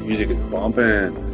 Music is bumping.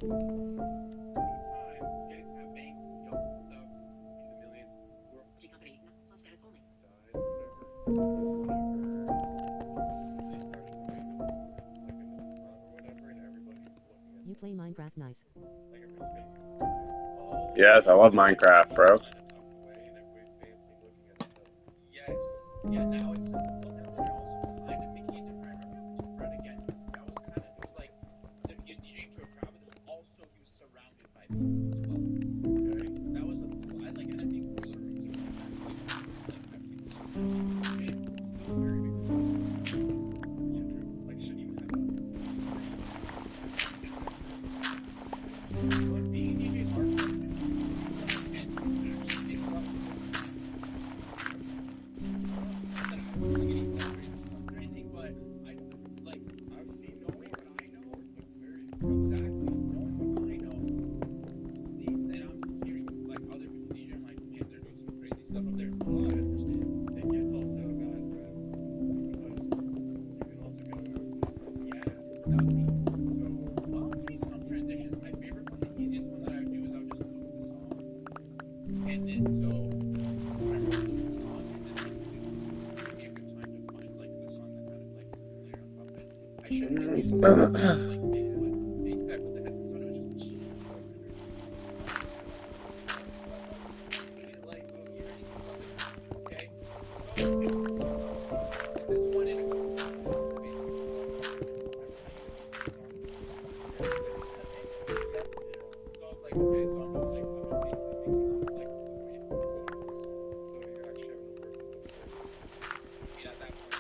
You play Minecraft nice. Yes, I love Minecraft, bro. Yes. Yeah, now it's well, now they're also kind of making it different. I remember with Fred again. That was kind of it was like he was DJing to a crowd, but there's also he was surrounded by people as well. Okay. That was I like, and I think Boiler Rooms are like have people surrounded. It was still very big. Like shouldn't even have but being a DJ is hard. And it's actually takes a lot of skill. Anything, but I like I've seen knowing what I know. It's very exactly knowing what I know. See, and I'm hearing like other people DJ, I'm like, man, they're doing some crazy stuff up there. Well, I understand. It gets also a bad rep because you can also go yeah, that would be so. Well, I'll do some transitions. My favorite one, the easiest one that I would do is I would just loop the song, and then so when I wrote the song, and then be a good time to find like the song that kind of like layer on top of it. I shouldn't be using like bass back with the headphones on. It was just like oh, you ready for something? Okay, so this one in basically so I was like okay, so I'm just like I'm basically mixing up like the way vocals. So you're actually having to work with it at that point.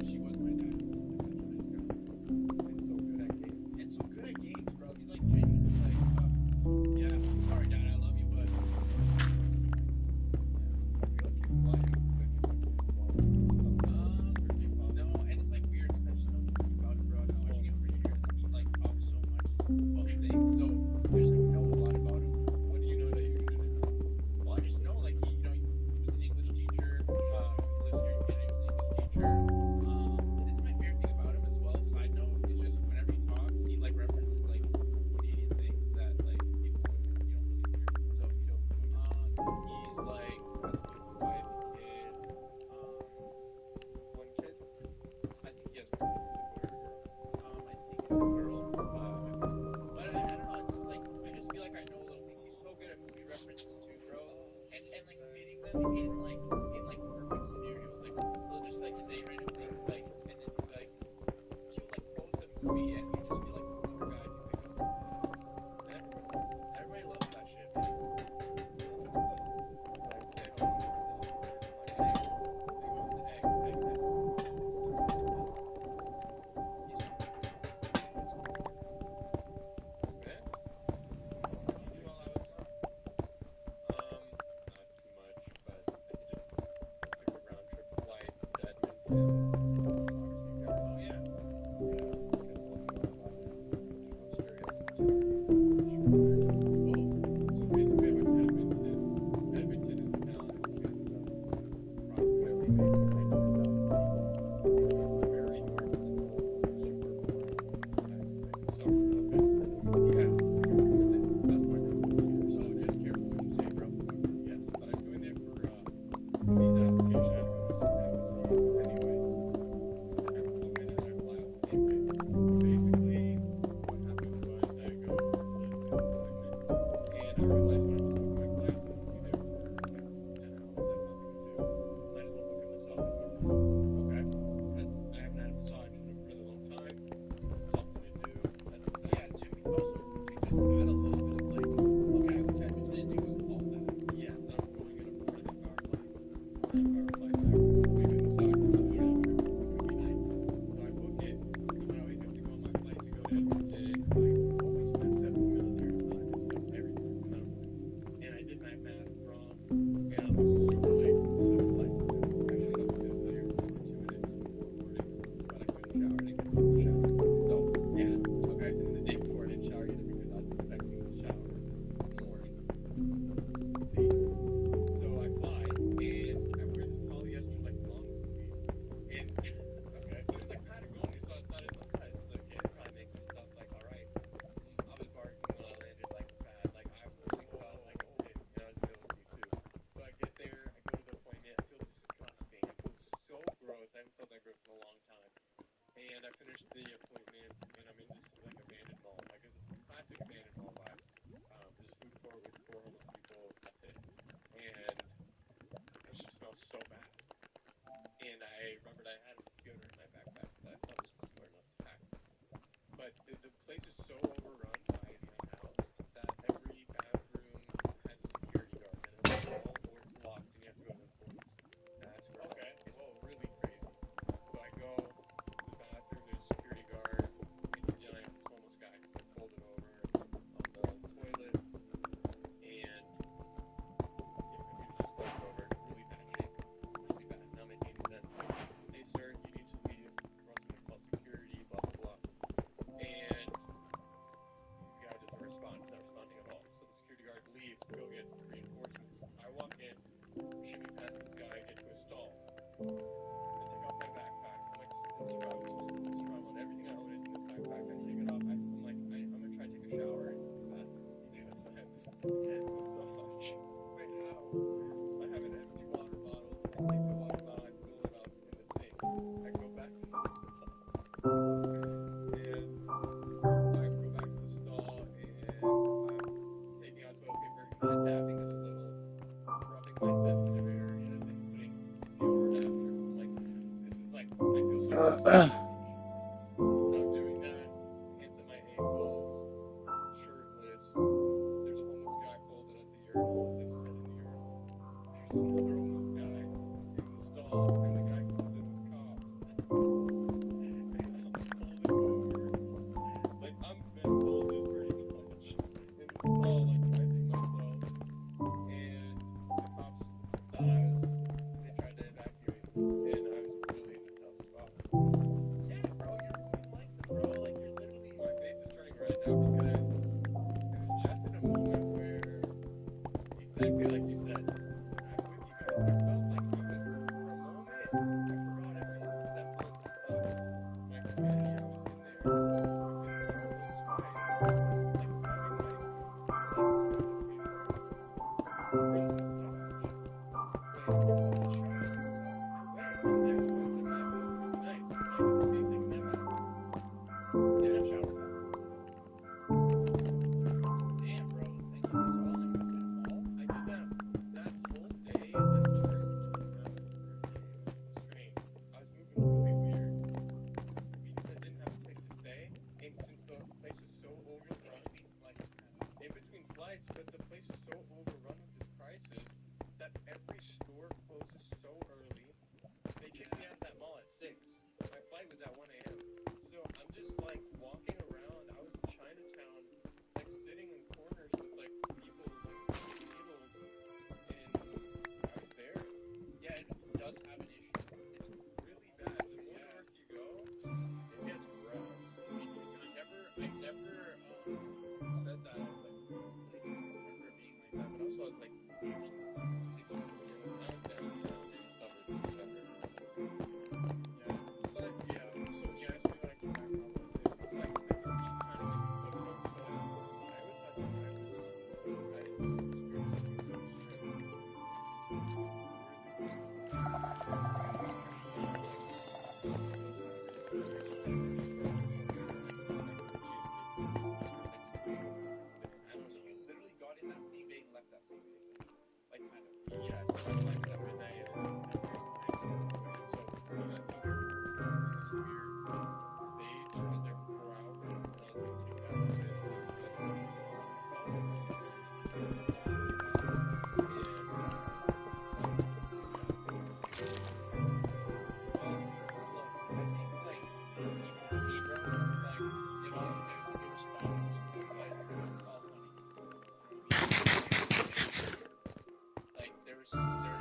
She was my the appointment, and I'm in this like abandoned mall, like it's a classic abandoned mall vibes. There's a food court with 4 homeless people. That's it, and it just smells so bad. And I remembered I had a deodorant in my backpack that I thought was smart enough to pack. But the place is so overrun by the unhoused that every bathroom has a security guard, and it's all or it's locked, and you have to go to the corners. That's correct. Okay. It's Whoa. really crazy. So I go to the bathroom. There's a security guard, and he's yelling at this homeless guy because I'm folded over on the toilet, and yeah, he was just folded over, really bad shape, really bad, not making any sense. He's like, "Hey sir, you need to leave, or else I'm gonna call security." Blah blah blah. And the guy doesn't respond. He's not responding at all. So the security guard leaves to go get reinforcements. I walk in, shimmy past this guy, get to a stall. I take off my backpack. My survival, everything I own is in this backpack. I take it off. I'm gonna try to take a shower because I have this massage. Wait, how? I have an empty water bottle. I take the water bottle, I fill it up in the sink. I go back to the stall. And I go back to the stall and I'm taking out toilet paper, kind of dabbing it a little, rubbing my sensitive areas and putting deodorant after. I'm like, this is like, I feel so savage. And I'm doing that, hands at my ankles, shirtless. There's a homeless guy folded at the urinal with his head in the urinal. There's another homeless guy in the stall, and the guy comes in with cops. And I'm folded over. Like, I'm been folded pretty much in the stall, like wiping myself. And the cops thought they tried to evacuate me, and I was really in a tough spot. Yeah, bro, you like them, bro. Like you're literally. My face is turning red now because it was just in a moment where, exactly like you said, I'm with you guys. I felt like I was, for a moment, I forgot every semblance of my humanity. I was in there with incredible spies, like rubbing my toilet paper, gross massage. When you're both in shock, so I went in there, I went to the bathroom, it was nice. And I did the same thing in that bathroom. Didn't have showers. Damn, bro. And you did this all in one mall? I did that whole day that turned around for a day. It was strange. I was moving really weird because I didn't have a place to stay, and since the place was so overrun, in between flights, but the place is so overrun with this crisis that every store closes so early. They kicked me out of that mall at 6. My flight was at 1 a.m. So I'm just like walking around. I was in Chinatown, like sitting in corners with like people like tables, and I was there. Yeah, it does have an issue. It's really bad. The more north you go, it gets rough. I never said that. I was like, it's like, I don't remember it being like that. But also, I was like, actually, 6 years ago, when I was downtown in the suburbs, whatever. Yeah. But yeah. So when you asked me when I came back, how was it? It was like I could just kind of maybe put it on. So I was So you literally got in that same day and left that same day, essentially. Like kind of. yeah, so my flight was at midnight, and I got so we got here on this weird stage. I was there for 4 hours, and I was being kicked out of the place, and I was getting called in there, and this is all really bad. And like, yeah. Look, I think like even for me, bro, it's like you know they respond to it, but it's all funny. You know what I mean? Like there was some there.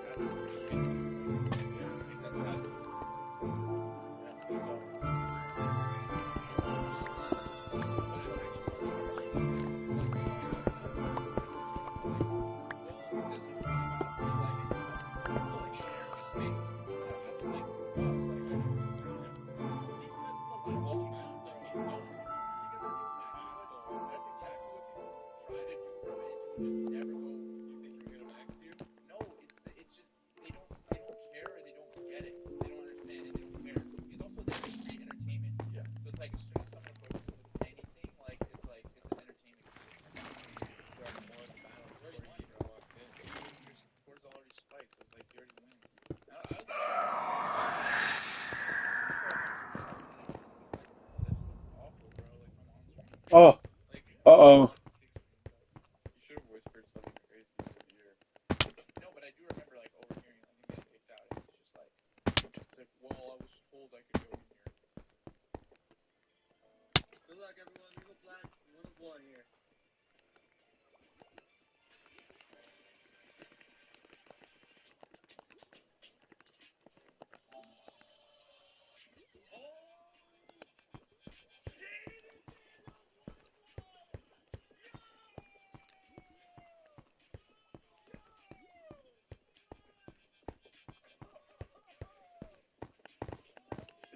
That's pretty good. Yeah, I think that's sad. yeah, so sorry. But it makes you wonder what he was like. Like, so I got in that room and it showed up. I was like, well, this is really bad. And like, people like sharing the space and stuff. I was like, wow, like I never knew that. That's all the bad stuff he's done. Because that's exactly what people try to do, bro. And you just never go. You think you're gonna max you? No, it's just they don't care or they don't get it. They don't understand.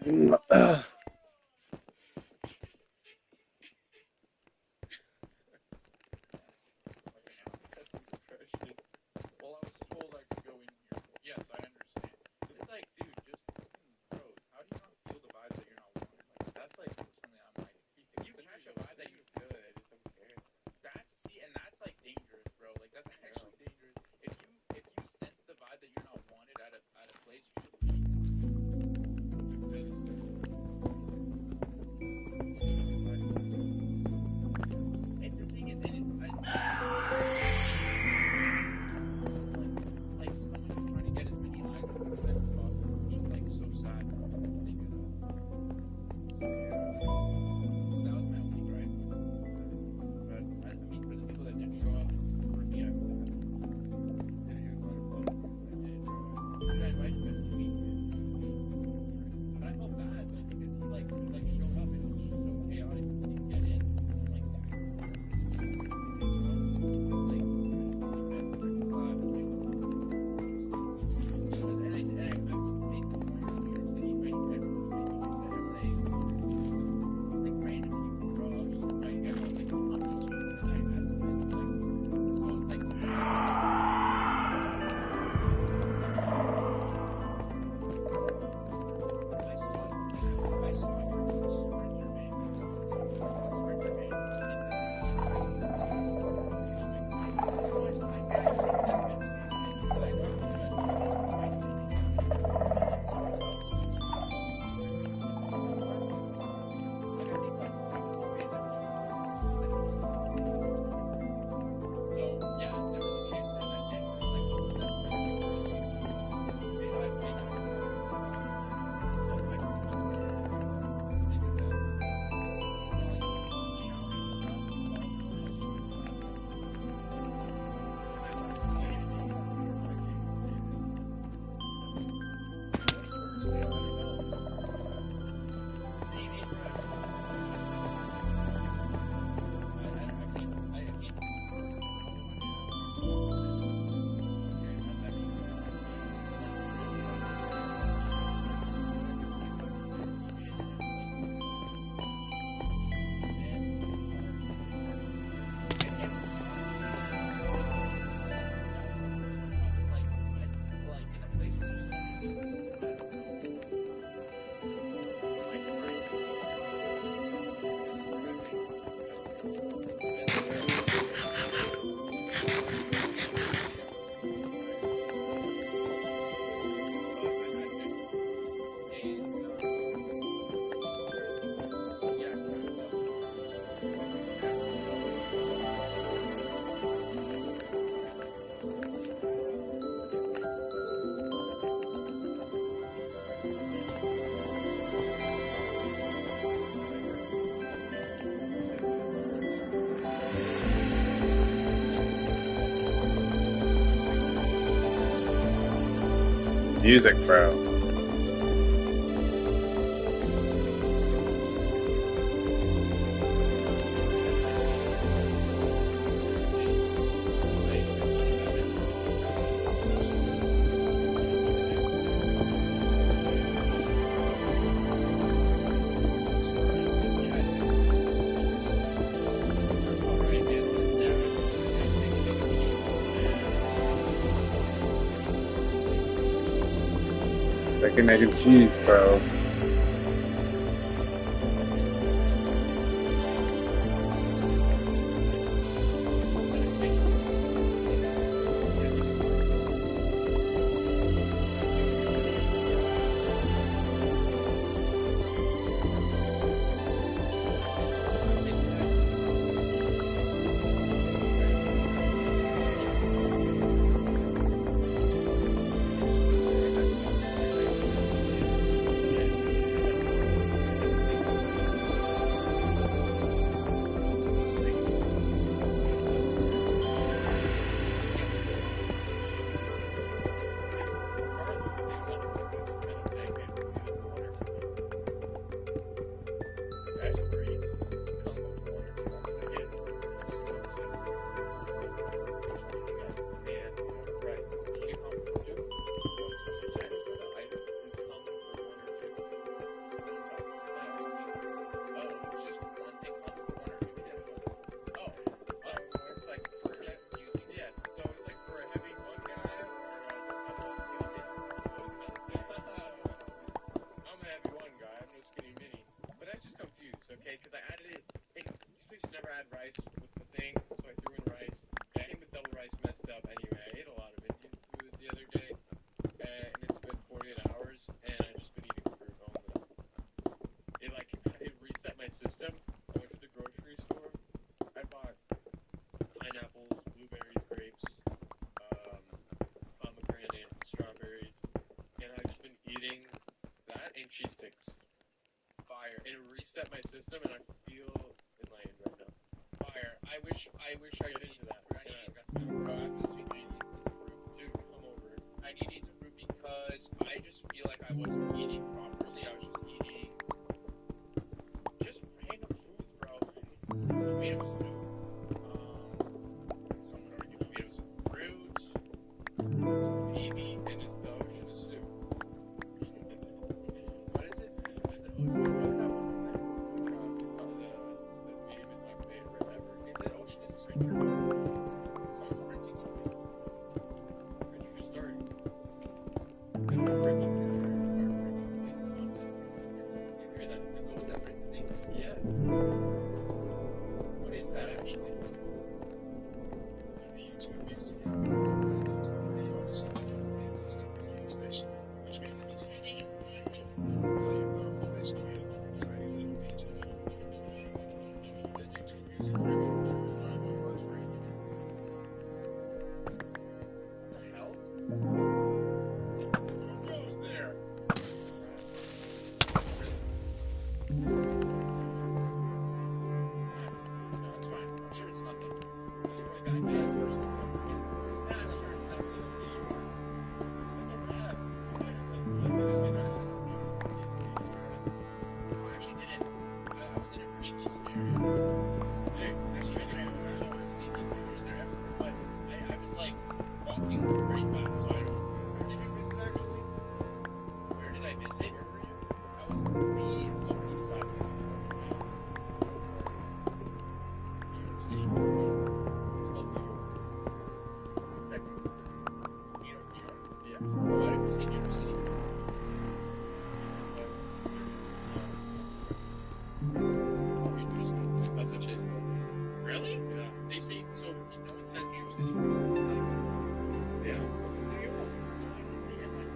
Depression. Well, I was told I could go in here. Yes, I understand. It's like, dude, just bro, how do you not feel the vibe that you're not wanted? Like, that's like something I'm like, if you catch a vibe that you're good, I just don't care. That's like dangerous, bro. Like that's actually dangerous. If you sense the vibe that you're not wanted at a place, you should leave. And the thing is, like someone is trying to get as many eyes on this event as possible, which is like so sad. That was my only gripe. But I mean, for the people that didn't show up, for me, I was happy. Did you go to club? I invited him to meet me. But I felt bad, like, because he showed up and it was just so chaotic. He didn't get in. I'm like, Music, bro. Bacon, egg, and cheese, bro. never had rice with the thing, so I threw in rice. I think the double rice messed up anyway. I ate a lot of Indian food the other day, and it's been 48 hours, and I've just been eating fruit all the time. It reset my system. I went to the grocery store. I bought pineapples, blueberries, grapes, pomegranate, strawberries, and I've just been eating that and cheese sticks. Fire. And it reset my system, and I feel enlightened right now. Fire. I wish I could eat that. I need to eat some fruit, bro. After this week, I need to eat some fruit. Dude, come over. I need to eat some fruit because I just feel like I wasn't eating properly. I was just eating just random foods, bro. It's tomato soup. Some would argue tomatoes are fruit. Maybe, and it's the ocean of soup. What is it? What's that one? The meme is my favorite ever. Is it ocean is a sweet drink? Someone's printing something. When did you start? And we're printing this is one thing. You hear that? The ghost that prints things? Yes. What is that actually? The YouTube music. Station, which made it easy. Basically, a tiny little DJ. That YouTube music was right. What the hell? Who goes there? No, it's fine. I'm sure it's nothing. Anyway, guys, I asked first. Yeah, I'm sure it's not really anymore. That's a wrap. I actually didn't. I was in a pretty decent area. Actually, I don't know. I've seen these videos there ever, but I was like walking pretty fast, so I don't actually visit actually. Where did I visit? I was the Lower East Side. New York City. It's called New York. Technically. New York. Yeah. Why did we say New York City? Interesting. That's what Chase told me. Really? Yeah. They say so. No one says New York City. Yeah. New York. Why did they say NYC?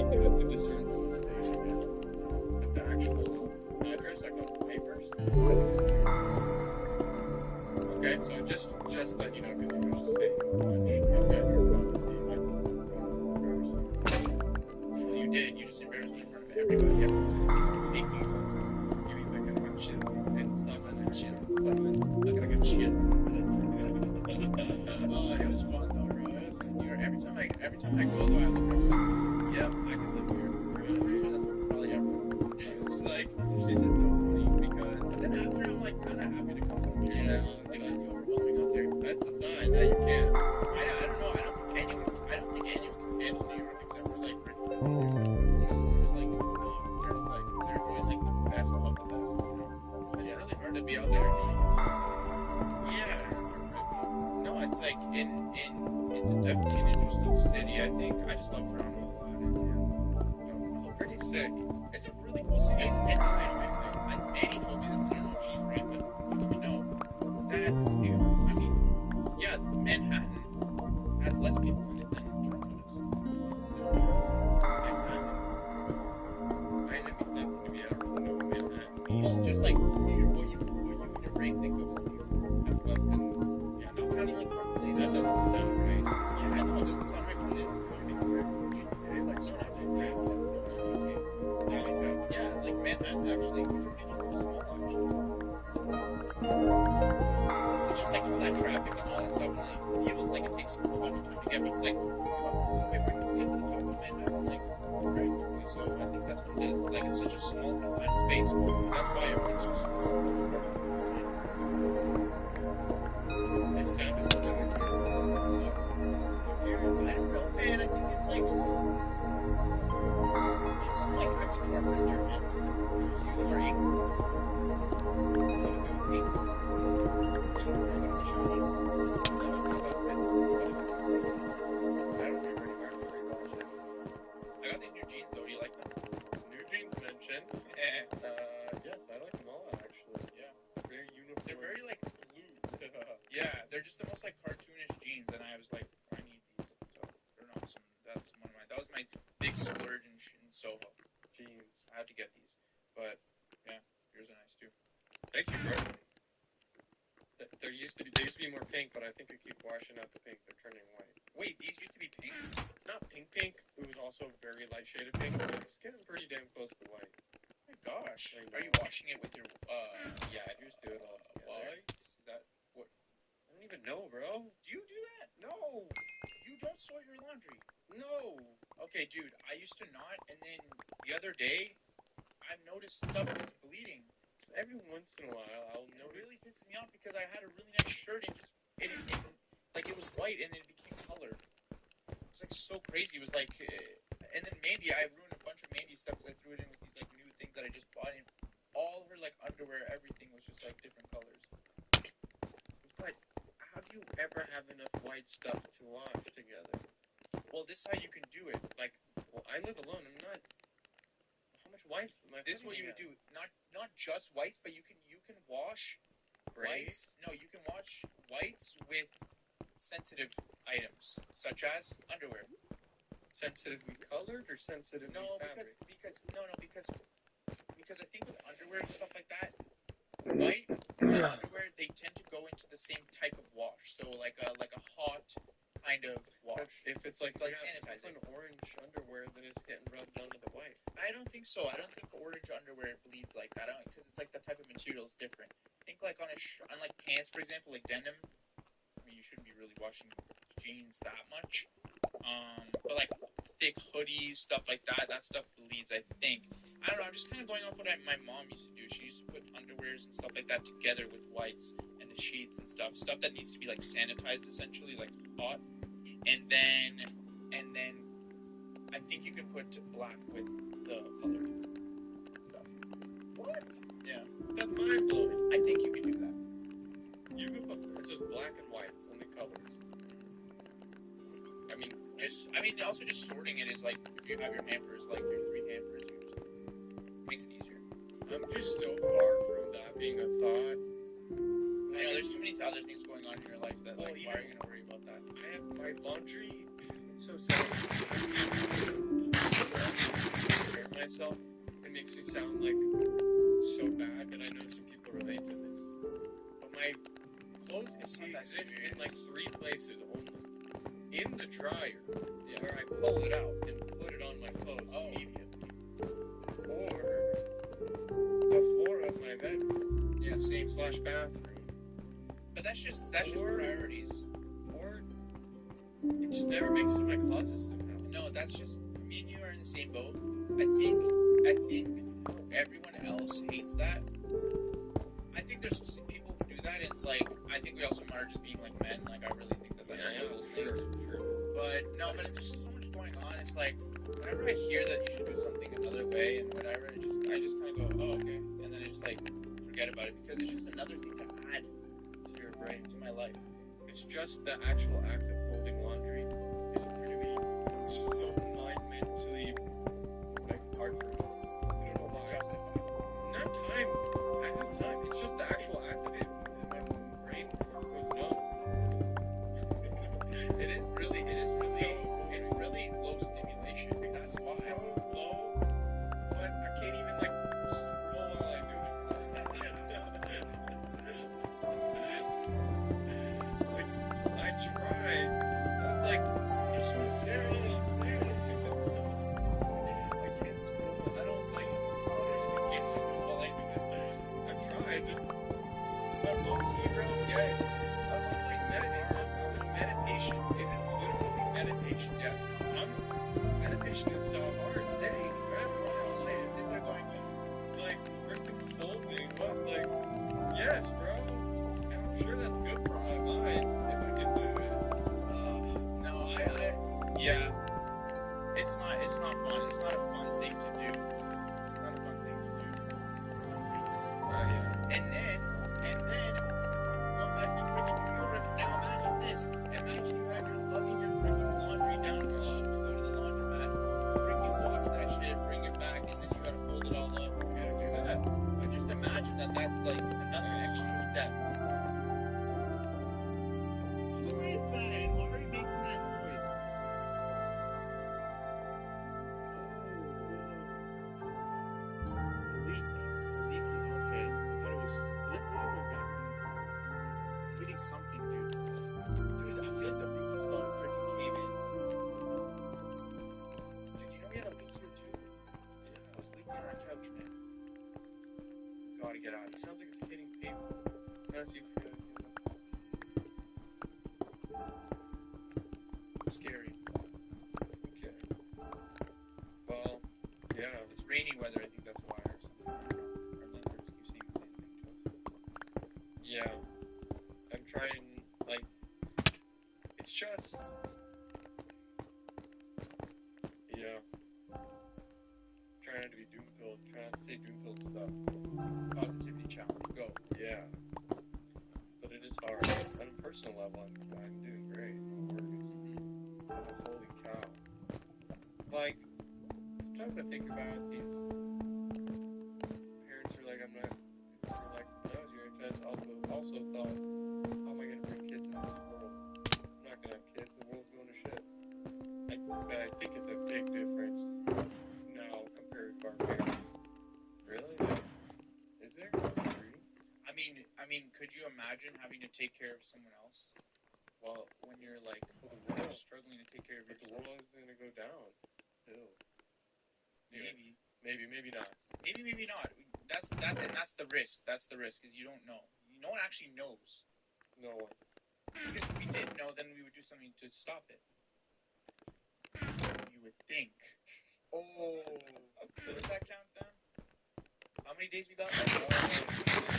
Because to discern the station, but the actual address, like on the papers. Okay, so just let you know because you were just saying well, you did. You just embarrassed me in front of everybody. Thank you. Give me like a good chins and some of the chins. Like a good chin. It was fun though, bro. It was in New York. Every time I go though, I look around. Yep, I can live here. I'm pretty sure that's what probably everyone. It's like it's just so funny because. But then after I'm like kind of happy to come home. Yeah, it's overwhelming out there. That's the sign that you can't. I don't know. I don't think anyone can handle New York except for like rich people. There's like they're enjoying like the best of the best. It's really hard to be out there. Yeah. No, it's like it's definitely an interesting city. I think I just love Toronto a lot. And, pretty sick. It's a really cool city. It's Annie told me this. I don't know if she's right, but that New York. I mean, yeah, Manhattan has less people in it than Toronto does. Manhattan. I had to be to be out of Manhattan. Well, just like what you in your brain think of New York as less than not counting properly. That doesn't sound right. Yeah, I know it doesn't sound right, but it is. Like GTA, like Manhattan actually, which is small actually. it's just like all that traffic and all that stuff, and it feels like it takes so much time to get me. It's like, some way if I can get to the top of Manhattan, like, very quickly. So I think that's what it is. Like, it's such a small, confined space. That's why everyone's just. It sounded like I don't know, man. I think it's like some like repertoire printer, man. It's you or ink. It was ink. I got these new jeans though. Do you like them? New jeans mentioned. Yes, I like them all actually. Yeah. Very uniform. They're very like blue. Yeah, they're just the most like cartoonish jeans, and I was like, I need these. So they're awesome. That's one of my. That was my big splurge in Soho. Jeans. I have to get these, but yeah, yours are nice too. Thank you, bro. There used to be more pink, but I think I keep washing out the pink. They're turning white. Wait, these used to be pink. Not pink. It was also very light shaded pink. But it's getting pretty damn close to white. Oh my gosh, I are you know. washing it with your Yeah, I used to do it all together. white? Is that what? I don't even know, bro. Do you do that? No, you don't sort your laundry. No. Okay, dude, I used to not, and then the other day, I've noticed stuff is bleeding. So every once in a while, I'll It notice. really pisses me off because I had a really nice shirt and just like it was white and then it became colored. It was like so crazy. It was like, and then Mandy, I ruined a bunch of Mandy stuff because I threw it in with these like new things that I just bought, and all her like underwear, everything was just like different colors. But how do you ever have enough white stuff to wash together? Well, this is how you can do it. Like, Well, I live alone. I'm not. How much white am I this is what you would do. Not just whites, but you can wash whites. No, you can wash whites with sensitive items such as underwear. Sensitively colored or sensitively No, fabric? because I think with underwear and stuff like that, white and underwear they tend to go into the same type of wash. So like a hot kind of wash. If it's like sanitizer. an orange underwear that is getting rubbed onto the white. I don't think so. I don't think orange underwear bleeds like that. Because it's like the type of material is different. Think like on like pants, for example, like denim. I mean, you shouldn't be really washing jeans that much. But like thick hoodies, stuff like that, that stuff bleeds. I think. I don't know. I'm just kind of going off what my mom used to do. She used to put underwears and stuff like that together with whites and the sheets and stuff that needs to be like sanitized, essentially, like hot. And then I think you can put black with the colored stuff. What? Yeah, That's mind blowing. I think you can do that. You can put so it's black and whites and the colors. I mean, Also just sorting it is like if you have your hampers, like your 3 hampers, makes it easier. I'm just so far from that being a thought. I know there's too many other things going on in your life that like why are you gonna worry about that? I have my laundry. It's so sad. I myself. It makes me sound like so bad, but I know some people relate to this. But my clothes exist in like 3 places only. In the dryer, where I pull it out and put it on my clothes immediately. Or the floor of my bedroom. Yeah, same. / bathroom. But that's just priorities. Or it just never makes it in my closet somehow. No, that's just me and you are in the same boat. I think everyone else hates that. I think there's some people who do that, and it's like I think we also are just being like men. Like I really think that's one of those things. Sure. But no, but there's so much going on. It's like whenever I hear that you should do something another way and whatever, I just kind of go, oh okay, and then I just like forget about it because it's just another thing to add to your brain, to my life. It's just the actual act of folding laundry is really so mentally like hard for me. I don't know why. Justify. Not time. I have time. It's just the actual act of it. My brain goes numb. It's really low stimulation. That's why. Low, but I can't even like scroll while I do it. Like I try. It's like you're just gonna stare at it. I can't scroll. I don't like it. I can't scroll while I do it. I've tried. But low key, bro, yes. Yes, bro. And I'm sure that's good for my mind if I can do it. No, yeah. It's not fun. It's not a fun thing to do. It's not a fun thing to do. Yeah. And then, going back to freaking Europe, now imagine this. Imagine you had your lugging your freaking laundry down to go to the laundromat, freaking wash that shit, bring it back, and then you gotta fold it all up. You gotta do that. But just imagine that's like another extra step. Who is that? And why are you making that noise? It's a leak. It's leaking. Okay. I thought it was. It's hitting something, dude. Dude, I feel like the roof is about to freaking cave in. Dude, you know we had a leak here too? Yeah, it was leaking on our couch, man. Gotta get out. It sounds like it's hitting paper. How's you feel? It's scary. Okay. Well, yeah. It's rainy weather. I think that's why, or something. I don't know. Our landlord just keeps saying the same thing to us. Yeah. I'm trying, like, it's just, yeah. Trying not to be doom-filled, trying not to say doom-filled stuff. Positivity challenge. Go. Yeah. But it is hard. On a personal level, I'm doing great. I'm working. Holy cow. Like, sometimes I think about these parents who are like, when I was your age, I also thought, how am I going to bring kids into this world? I'm not going to have kids, the world's going to shit. But I think it's a big difference now compared to our parents. Really? Is there? I mean, could you imagine having to take care of someone else? Well, when you're like struggling to take care of But the yourself. world is going to go down. Ew. Maybe. Maybe not. Maybe not. That's the risk. That's the risk, is you don't know. No one actually knows. No one. Because if we did know, then we would do something to stop it. You would think. Oh, so does that count then? How many days we got left?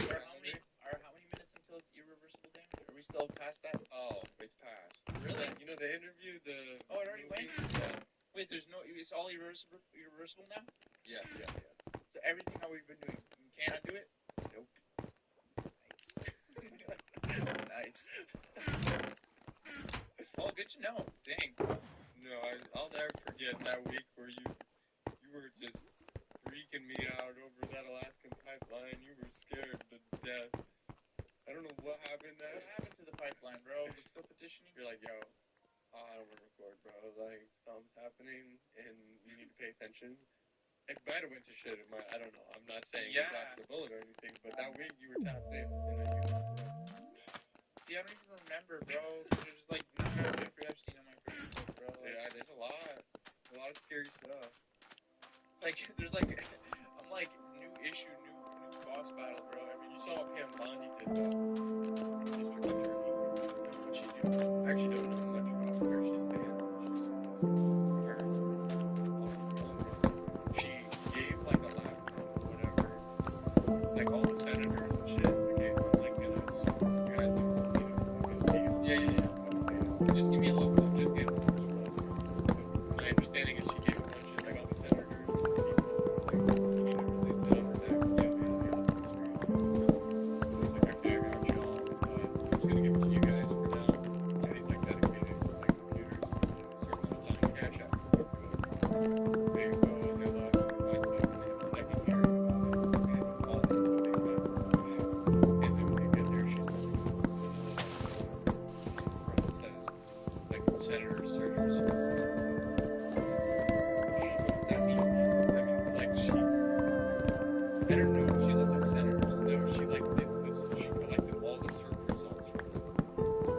Or how many minutes until it's irreversible damage? Are we still past that? Oh, it's past. Really? You know, the interview, Oh, it already went? Yeah. Wait, it's all irreversible now? Yes. So everything how we've been doing, you can't undo it? Nope. Nice. Nice. Well, good to know. Dang. No, I'll never forget that week where you were just freaking me out over that Alaskan pipeline. You were scared to death. I don't know what happened. What happened to the pipeline, bro? They're still petitioning? You're like, yo, I don't want to record, bro. Like, something's happening, and you need to pay attention. It might have went to shit. I don't know. I'm not saying you got the bullet or anything, but that week you were tapped in, and I used it. See, I don't even remember, bro. There's just like nothing Jeffrey Epstein on my freaking book, bro. Yeah, there's a lot of scary stuff. It's like there's like I'm like new issue, new boss battle, bro. You saw what Pam Bondi did, though. District attorney. What'd she do? I actually don't know much about where she stands. She's smart. She gave like a laptop or whatever. Like all the senators and shit. They gave them like guys. Yeah. Just give me a little clue. Just give me a clue. My understanding is she gave a bunch of like all the senators and people. Like, you need to release it on her neck. He's like, okay, I got you all, but I'm just gonna give it to you guys for now. And he's like dedicated to like computers, certain amount of time cash out. There you go, and they're like, in the second hearing about it, and all the voting that and then when they get there, she's going to put a little front that says, like, Senator Surgery Office. What does that mean? That means like she, I don't know, she looked up senators. No, she collected all the search results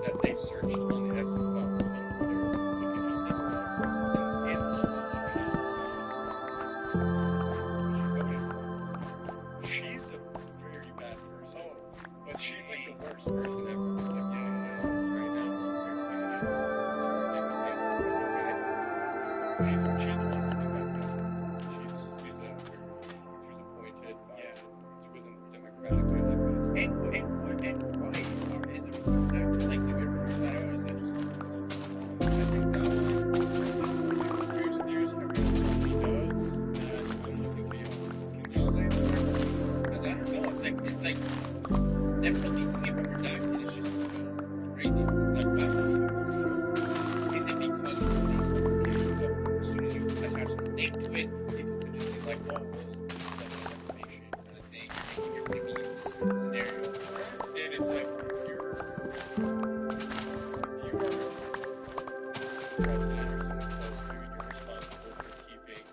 that they searched on the exit file to see what they were looking at them and also looking at she's a very bad person. But she's like the worst person ever. Like, yeah, right now. She's the one who did that. She was appointed by, she wasn't democratically elected. them releasing it from redacted is just crazy. It's like that. Is it because of the implications of as soon as you attach something name to it, people could just be like, oh, well, like information kind of thing. You're putting me in this scenario. I understand it's like you're president or someone close to you, you're responsible for keeping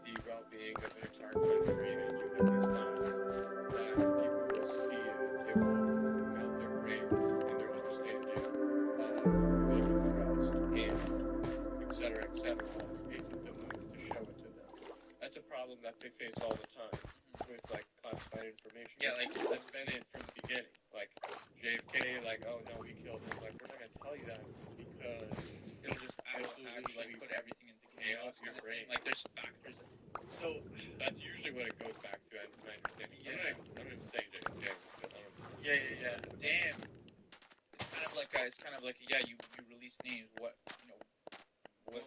the well-being of an entire country, and you have these times that people will see it, it will melt their brains and their understanding of building trust and et cetera, all the ways that they'll move to show it to them. That's a problem that they face all the time with like classified information. Yeah, like That's been it from the beginning. Like JFK, like, oh no, we killed him. Like, we're not gonna tell you that because it'll just absolutely like put everything into chaos. Your Kind of brain. thing. Like there's factors. So that's usually what it goes back to, and my understanding. Yeah. I'm not even saying JFK. yeah. Damn. It's kind of like you release names. What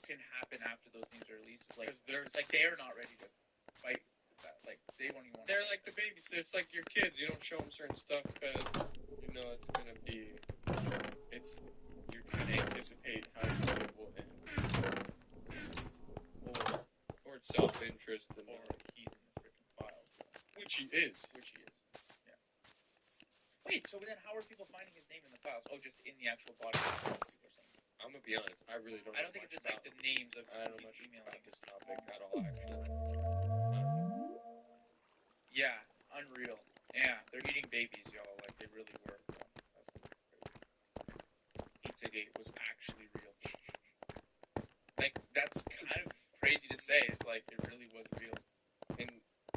can happen after those names are released? Like it's like they're not ready to fight that. Like they don't even want. They're like the babies. It's like your kids. You don't show them certain stuff because you know it's gonna be. You're trying to anticipate how your kid will end. Or it's self-interest and Or he's in the freaking files. which he is. Yeah. Wait, so then how are people finding his name in the files? Oh, just in the actual body. People are saying. I'm gonna be honest. I really don't. I don't think it's just like the names of I don't know these much emailing. about this topic at all. Actually. Yeah, unreal. Yeah, they're eating babies, y'all. Like they really were. Pizzagate was actually real. Like that's kind of crazy to say. It's like it really was real. And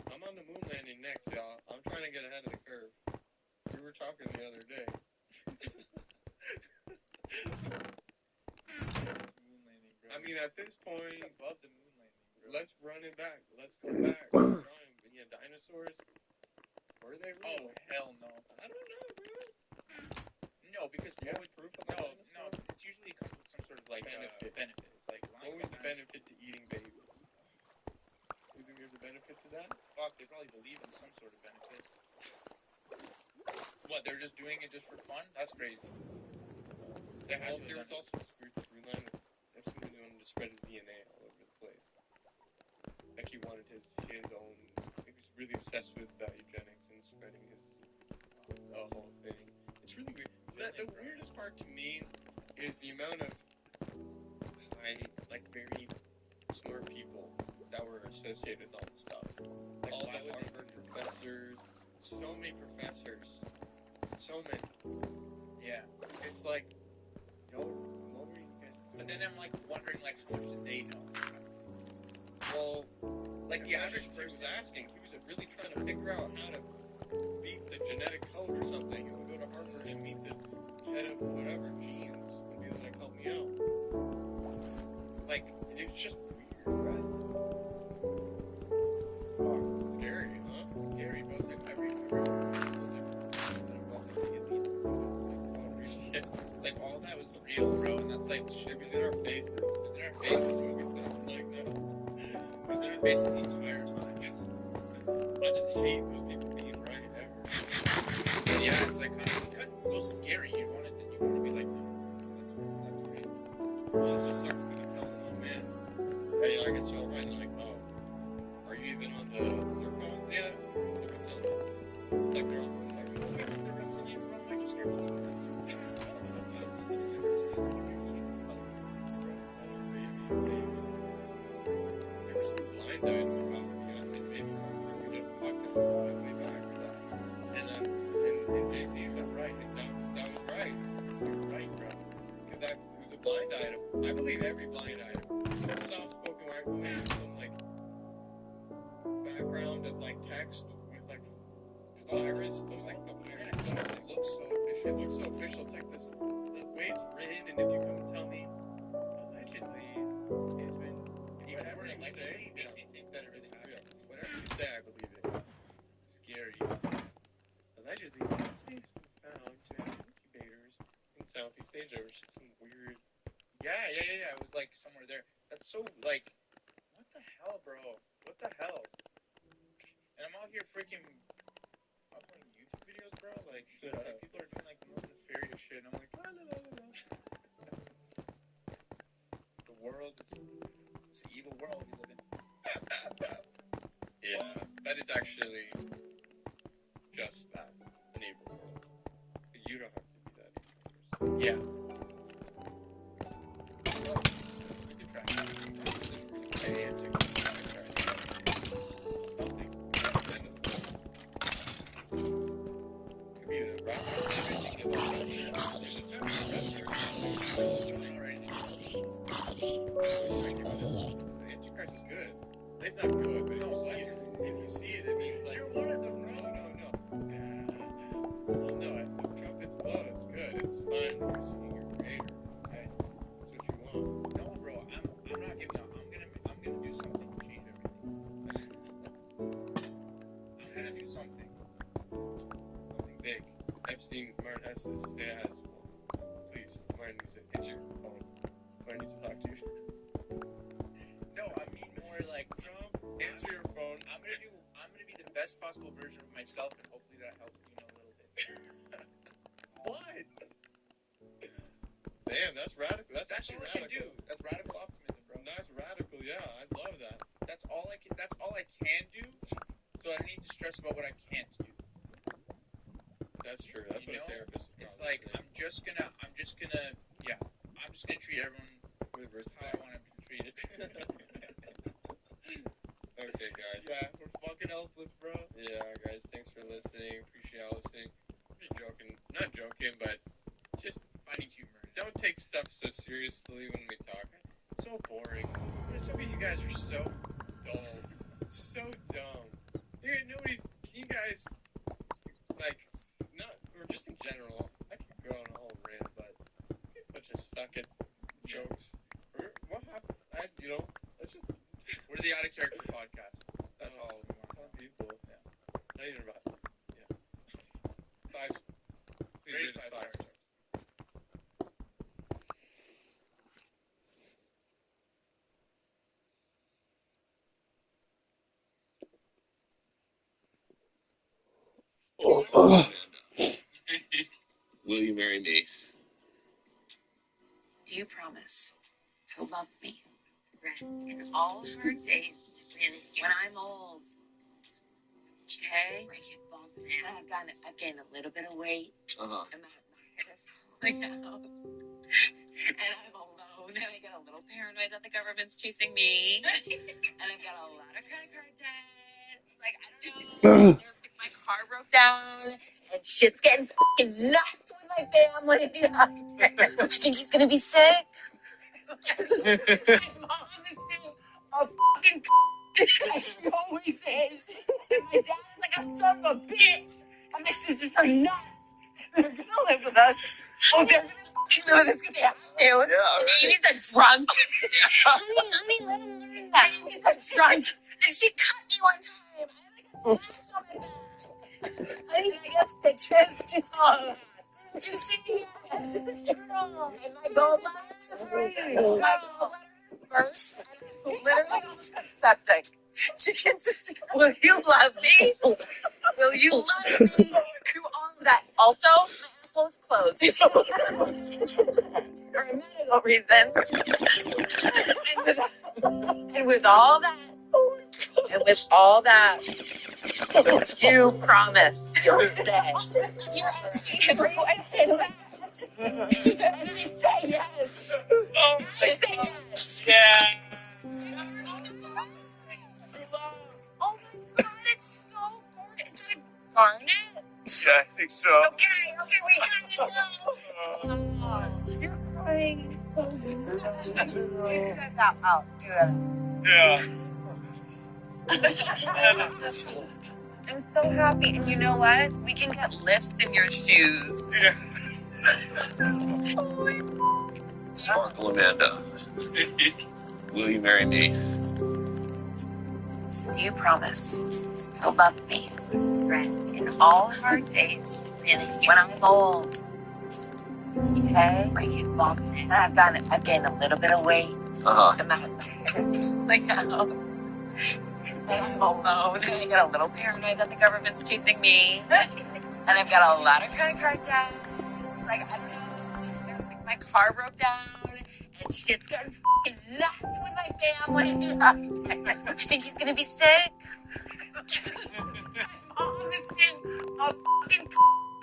I'm on the moon landing next, y'all. I'm trying to get ahead of the curve. We were talking the other day. Moon landing, bro. I mean, at this point, It's above the moon landing, bro. let's run it back. Let's go back. Yeah, dinosaurs. Were they real? Oh hell no. I don't know, bro. No, because You have proof of a no, dinosaur? it's usually comes with some sort of like Benefit. benefit. It's like What was the benefit to eating babies? You think there's a benefit to that? Fuck, they probably believe in some sort of benefit. What? They're just doing it just for fun? That's crazy. They had to There have was done also a storyline if somebody wanted to spread his DNA all over the place. Like he wanted his own. He was really obsessed with eugenics and spreading his whole thing. It's really weird. The weirdest part to me is the amount of very smart people that were associated with all this stuff. Like all the Harvard professors, so many professors, so many. Yeah. It's like, what were you guys doing? But then I'm like wondering like how much did they know? Well, like the average he person was asking, he was really trying to figure out how to beat the genetic code or something. He would go to Harvard and meet the head of whatever genes and be like, help me out. Like, it's just weird, right? Fuck, it's scary, huh? It's scary, bro. It's like I remember walking the elites and shit. Like all that was real, bro, and that's like shit was in our faces. It was in our faces when we said like no. It was in our faces the entire time. I just hate those people being right ever. Yeah, it's like kind of because it's so scary. You want to be like, no, that's crazy. Well, it just sucks because you tell them, oh man, hey, I guess y'all right, and they're like, oh, are you even on the zircon? Yeah, the reptilians. Like they're on some like, wait, the reptilians, bro, I just hear about the there was some blind item about Beyonce baby mama. We did a podcast about it way back with that. And Jay-Z said right, and that was right. You're right, bro. Because that was a blind item. I believe every blind item. Some soft-spoken white woman with some like background of like text with like papyrus. Those like papyrus. It looks so official. It looks so official. It's like this the way it's written, and if you come and tell me allegedly it's been whatever you say, makes me think that it really happened. whatever you say, I believe it. Scary. Allegedly, Beyonce has been found to have incubators in Southeast Asia, which is some weird. Yeah. It was like somewhere there. That's so like, what the hell, bro? What the hell? And I'm out here freaking uploading YouTube videos, bro. Like, It's like people are doing like the most nefarious shit, and I'm like, la, la, la, la, la. The world is it's an evil world we live in. Yeah, that is actually just that, an evil world. But you don't have to be that evil person. Yeah. We could try. Hey, and TikTok. Something. Could be the rapper. The Antichrist is good. It's not good, but No, if you see it, it means like you're one of them. No. Well, no, if the trumpets blow, it's good. It's fun. You're seeing your creator. Okay, that's what you want. no, bro. I'm not giving up. I'm gonna do something to change everything. I'm gonna do something. Something big. Epstein, Martin has this. Yeah, has. Please, Martin needs to hit your phone. Martin needs to talk to you. No, I mean more like Trump, answer your phone. I'm gonna be the best possible version of myself, and hopefully that helps you know a little bit. What? Damn, that's radical. That's That's actually all I can radical. do. That's radical optimism, bro. That's radical. Yeah, I love that. That's all I can. That's all I can do. So I don't need to stress about what I can't do. That's true. That's You what a know? therapist is. It's like I'm just gonna treat everyone with how I respect. want to be treated. Okay, guys. Yeah, we're fucking helpless, bro. Yeah, guys. Thanks for listening. Appreciate y'all listening. I'm just joking. Not joking, but just Finding humor. don't take stuff so seriously when we talk. It's so boring. Some of you guys are so dull. So dumb. Nobody. You guys like not or just in general. I could go on a whole rant, but a bunch of stuck-it jokes. Or what happened? Let's just. We're the Out of Character podcast. That's all we want. Tell people. Yeah. Not even about. Yeah. 5. Please Rate rate us 5 5 stars. stars. Will you marry me? Do you promise to love me in all of our days when I'm old? Okay? I've gained a little bit of weight. Uh-huh. And my hair is falling out. And I'm alone. And I get a little paranoid that the government's chasing me. And I've got a lot of credit card debt. Like, I don't know. My car broke down. And shit's getting fucking nuts with my family. I think he's gonna be sick. My mom is a fucking she always is. And my dad is like a son of a bitch. And my sisters are nuts. They're gonna live with us. Oh, they're gonna fucking live with us because they have to. Yeah, Amy's a drunk. Honey, let him learn that. Amy's a drunk. And she cut me one time. I had like a slice on my back. I think I got stitches. Just did you see it? Girl, and my gallbladder is free. My gallbladder is burst, and I literally almost got septic. She gets it. Will you love me? Will you love me through all of that? Also, my asshole is closed. For a medical reason. And with all that, you promise you'll stay. You're asking before I say that. And I say yes. I say yes. Yeah. Oh my god, it's so gorgeous. Did I burn it? Yeah, I think so. Okay, we got it now. Oh, you're crying so good. You got that out. Yeah. I'm so happy. And you know what? We can get lifts in your shoes. Yeah. Sparkle Amanda. Will you marry me? You promise to love me in all of our days when I'm old. Okay? And I've gained a little bit of weight. Uh-huh. And my hair is falling out. And I'm alone, and I get a little paranoid that the government's chasing me. And I've got a lot of credit card debt. Like, I don't know. There's like my car broke down, and shit's getting f***ing nuts with my family. I think he's gonna be sick. My mom has been a fucking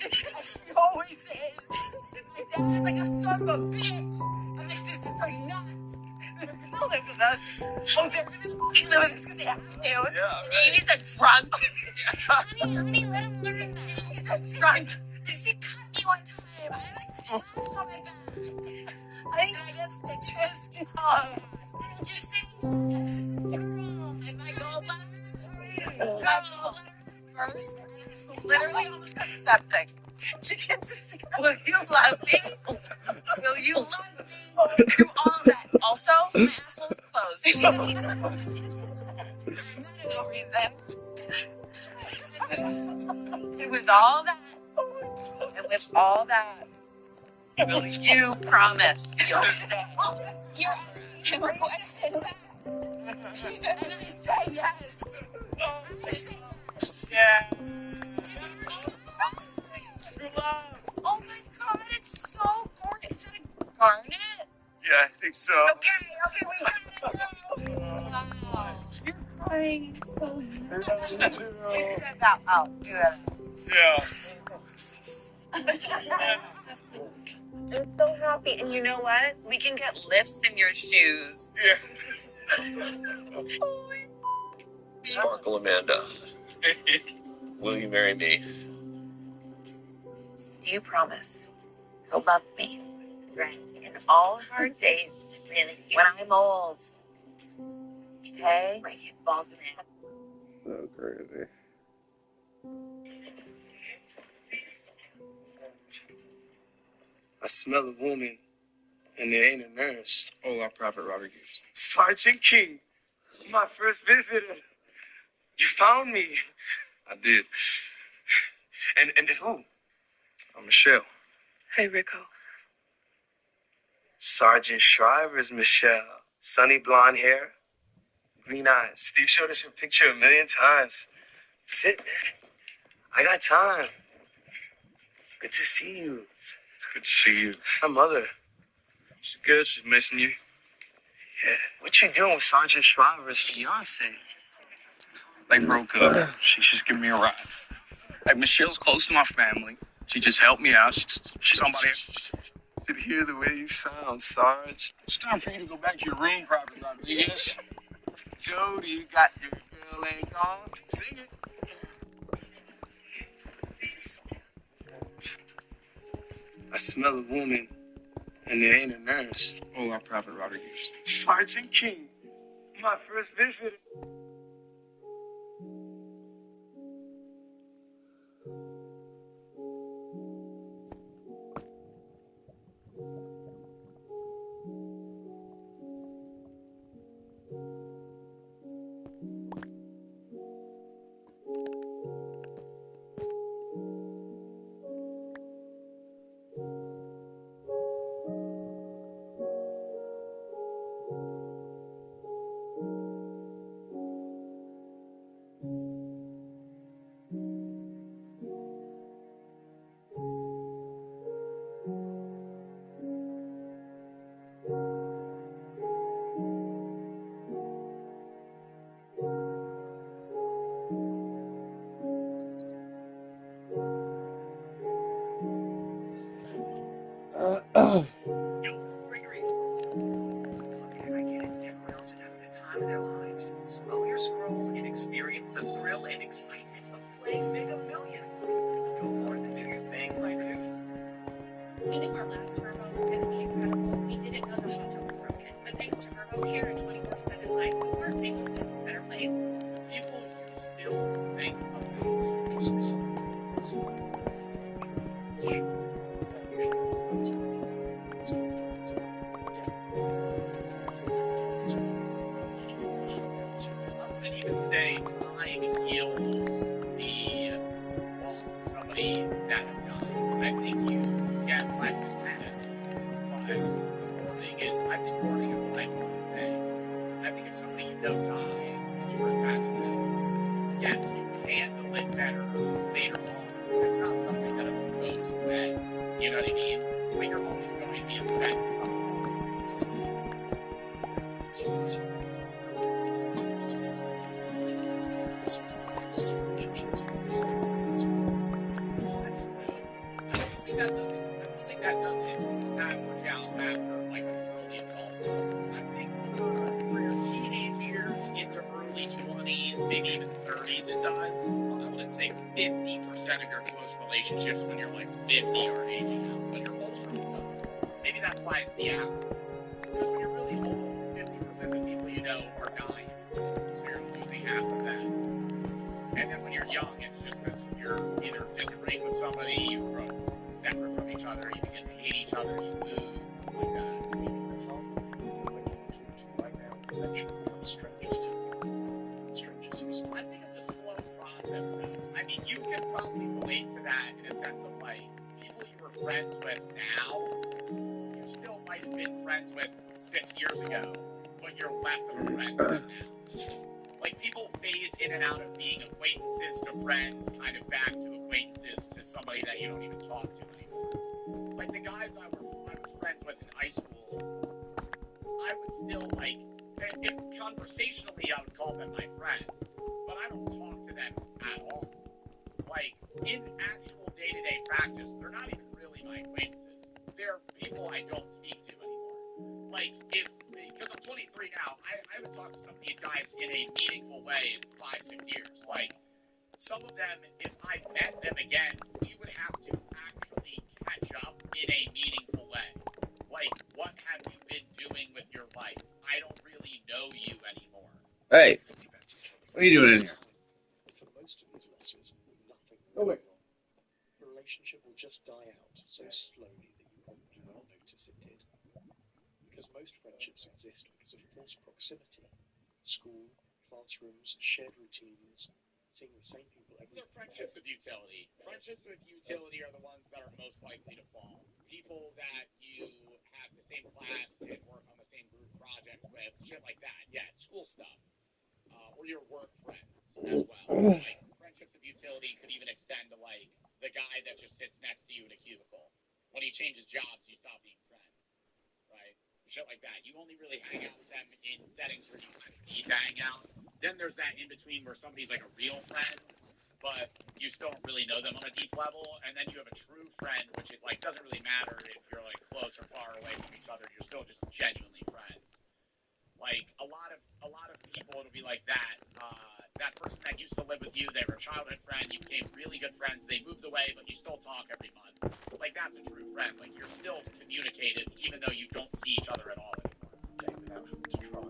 she always is. My dad is like a son of a bitch. And my sisters are nuts. They're gonna live with us. Oh, they're gonna fucking live with us because they have to. Yeah, right. Amy's a drunk. honey, let him learn that. He's a drunk. And she cut me one time. I like marks on my back. I think I get stitches. And just say, girl, and my gallbladder. Girl, gallbladder burst. And I literally almost got septic. She gets it. Will you love me? Will you love me through all of that? Also, my asshole is closed. You see the thing? Not no reason. And with all that, will you promise you'll stay? You're asking him a question back. And I say yes. I say yes. Yeah. True love. Oh my god, it's so gorgeous. Is it a garnet? Yeah, I think so. Okay, we got it. Wow. You're crying so much. You get that out. You get Yeah. I'm so happy. And you know what? We can get lifts in your shoes. Yeah. Sparkle Amanda, will you marry me? You promise you'll love me. Right. In all hard days. Really. When I'm old. Okay? Break his balls in it. So crazy. I smell a woman, and there ain't a nurse. Hola, Prophet Rodriguez. Sergeant King, my first visitor. You found me. I did. And who? I'm Michelle. Hey, Rico. Sergeant Shriver's Michelle. Sunny blonde hair, green eyes. Steve showed us your picture a million times. Sit. I got time. Good to see you. It's good to see you. My mother. She's good. She's missing you. Yeah. What you doing with Sergeant Shriver's fiance? They broke up. She's just giving me a ride. Hey, Michelle's close to my family. She just helped me out. She's somebody else. You can hear the way you sound, Sarge. It's time for you to go back to your room, Prophet Rodriguez. Jody, you got your girl ain't gone. Sing it. I smell a woman, and there ain't a nurse. Hola, Prophet Rodriguez. Sergeant King, my first visitor. Slow your scroll and experience the thrill and excitement of playing Mega Millions. Go more than do your thing, my dude. Even our last turbo was going to be incredible. We didn't know the hot tub was broken, but thanks to Turbo Care and 24/7 life support, things have been a better place. People still think of those. And even say time heals the walls of somebody that has done. I think you get less intense, but the warning is, I think warning is a lifelong thing. I think if somebody you know dies and you were attached to them, of your close relationships when you're like 50 or 80 now. When you're older, it does. Maybe that's why it's the average. Because when you're really old, 50% of the people you know are dying. So you're losing half of them. And then when you're young, it's just because you're either disagreeing with somebody, you grow separate from each other, you begin to hate each other, you move, like that. Strangers to you. Strangers who I think it's a slow process, though. I mean, you can probably relate to that in a sense of like people you were friends with now, you still might have been friends with 6 years ago, but you're less of a friend with them now. Like people phase in and out of being acquaintances to friends, kind of back to acquaintances to somebody that you don't even talk to anymore. Like the guys I was friends with in high school, I would still like. If conversationally, I would call them my friend, but I don't talk to them at all. Like, in actual day-to-day practice, they're not even really my acquaintances. They're people I don't speak to anymore. Like, because I'm 23 now, I haven't talked to some of these guys in a meaningful way in 5-6 years. Like, some of them, if I met them again, we would have to actually catch up in a meaningful way. Like, what have you been doing with your life? I don't really know you anymore. Hey, what are you doing in here? For most of these losses, nothing will go wrong. The relationship will just die out so slowly that you probably won't notice it did. Because most friendships exist because of forced proximity. School, classrooms, shared routines, seeing the same people every They're friendships of utility. Friendships of utility are the ones that are most likely to fall. People that you have the same class and work on the same group project with, shit like that. Yeah, school stuff. Or your work friends as well. Like, friendships of utility could even extend to, like, the guy that just sits next to you in a cubicle. When he changes jobs, you stop being friends, right? Shit like that. You only really hang out with them in settings where you kind of need to hang out. Then there's that in between where somebody's like a real friend, but you still don't really know them on a deep level. And then you have a true friend, which it like doesn't really matter if you're like close or far away from each other. You're still just genuinely friends. Like a lot of people, it'll be like that. That person that used to live with you, they were a childhood friend. You became really good friends. They moved away, but you still talk every month. Like that's a true friend. Like you're still communicative, even though you don't see each other at all anymore. without having to try.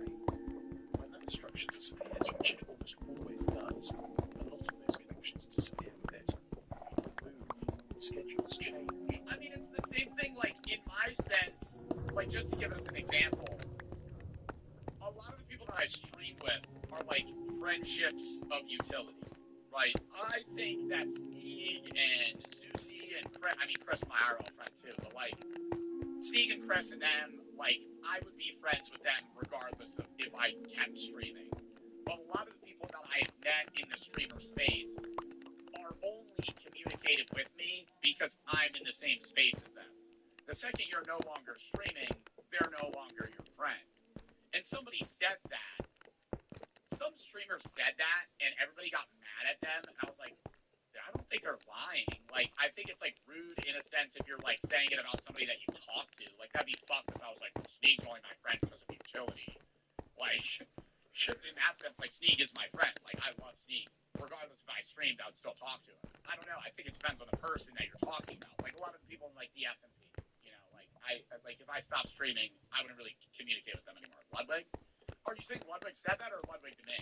When that structure disappears, which it almost always does, a lot of those connections disappear with it. People move, schedules change. I mean, it's the same thing. Like in my sense, like just to give us an example, a lot of the people that I stream with are like friendships of utility, right? I think that Sneeg and Susie and Chris and my IRL friend too, but like Sneeg and Chris and them, like I would be friends with them regardless of if I kept streaming. But a lot of the people that I have met in the streamer space are only communicative with me because I'm in the same space as them. The second you're no longer streaming, they're no longer your friend. And somebody said that. Some streamer said that, and everybody got mad at them. And I was like, I don't think they're lying. Like, I think it's like rude in a sense if you're like saying it about somebody that you talk to. Like, that'd be fucked if I was like, Sneeg's only my friend because of utility. Like, in that sense, like Sneeg is my friend. Like, I love Sneeg. Regardless if I streamed, I would still talk to him. I don't know. I think it depends on the person that you're talking about. Like a lot of people in like the SMP. Like if I stopped streaming, I wouldn't really communicate with them anymore. Ludwig? Are you saying Ludwig said that or Ludwig to me?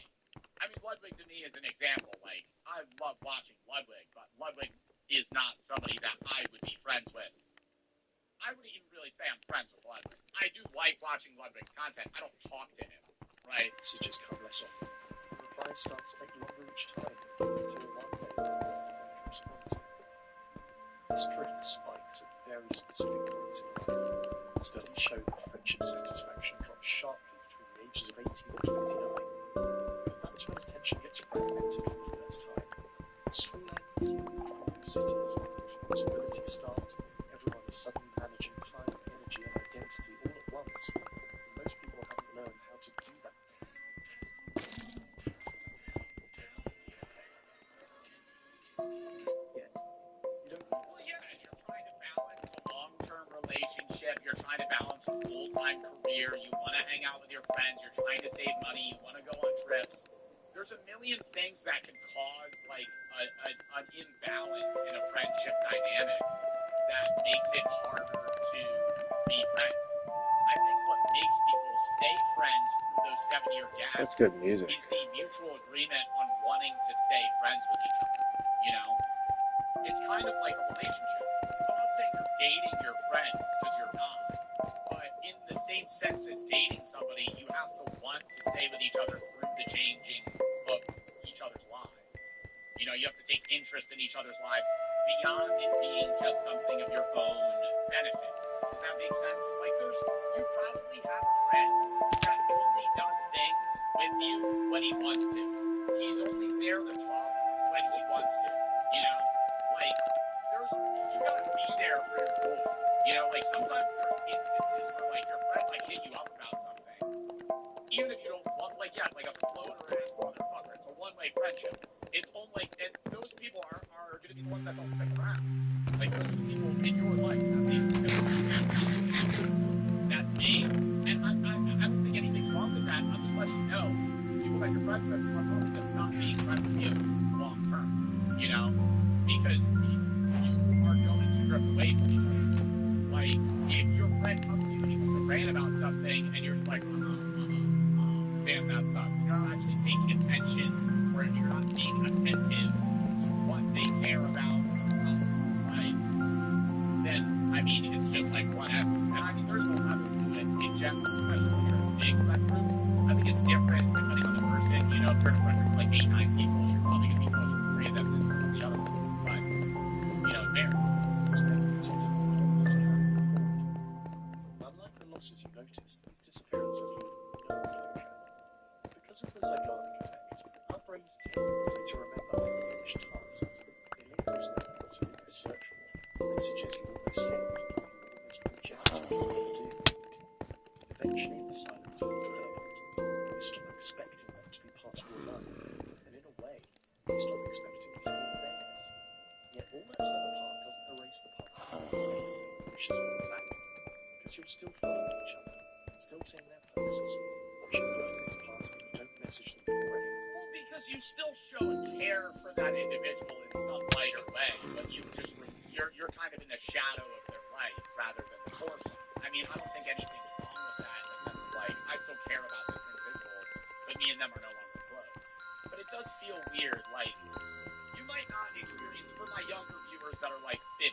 I mean, Ludwig to me is an example. Like, I love watching Ludwig, but Ludwig is not somebody that I would be friends with. I wouldn't even really say I'm friends with Ludwig. I do like watching Ludwig's content. I don't talk to him, right? Messages come less often. Replies start to take longer each time until one day there's nothing to respond to. This drift spikes at very specific points in life. Studies show that friendship satisfaction drops sharply between the ages of 18 and 29, because that's when attention gets fragmented for the first time. School ends, new cities, responsibilities start, everyone is suddenly managing time, energy and identity all at once, and most people haven't learned how to do that. Yet, you don't know. Well, yeah, you're trying to balance a long-term relationship. You're trying to balance a full-time career. You want to hang out with your friends. You're trying to save money. You want to go on trips. there's a million things that can cause like an imbalance in a friendship dynamic that makes it harder to be friends. I think what makes people stay friends through those 7-year gaps That's good music. is the mutual agreement on wanting to stay friends with each other. You know, it's kind of like a relationship. I'm not saying you're dating your friends because you're not, but in the same sense as dating somebody, you have to want to stay with each other through the changing of each other's lives. You know, you have to take interest in each other's lives beyond it being just something of your own benefit. Does that make sense? Like, you probably have a friend that only does things with you when he wants to. He's only there to talk when he wants to. You know, like, you gotta be there for your boys. You know, like, sometimes there's instances where, like, your friend might hit you up about something, even if you don't want, like, yeah, like a floater ass motherfucker. It's a one-way friendship. It's only, and those people are going to be the ones that don't stick around. Like, those are the people in your life that have these specific needs. That's me. And I don't think anything's wrong with that. I'm just letting you know, people that you're friends with are probably just not being friends with you long term. You know? Because you are going to drift away from each other. Like, if your friend comes to you and he wants to rant about something, and you're just like, damn, that sucks. You're not actually taking attention, or you're not being attentive to what they care about, right? Then, I mean, it's just like whatever. And I mean, there's a level to it in general, especially when you're in a big friend group. I think it's different depending on the person. You know, if you're in a friend group like 8, 9 people, you're probably going to be closer to 3 of them than some of the other ones. But, you know, there. Unlike the losses you notice, these disappearances leave no closure. Because of the zygarnik effect, our brains tendency to remember unfinished tasks. They leave those memories you almost search for, messages you almost send, you almost reject to do. Eventually, the silence feels permanent. You stop expecting them to be part of your life, and in a way, they stop expecting you to be theirs. Yet all that other part doesn't erase the part of you that makes them wishes for them back. Because you're still following each other, still seeing their posts, watching those parts that you don't message them already. Well, because you still show care for that individual in some lighter way, but you're kind of in the shadow of their life rather than the forefront. I mean, I don't think anything's wrong with that in the sense of like, I still care about this individual, but me and them are no longer close. But it does feel weird, like, you might not experience, for my younger viewers that are like 15,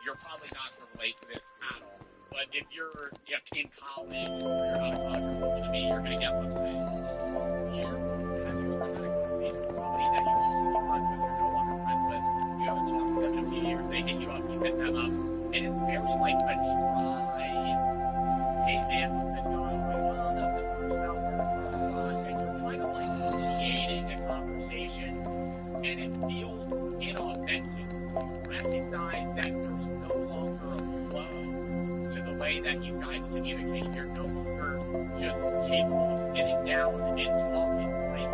you're probably not going to relate to this at all. But if you're in college or you're out of college or older than me, you're going to get what I'm saying. You have you ever had a conversation with somebody that you used to be friends with, you're no longer friends with, you haven't talked to them in a few years, they hit you up, you hit them up, and it's very like a dry, hey man, what's been going on? Oh, nothing much out there, and you're kind of like creating a conversation, and it feels inauthentic. You recognize that there's no longer a flow to the way that you guys communicate. You're no longer just capable of sitting down and talking. Like,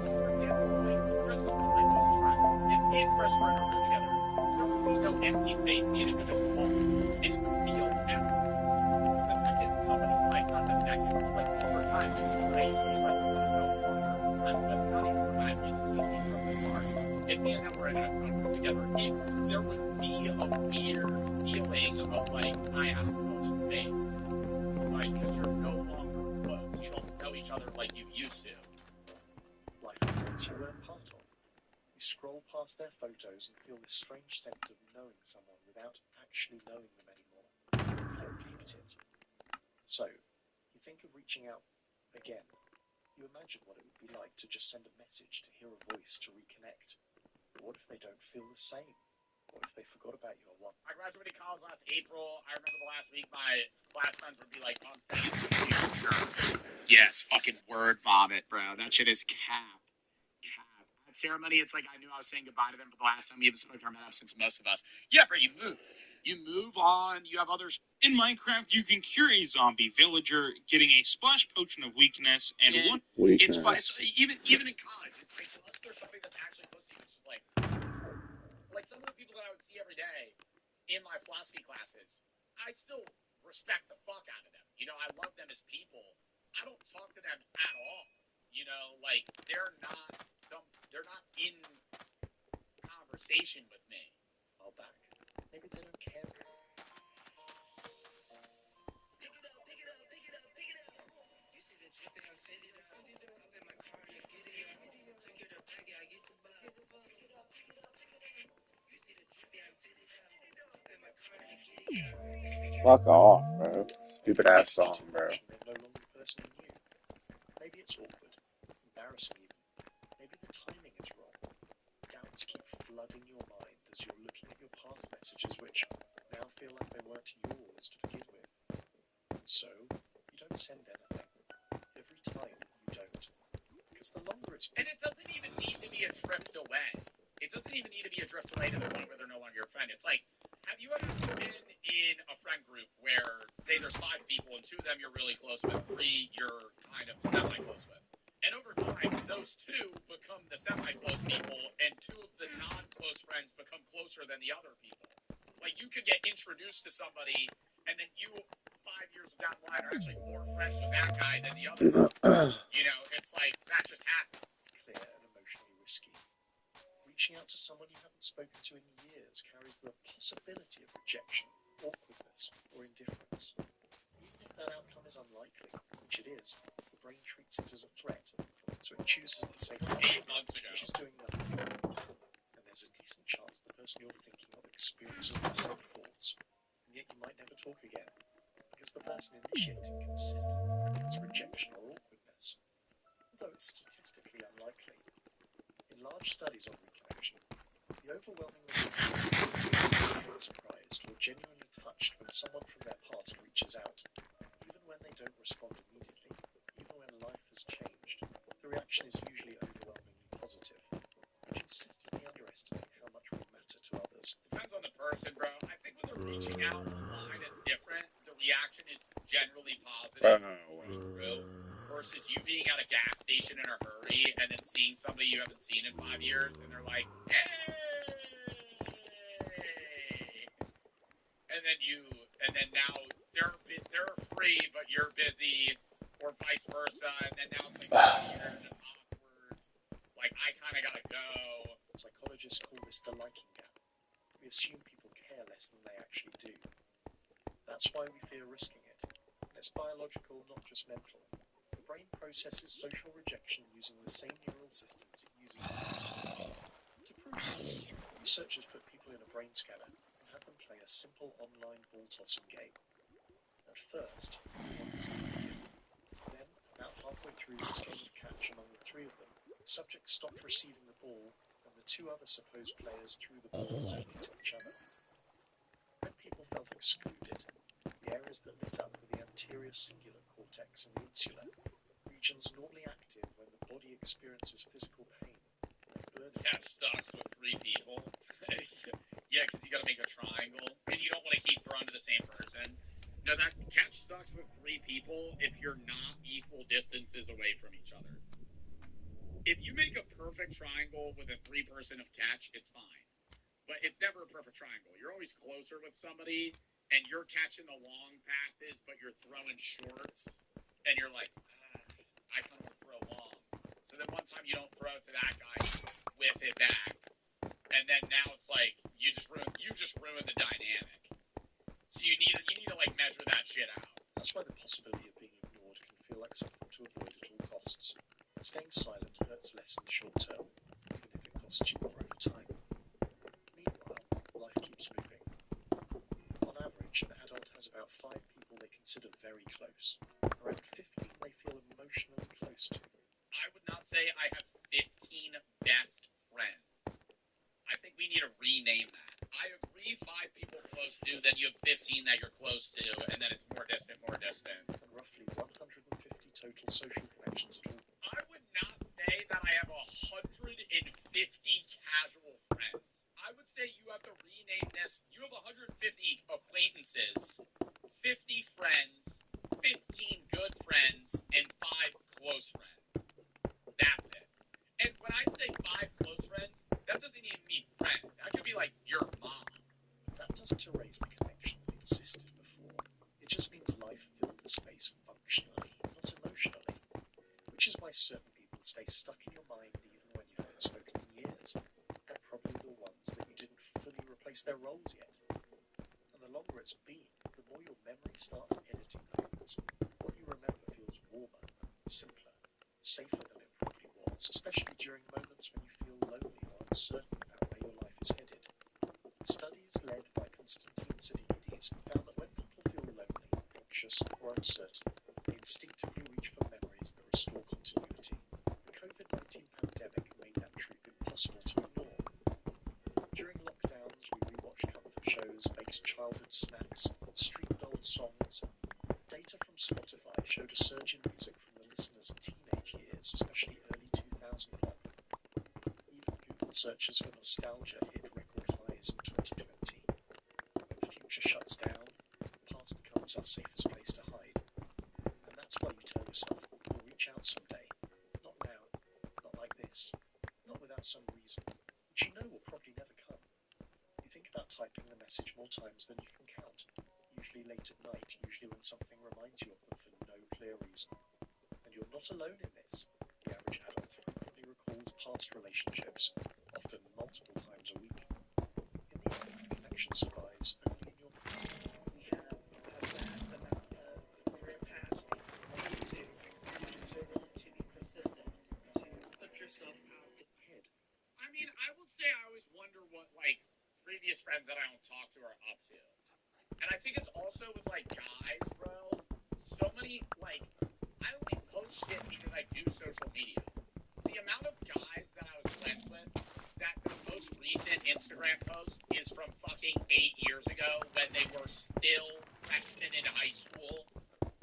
for example, like Chris is one of my closest friends. If me and Chris were in a room together, there would be no empty space needed to just walk. And it would feel empty. The second somebody's like, not the second, but like over time, you can relate to like, no longer, not even for bad reasons, just being from the heart. If me and them were in a room together, there would be a weird feeling of like, I have to fill this space. Like, because you're no longer close. You don't know each other like you used to. Like the ones you weren't part of. You scroll past their photos and feel this strange sense of knowing someone without actually knowing them anymore. You've like picked it. So, you think of reaching out again. You imagine what it would be like to just send a message, to hear a voice, to reconnect. But what if they don't feel the same? What if they forgot about you or what? I graduated college last April. I remember the last week my class friends would be like, "Oh, I'm staying in the future." Yes, fucking word vomit, bro. That shit is cap. At ceremony, it's like I knew I was saying goodbye to them for the last time. We haven't spoken met up since most of us. Yeah, bro, you move. You move on. You have others. In Minecraft, you can cure a zombie villager, getting a splash potion of weakness, and one. It's fun. It's, even in college, it's like unless there's something that's actually close to you, it's just like some of the people that I would see every day in my philosophy classes, I still respect the fuck out of them. You know, I love them as people. I don't talk to them at all. You know, like they're not in conversation with me. I'll back. Maybe they don't care. Fuck off, bro. Stupid ass song, bro. They're no longer the person you knew. Maybe it's awkward, embarrassing even. Maybe the timing is wrong. Doubts keep flooding your mind as you're looking at your past messages, which now feel like they weren't yours to begin with. And so, you don't send anything. Every time, you don't. Because the longer it's And it doesn't even need to be a drift away. It doesn't even need to be a drift away to the point where they're no longer your friend. It's like, have you ever been in a friend group where, say, there's 5 people and 2 of them you're really close with, 3 you're kind of semi-close with? And over time, those 2 become the semi-close people, and 2 of the non-close friends become closer than the other people. Like, you could get introduced to somebody, and then you, 5 years down the line, are actually more friends with that guy than the other. You know, it's like, that just happens. clear and emotionally risky. Reaching out to someone you haven't spoken to in years carries the possibility of rejection, awkwardness, or indifference. Even if that outcome is unlikely, which it is, the brain treats it as a threat, so it chooses the safe 8 months ago. which is doing nothing. And there's a decent chance the person you're thinking of experiences the same thoughts, and yet you might never talk again, because the person initiating consistently predicts rejection or awkwardness, although it's statistically unlikely. In large studies on reconnection, the overwhelming majority are surprised or genuinely touched when someone from their past reaches out. Even when they don't respond immediately, even when life has changed, the reaction is usually overwhelmingly positive. We consistently underestimate how much we matter to others. Depends on the person, bro. I think when they're reaching out online, it's different. The reaction is generally positive versus you being at a gas station in a hurry and then seeing somebody you haven't seen in 5 years and they're like, hey! And then now they're free, but you're busy, or vice versa, and then now it's like weird and awkward. Like, I kind of gotta go. Psychologists call this the liking gap. We assume people care less than they actually do. That's why we fear risking it. And it's biological, not just mental. The brain processes social rejection using the same neural systems it uses mentally. To prove this, researchers put people in a brain scanner and had them play a simple online ball tossing game. At first, everyone was competitive. Then, about halfway through this game of catch among the 3 of them, subjects stopped receiving the ball, and the 2 other supposed players threw the ball only to each other. When people felt excluded, the areas that lit up were the anterior cingulate cortex and the insula, regions normally active when the body experiences physical pain. Catch sucks with 3 people. Yeah, because you gotta make a triangle, and you don't want to keep throwing to the same person. No, that catch sucks with 3 people if you're not equal distances away from each other. If you make a perfect triangle with a 3-person of catch, it's fine. But it's never a perfect triangle. You're always closer with somebody, and you're catching the long passes, but you're throwing shorts, and you're like, I kind of want to throw long. So then one time you don't throw to that guy, you whip it back, and then now it's like you just ruined the dynamic. So you need to like measure that shit out. That's why the possibility of being ignored can feel like something to avoid at all costs. Staying silent hurts less in the short term, even if it costs you more over time. Meanwhile, life keeps moving. On average, an adult has about 5 people they consider very close. Around 15 they feel emotionally close to. I would not say I have 15 best friends. I think we need to rename that. I agree 5 people close to, then you have 15 that you're close to, and then it's more distant. And roughly 150 total social connections at all. I would not say that I have 150 casual friends. I would say you have to rename this. You have 150 acquaintances, 50 friends, 15 good friends, and 5 close friends. That's it. And when I say 5 close friends, that doesn't even mean friend. That could be like your mom. That doesn't erase the connection that existed before. It just means life filled the space functionally, not emotionally. Which is why certain people their roles yet. And the longer it's been, the more your memory starts editing things. What you remember feels warmer, simpler, safer than it probably was, especially during moments when you feel lonely or uncertain about where your life is headed. Studies led by Constantine Sidonides found that when people feel lonely, anxious, or uncertain, they instinctively reach for memories that restore continuity. The COVID-19 pandemic made that truth impossible to ignore. During lockdowns, we rewatched comfort shows, baked childhood snacks, streamed old songs. Data from Spotify showed a surge in music from the listeners' teenage years, especially early 2000 pop. Even Google searches for nostalgia hit record highs in 2020. When the future shuts down, the past becomes our safest place to hide. And that's why you tell yourself, you'll reach out someday. Not now, not like this, not without some reason, which you know will probably never come. You think about typing the message more times than you can count, usually late at night, usually when something reminds you of them for no clear reason. And you're not alone in this. The average adult frequently recalls past relationships, often multiple times a week. In the end, connection survives only in your mind. We have a vast amount of career paths we can belong to. You want to be persistent, to put yourself out in the head. I mean, I will say I always wonder what, like, previous friends that I don't talk to are up to. And I think it's also with, like, guys, bro. So many, like, I only post shit because I do social media. The amount of guys that I was friends with, that the most recent Instagram post is from fucking 8 years ago when they were still freshmen in high school,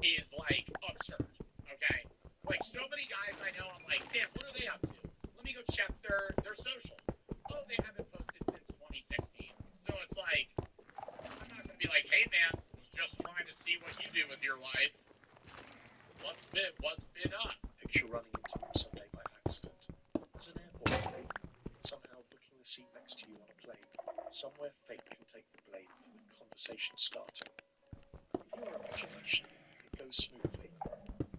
is, like, absurd, okay? Like, so many guys I know, I'm like, damn, what are they up to? Let me go check their socials. Oh, they haven't posted since 2016. So it's like, I'm not going to be like, hey, man, was just trying to see what you do with your life. What's been up? Picture running into them someday by accident. At an airport, somehow booking the seat next to you on a plane. Somewhere fate can take the blame for the conversation starting. In your imagination, it goes smoothly.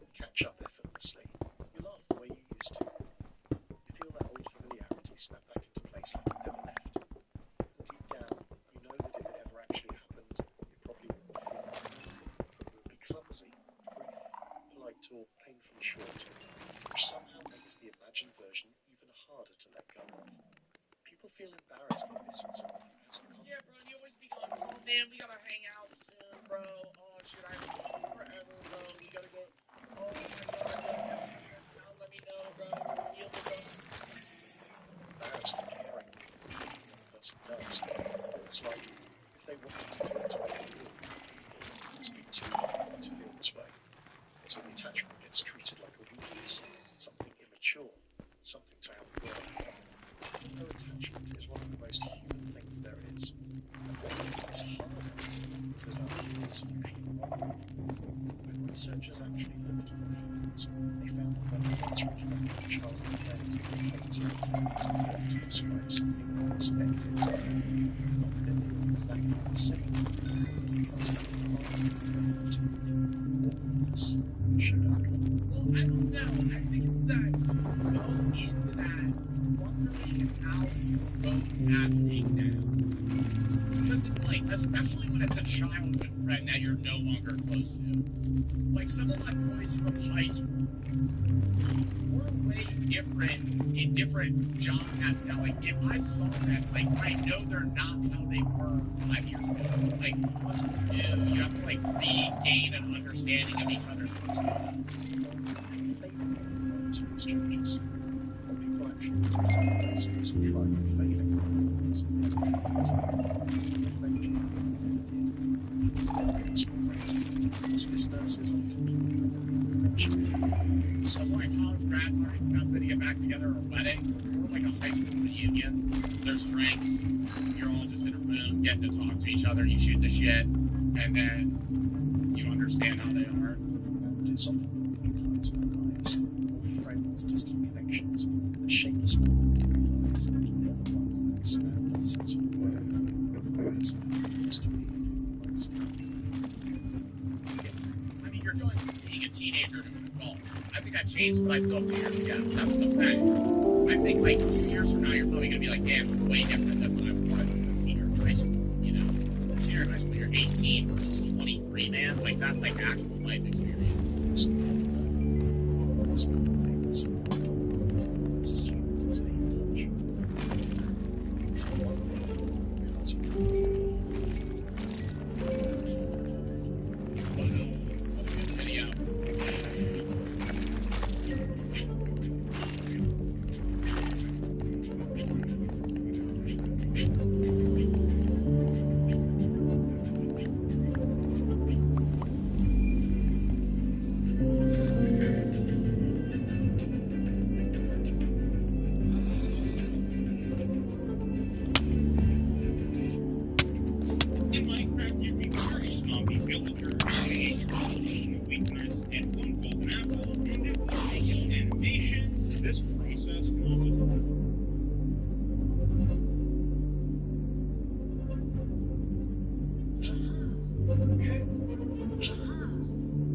You catch up effortlessly. You laugh the way you used to. You feel that old familiarity snap back into place like it never left. And deep down, you know that if it ever actually happened, it probably wouldn't feel like that. It would be clumsy, brief, polite, or painfully short, which somehow makes the imagined version even harder to let go of. People feel embarrassed by missing someone who hasn't contacted. Yeah, bro, and you always be going, oh, man, we got to hang out soon, bro. Oh, shit, I haven't talked to you forever, bro. We got to go. Oh, my God, bro, next year. Now let me know, bro. Feel the bro. Embarrassed and caring. The other person does. That's why, if they wanted to talk to me, it must be too hard to feel this way. So the attachment gets treated like a weakness, something immature, something to outgrow. No attachment is one of the most human things there is. And what makes this harder is that our feelings usually wrong. When researchers actually looked at what happens, they found that when adults reflect on childhood friends and decades later, they often describe something unexpected. Not that it feels exactly the same, but it becomes very hard to remember to awkwardness showed up. Well, I don't know. I think it's that you go into that wondering how you both navigate now. Because it's like, especially when it's a childhood friend that you're no longer close to. Like some of my boys from high school, we're way different in different jobs now. Like if I saw them, like I know they're not how they were 5 years ago. Like what's new? You have to like regain an understanding of each other's personalities. To strangers. What people actually do is those who try and failing. So they don't eventually never did. Because their parents regret. Swiss nurses often do eventually. So like college grad party, that's when you get back together or a wedding, or like a high school reunion. There's drinks, you're all just in a room getting to talk to each other, you shoot the shit, and then you understand how they are. And it's often the weak times in our lives. Old friends, distant connections, that shape us more than we realise. They're the ones that expand our sense of worth. Words used to be mindset. I mean, you're going from being a teenager to an adult. I think I've changed, but I still have 2 years to go. That's what I'm saying. I think like 2 years from now, you're probably going to be like, damn, I'm way different than when I was a senior in high school. you're 18 versus 23, man. Like, that's like actual life experience. It's just you stay in touch. It's a one thing. That's what Video. In Minecraft, you can create zombie villagers, a weakness, and one golden apple, and it will make an animation. This process can also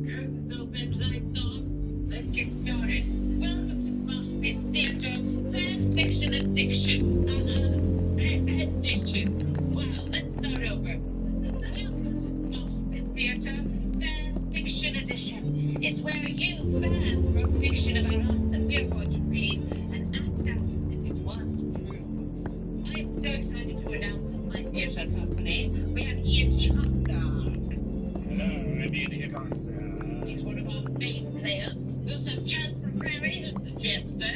Curtains open, lights on. Let's get started. Welcome to Smosh Pit Theater, Fast Fiction Addiction. Addiction. Wow, let's start over. Welcome to Smosh Pit Theater, Fan Fiction Edition. It's where you fans wrote fiction about us that we're going to read and act out as if it was true. I am so excited to announce my theater company. We have Ian Kehockson. Hello, I'm Ian Hickok. He's one of our main players. We also have Chance McCrary, who's the jester.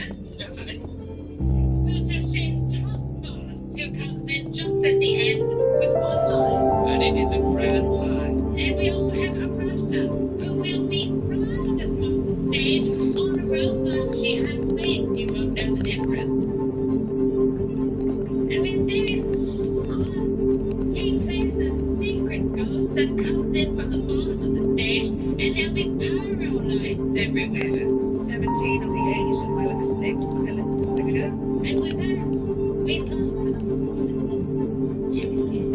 We also have Shane Thomas, who comes in just at the end with one line. And it is a grand line. And we also have Arasa, who will be flying across the stage on a robot. She has wings. You won't know the difference. And we have David. He plays the secret ghost that comes in from the bottom of the stage, and there'll be pyro lights everywhere. 17 of the A's in my with the And with that, we come to the performances. Tune in.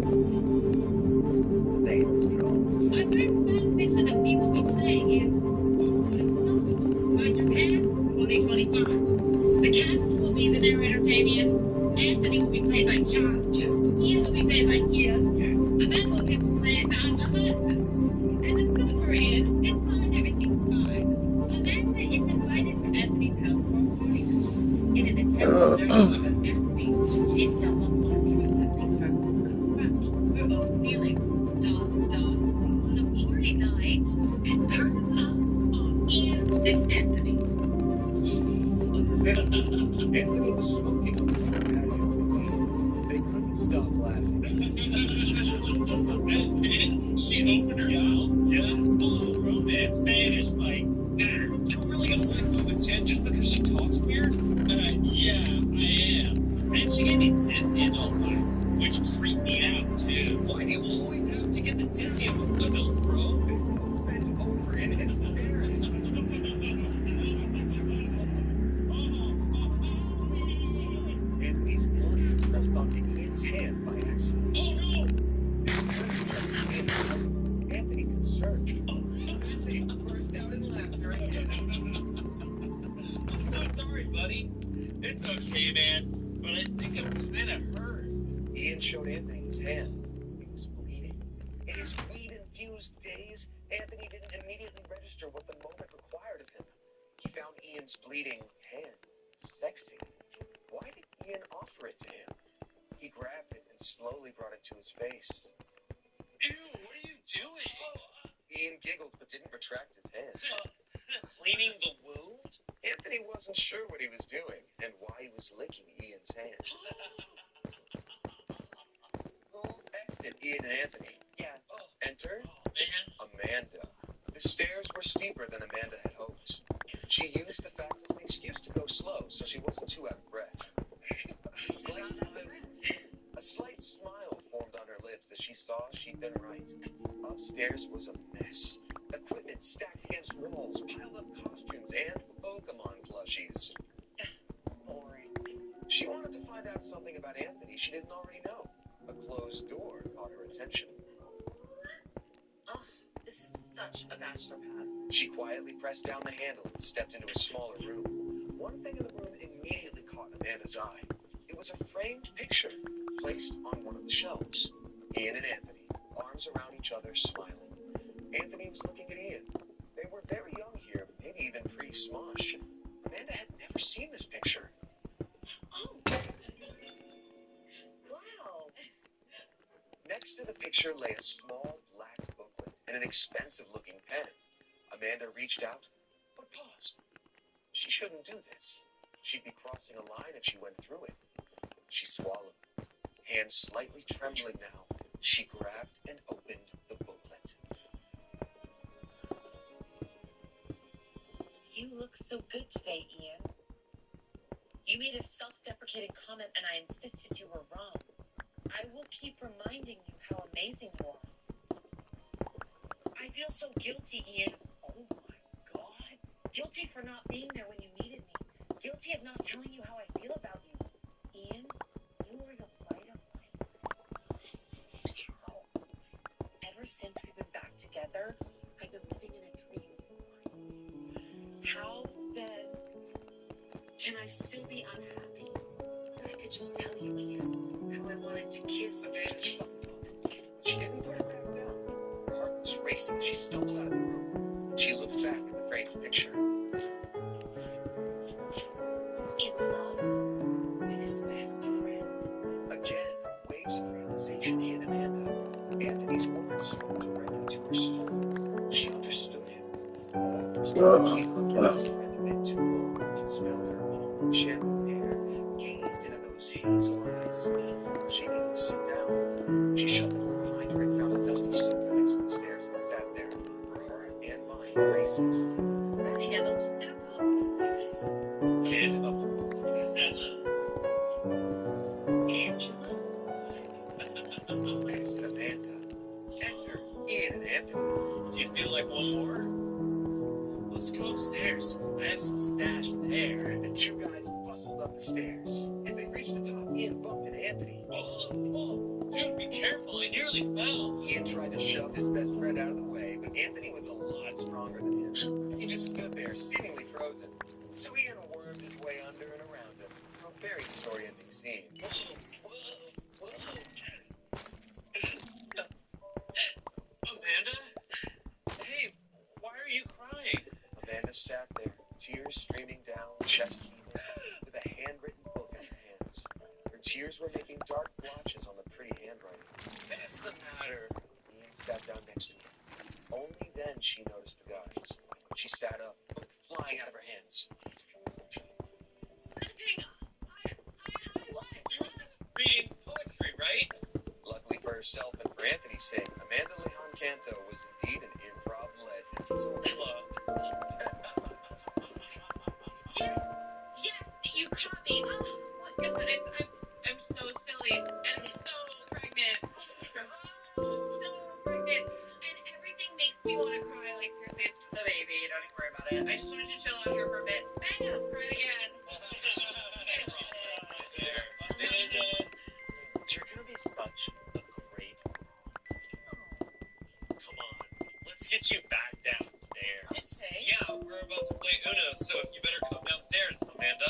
Our first picture that we will be playing is by Japan 2025. The cast will be the narrator Damien. Anthony will be played by John. Ian will be played by Ian. Amanda will be played by Amanda. And the story is, it's fine, everything's fine. Amanda is invited to Anthony's house for a party. In an attempt to learn about Anthony, she stumbles on a truth that makes her confront her own feelings. On a party night, and turns up on Ian and Anthony. Anthony was smoking on the patio. They couldn't stop laughing. And she opened her mouth, yeah, all romance Spanish, like, you're really gonna like Mama 10 just because she talks weird? Yeah, I am. And she gave me Disney adult vibes, which creep me out, too. Why do you always have to get the Disney adults, bro? Bent over in his Anthony's blood pressed onto Ian's hand by accident. Oh, no! This hurt Anthony concerned. Anthony burst out in laughter again. I'm so sorry, buddy. It's okay, man. But I think I'm kind of hurt. Ian showed Anthony his hand. He was bleeding. In his weed-infused daze, Anthony didn't immediately register what the moment required of him. He found Ian's bleeding hand sexy. Why did Ian offer it to him? He grabbed it and slowly brought it to his face. Ew, what are you doing? Ian giggled but didn't retract his hand. Cleaning the wound? Anthony wasn't sure what he was doing and why he was licking Ian's hand. Exit Ian and Anthony. Yeah. Enter Oh, man. Amanda. The stairs were steeper than Amanda had hoped. She used the fact as an excuse to go slow so she wasn't too out of breath. A slight smile formed on her lips as she saw she'd been right. Upstairs was a mess. Equipment stacked against walls, piled up costumes, and Pokemon plushies. Boring. She wanted to find out something about Anthony she didn't already know. A closed door caught her attention. Oh, this is such a bachelor pad. She quietly pressed down the handle and stepped into a smaller room. One thing in the room immediately caught Amanda's eye. It was a framed picture placed on one of the shelves. Ian and Anthony, arms around each You've seen this picture. Oh. Wow. Next to the picture lay a small black booklet and an expensive-looking pen. Amanda reached out, but paused. She shouldn't do this. She'd be crossing a line if she went through it. She swallowed. Hands slightly trembling now, she grabbed and opened the booklet. You look so good today, Ian. You made a self-deprecating comment and I insisted you were wrong. I will keep reminding you how amazing you are. I feel so guilty, Ian. Oh my God. Guilty for not being there when you needed me. Guilty of not telling you how I feel about you. Ian, you are the light of my life. Ever since we've been back together, I've been living in a dream of mine. How then can I still be unhappy? I could just tell you, Ian, how I wanted to kiss you. She didn't put it back down. Her heart was racing as she stumbled out of the room. She looked back at the framed picture. In love with his best friend. Again, waves of realization hit Amanda. Anthony's words spoke directly to her soul. She understood him. All those times she hugged her best friend a bit too long, smelled her almond shampoo hair, gazed into those hazel eyes. She needed to sit down. She shut the door behind her and found a dusty sofa next to the stairs and sat there, her heart and mind racing. That handle just did a poop. And up. Angela? I said Amanda. Enter Ian and Anthony. Do you feel like one more? Let's go upstairs. I have some stash there. The two guys bustled up the stairs. As they reached the top, Ian bumped into Anthony. Oh, dude, be careful. I nearly fell. Ian tried to shove his best friend out of the way, but Anthony was a lot stronger than him. He just stood there, seemingly frozen. So Ian wormed his way under and around him. A very disorienting scene. Amanda? Hey, why are you crying? Amanda sat there, tears streaming down, chest heaving, with a handwritten book in her hands. Her tears were making dark blotches on the pretty handwriting. What's the matter? Ian sat down next to her. Only then she noticed the guys. She sat up, book flying out of her hands. Reading poetry, right? Luckily for herself and for Anthony's sake, Amanda Leon Canto was indeed an improv legend. So, Yes, you caught me. Oh my God, I'm so silly and I'm so pregnant. So pregnant, and everything makes me want to cry. Like seriously, it's the baby. Don't even worry about it. I just wanted to chill out here for a bit. Bam, cried again. You're gonna be such a great mom. Come on, let's get you back downstairs. Okay. Yeah, we're about to play Uno, so you better come downstairs, Amanda.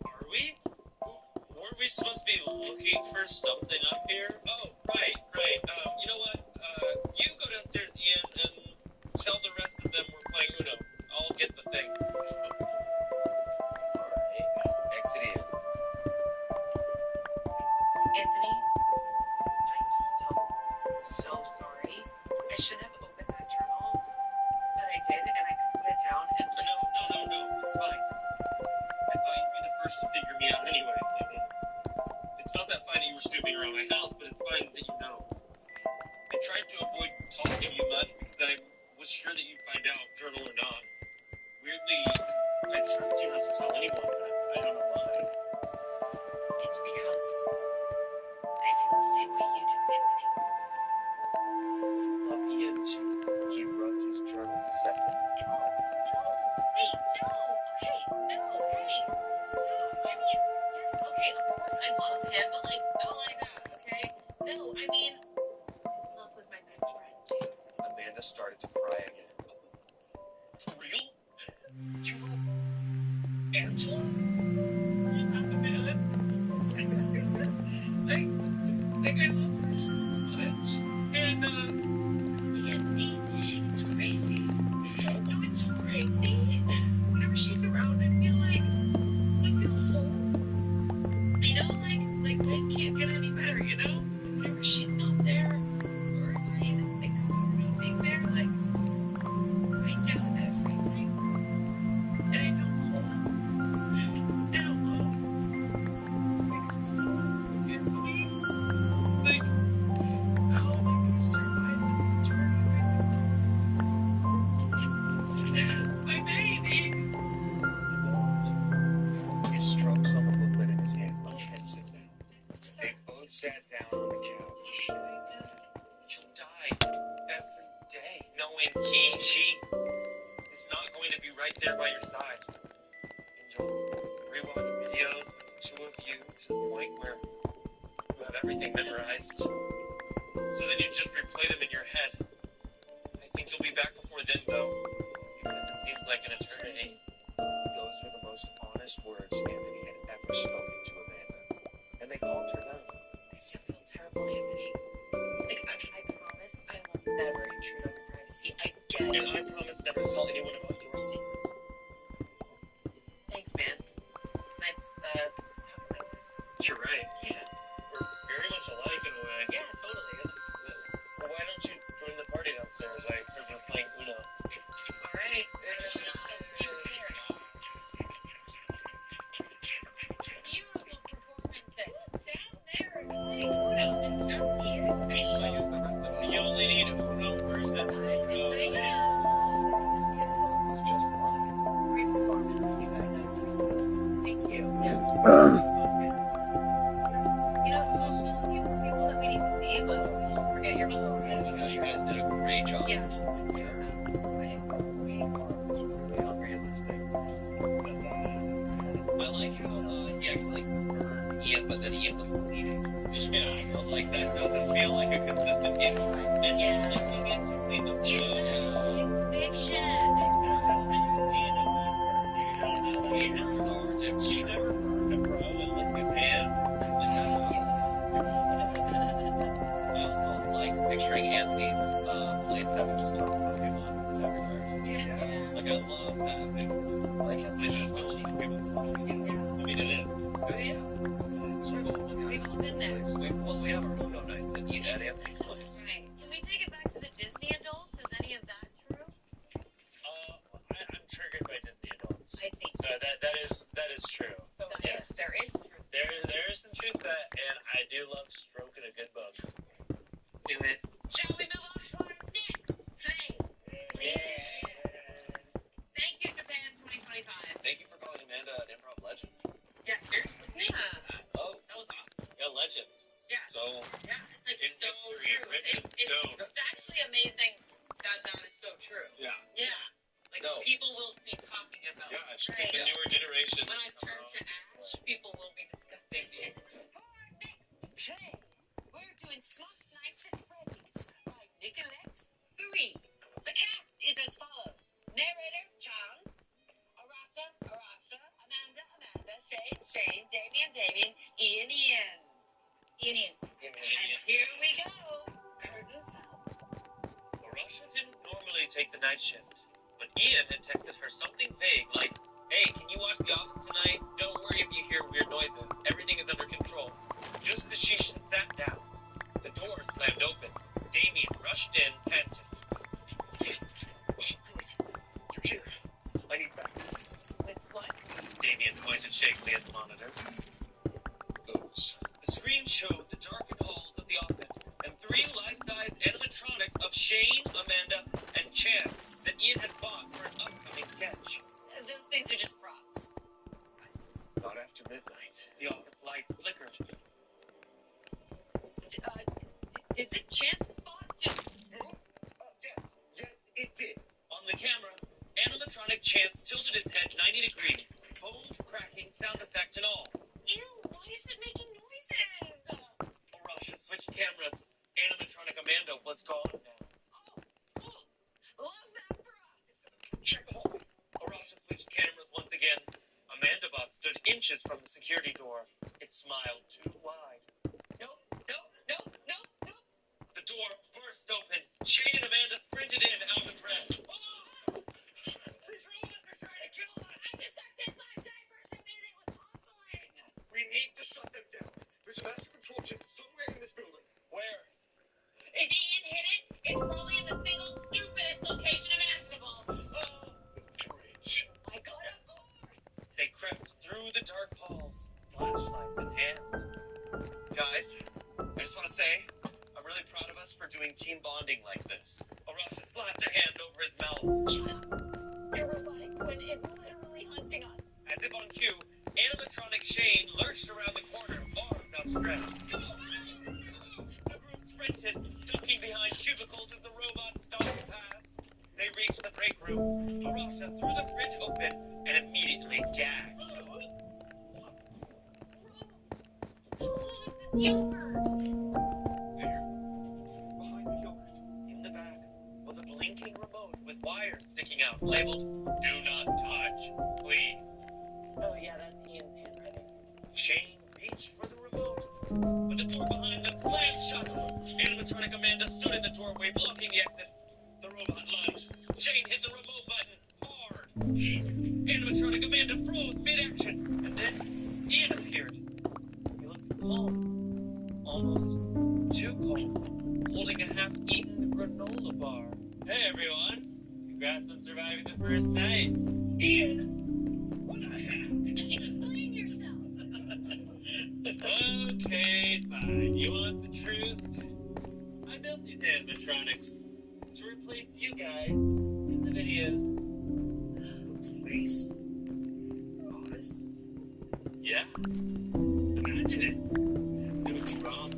Are we? Weren't we supposed to be looking for something up here? Oh, right. You know what? You go downstairs, Ian, and tell the rest of them we're playing Uno. I'll get the thing. Alright, exit Ian. Anthony, I'm so sorry. I shouldn't have opened that journal, but I did, and I couldn't put it down. And listen, No, it's fine. I thought you'd be the first to figure me out anyway. I mean, it's not that fine that you were snooping around my house, but it's fine that you know. I tried to avoid talking to you much because I was sure that you'd find out, journal or not. Weirdly, I trust you not to tell anyone, but I don't know why. it's because I feel the same way you do, Anthony. Love Ian too. He rubbed his journal possessively. No, wait, no, okay, no, hey, stop. I mean, yes, okay, of course I love him, but like, not like that, okay? No, I mean, I'm in love with my best friend too. Amanda started to cry again. For real? You love Angela? I love her so much. And, Anthony, it's crazy. No, it's so crazy. Whenever she's around, I feel like sat down on the couch. You'll die every day knowing she is not going to be right there by your side. And you'll rewatch videos of the two of you to the point where you have everything memorized. So then you just replay them in your head. I think you'll be back before then, though, even if it seems like an eternity. Those were the most honest words Anthony had ever spoken to Amanda, and they calmed her down. I still feel terrible, Anthony. Like, I promise I will never intrude on your privacy again. And I promise never to tell anyone about your secret. Thanks, man. It's nice talking like this. You're right. Yeah. We're very much alike in a way. Yeah, totally. Well, why don't you join the party downstairs? I heard you're playing Uno. All right. Beautiful performances. Down there, playing Uno and just here. You only need one person. It's just fine. Great performances, you guys. That was really thank you. Yes. You know, there's still a few more people that we need to see, but we won't forget your performance. You guys did a great job. Yes. I like how he actually preferred Ian, but then Ian was bleeding. Yeah, I was like, that doesn't feel like a consistent injury. And Yeah. like, he gets to bleed the Yeah, it's fiction. She never burned a pro and licked his hand. I also like picturing Anthony's place having just tons of Pokemon everywhere. Yeah. Like, I love that picture. Like, his place just looks like Pokemon. I mean, it is. Yeah. So We've all been there. we have our Uno nights at Anthony's place. Right. Can we take it back to the Disney adults? Is any of that true? I'm triggered by Disney adults. I see. So that is true. Yes, there is truth. There is some truth to that, and I do love stroking a good bug. Do it. Shall we move on to our next thing? Yes. Thank you, Japan 2025. Thank you for calling Amanda an improv legend. Yeah, seriously. Yeah. Oh, That was awesome. yeah, legend. Yeah. So Yeah, it's like in so history, true. written in stone. It's actually amazing that is so true. Yeah. Yes. Like, No. people will be talking about Yeah, it. the newer generation. When I turn to Ash, people will be discussing it. For our next play, we're doing Soft Nights at Freddy's by Nicolette 3. The cast is as follows. Narrator, John. Arasha, Amanda, Shane, Damien, Ian. And here we go. Curtains up. Russia didn't normally take the night shift, but Ian had texted her something vague like, "Hey, can you watch The Office tonight? Don't worry if you hear weird noises. Everything is under control." Just as she sat down, the door slammed open. Damien rushed in, panting. You're here. I need back. With what? Damien pointed shakily at the monitors. Those. The screen showed the darkened halls of the office and 3 life-size animatronics of Shane, Amanda, and Chan that Ian had bought for an upcoming sketch. Those things are just props. Not after midnight. The office lights flickered. Did the chance bot just... Yes, it did. On the camera, animatronic Chance tilted its head 90 degrees, bones cracking, sound effect and all. Ew, why is it making noises? Arasha switched cameras. Animatronic Amanda was gone now. Love that for us. Check the hallway. Arasha switched cameras once again. Amandabot stood inches from the security door. It smiled too wide. Nope. The door burst open. Shane and Amanda sprinted in out of breath. These robots are trying to kill us! I just got hit by diapers and everything was awful. We need to shut them down. There's a master control chip somewhere in this building. Where? If Ian hit it, it's probably in the single stupidest location imaginable. The fridge. My God, of course. They crept through the dark halls, flashlights in hand. Guys, I just want to say, I'm really proud of us for doing team bonding like this. Arasha slapped a hand over his mouth. Shut up. Your robotic twin is literally hunting us. As if on cue, animatronic Shane lurched around the corner, arms outstretched. sprinted, ducking behind cubicles as the robot stalked past. They reached the break room. Parasha threw the fridge open and immediately gagged. Yogurt. There, behind the yogurt, in the back, was a blinking remote with wires sticking out, labeled, "Do not touch, please." Oh yeah, that's Ian's handwriting. Shane reached for the remote, but the door behind them slammed shut. Animatronic Amanda stood in the doorway, blocking the exit. The robot lunged. Shane hit the remote button hard. Animatronic Amanda froze mid-action, and then Ian appeared. He looked calm, almost too calm, holding a half-eaten granola bar. Hey everyone, congrats on surviving the first night. Ian, what the heck? Explain yourself. Okay, fine. You want the truth? I built these animatronics to replace you guys in the videos. Replace us? Yeah. Imagine it. No drama,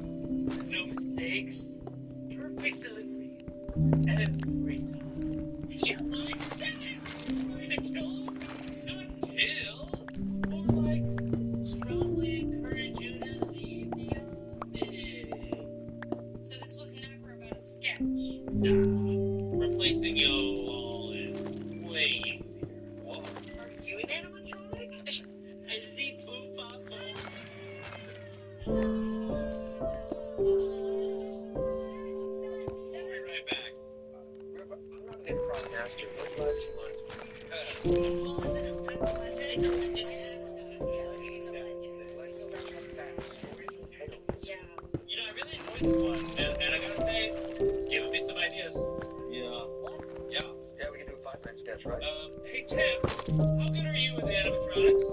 no mistakes, perfect delivery, every time. You like that? Trying to kill him? Not kill. More like strongly encourage you to leave the office. So this was never about a sketch. Nah, replacing you all is way easier. Whoa, are you an animatronic? I see boom bop boom. I'll be right back. I'm not an improv master. What the last 2 months? It's a legend. He's a legend. Yeah. You know, I really enjoyed this one, and I gotta say, it's giving me some ideas. Yeah. Yeah. Yeah, we can do a 5-man sketch, right? Hey Tim, how good are you with animatronics?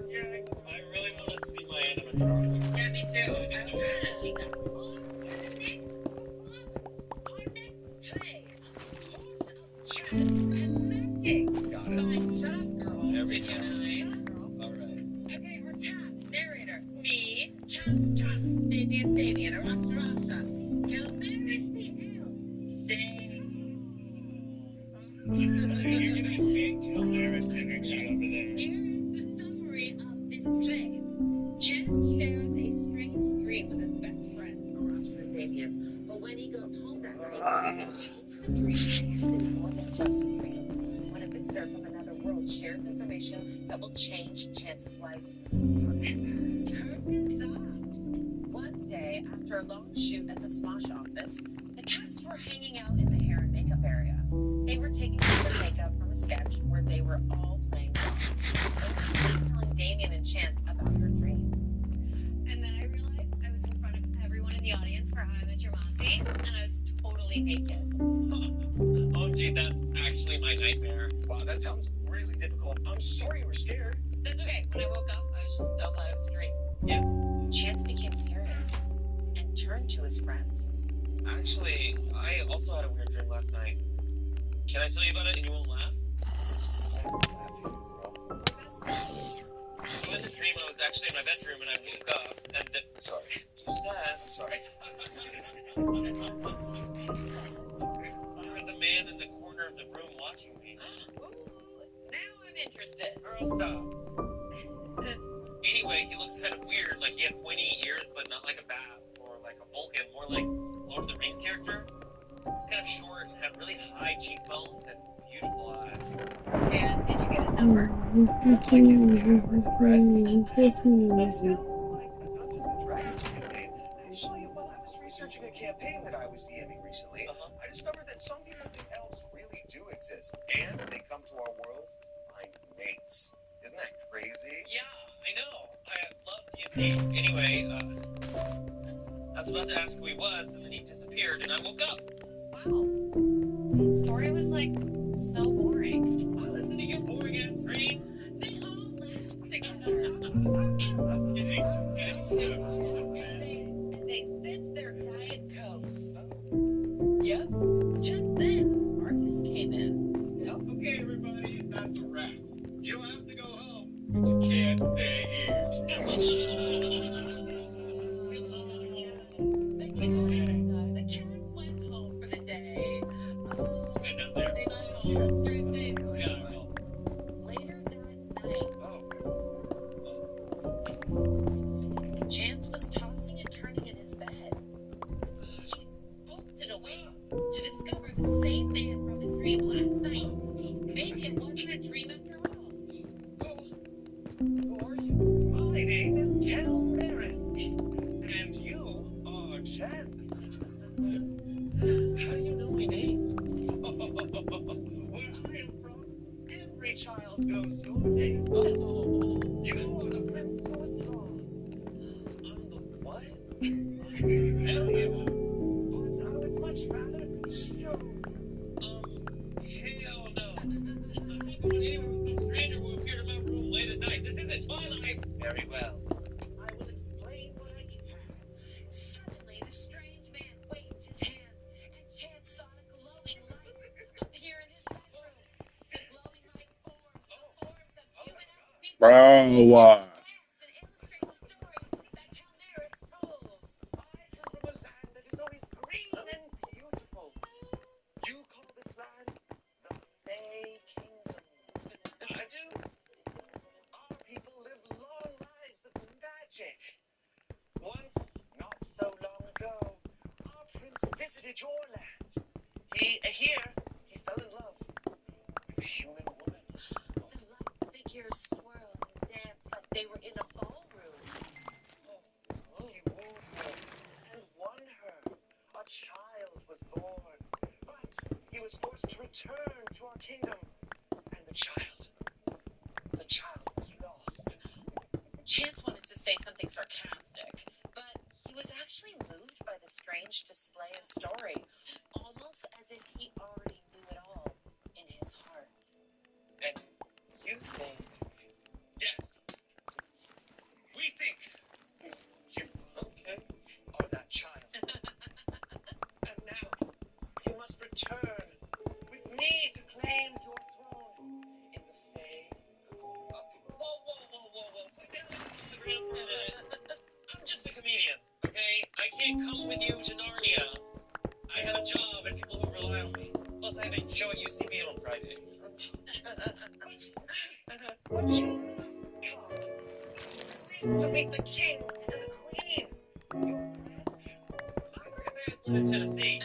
Yeah, I really want to see my animatronics. Yeah, me too. I'm trying to keep that. Our next play. Tones of Chad and Magic. Got it. Fine, shut up, girl. Every Shut time. up, All right. okay, our cast, narrator, me, Chad, Damien, Rasha, Calvaris the Elf, You're getting big Calvaris energy over there. Here is the summary of this play. Chance shares a strange dream with his best friend, Rasha and Damien. But when he goes home that night, it seems the dream may be more than just a dream. When a visitor from another world shares information that will change Chance's life forever. Curtains up. One day, after a long shoot at the Smosh office, the cast were hanging out in the hair and makeup area. They were taking off their makeup from a sketch where they were all playing dolls. She was telling Damien and Chance about her dream. And then I realized I was in front of everyone in the audience for How I Met Your Mousy, and I was totally naked. Oh, gee, that's actually my nightmare. Wow, that sounds really difficult. I'm sorry you were scared. That's okay. When I woke up, I was just so glad it was a dream. Chance became serious and turned to his friend. Actually, I also had a weird dream last night. Can I tell you about it and you won't laugh? We're best friends. In the dream, I was actually in my bedroom and I woke up and Sorry. you said, I'm sorry. there was a man in the corner of the room watching me. Ooh, now I'm interested. Girl, stop. Anyway, he looked kind of weird, like he had pointy ears, but not like a bat or like a Vulcan, more like Lord of the Rings character. He was kind of short and had really high cheekbones and beautiful eyes. And did you get his number? Like his camera request. That sounds like the Dungeons and Dragons campaign. Actually, while I was researching a campaign that I was DMing recently, I discovered that some people think elves really do exist, and they come to our world to find mates. Isn't that crazy? Yeah, I know. I love D&D. Anyway, I was about to ask who he was, and then he disappeared, and I woke up. Wow. That story was like so boring. I listened to your boring ass dream. They all laughed together. And they sipped their Diet Cokes. Yep. Just then, Marcus came in. Okay, everybody, that's a wrap. You don't have to go home, but you can't stay here. dream after all. Who are you? My name is Kel Maris, and you are Chance. How do you know my name? Where I am from, every child knows your name. You are the prince who was lost. I'm the what? I couldn't tell you, but I would much rather show. Hell no. I'm not going anywhere with some stranger who appeared in my room late at night. This isn't Twilight. Very well. I will explain what I can. Suddenly, the strange man waved his hands, and Chance saw a glowing light appear in his bedroom. The glowing light formed the forms of human people. Bro, Chance, an illustrated story that Calmaris told. I come from a land that is always green and beautiful. You call this land the Fey Kingdom. I do. Our people live long lives of magic. Once, not so long ago, our prince visited your land. He fell in love with a human woman. The light figures swirled and danced like they were in a ballroom. He wooed her and won her. A child was born, but he was forced to return to our kingdom. And the child was lost. Chance wanted to say something sarcastic, but he was actually moved by the strange display and story, almost as if he already knew it all in his heart. And you think? Yes. We think you, okay, are that child. And now you must return with me to claim your throne in the Fey. Whoa. Put down the phone on the ground for a minute. I'm just a comedian, okay? I can't come with you to Narnia. I have a job and people who rely on me. Plus, I have a show at UCB on Friday. But you must come. To meet the king and the queen. Your grandparents. My grandparents live in Tennessee.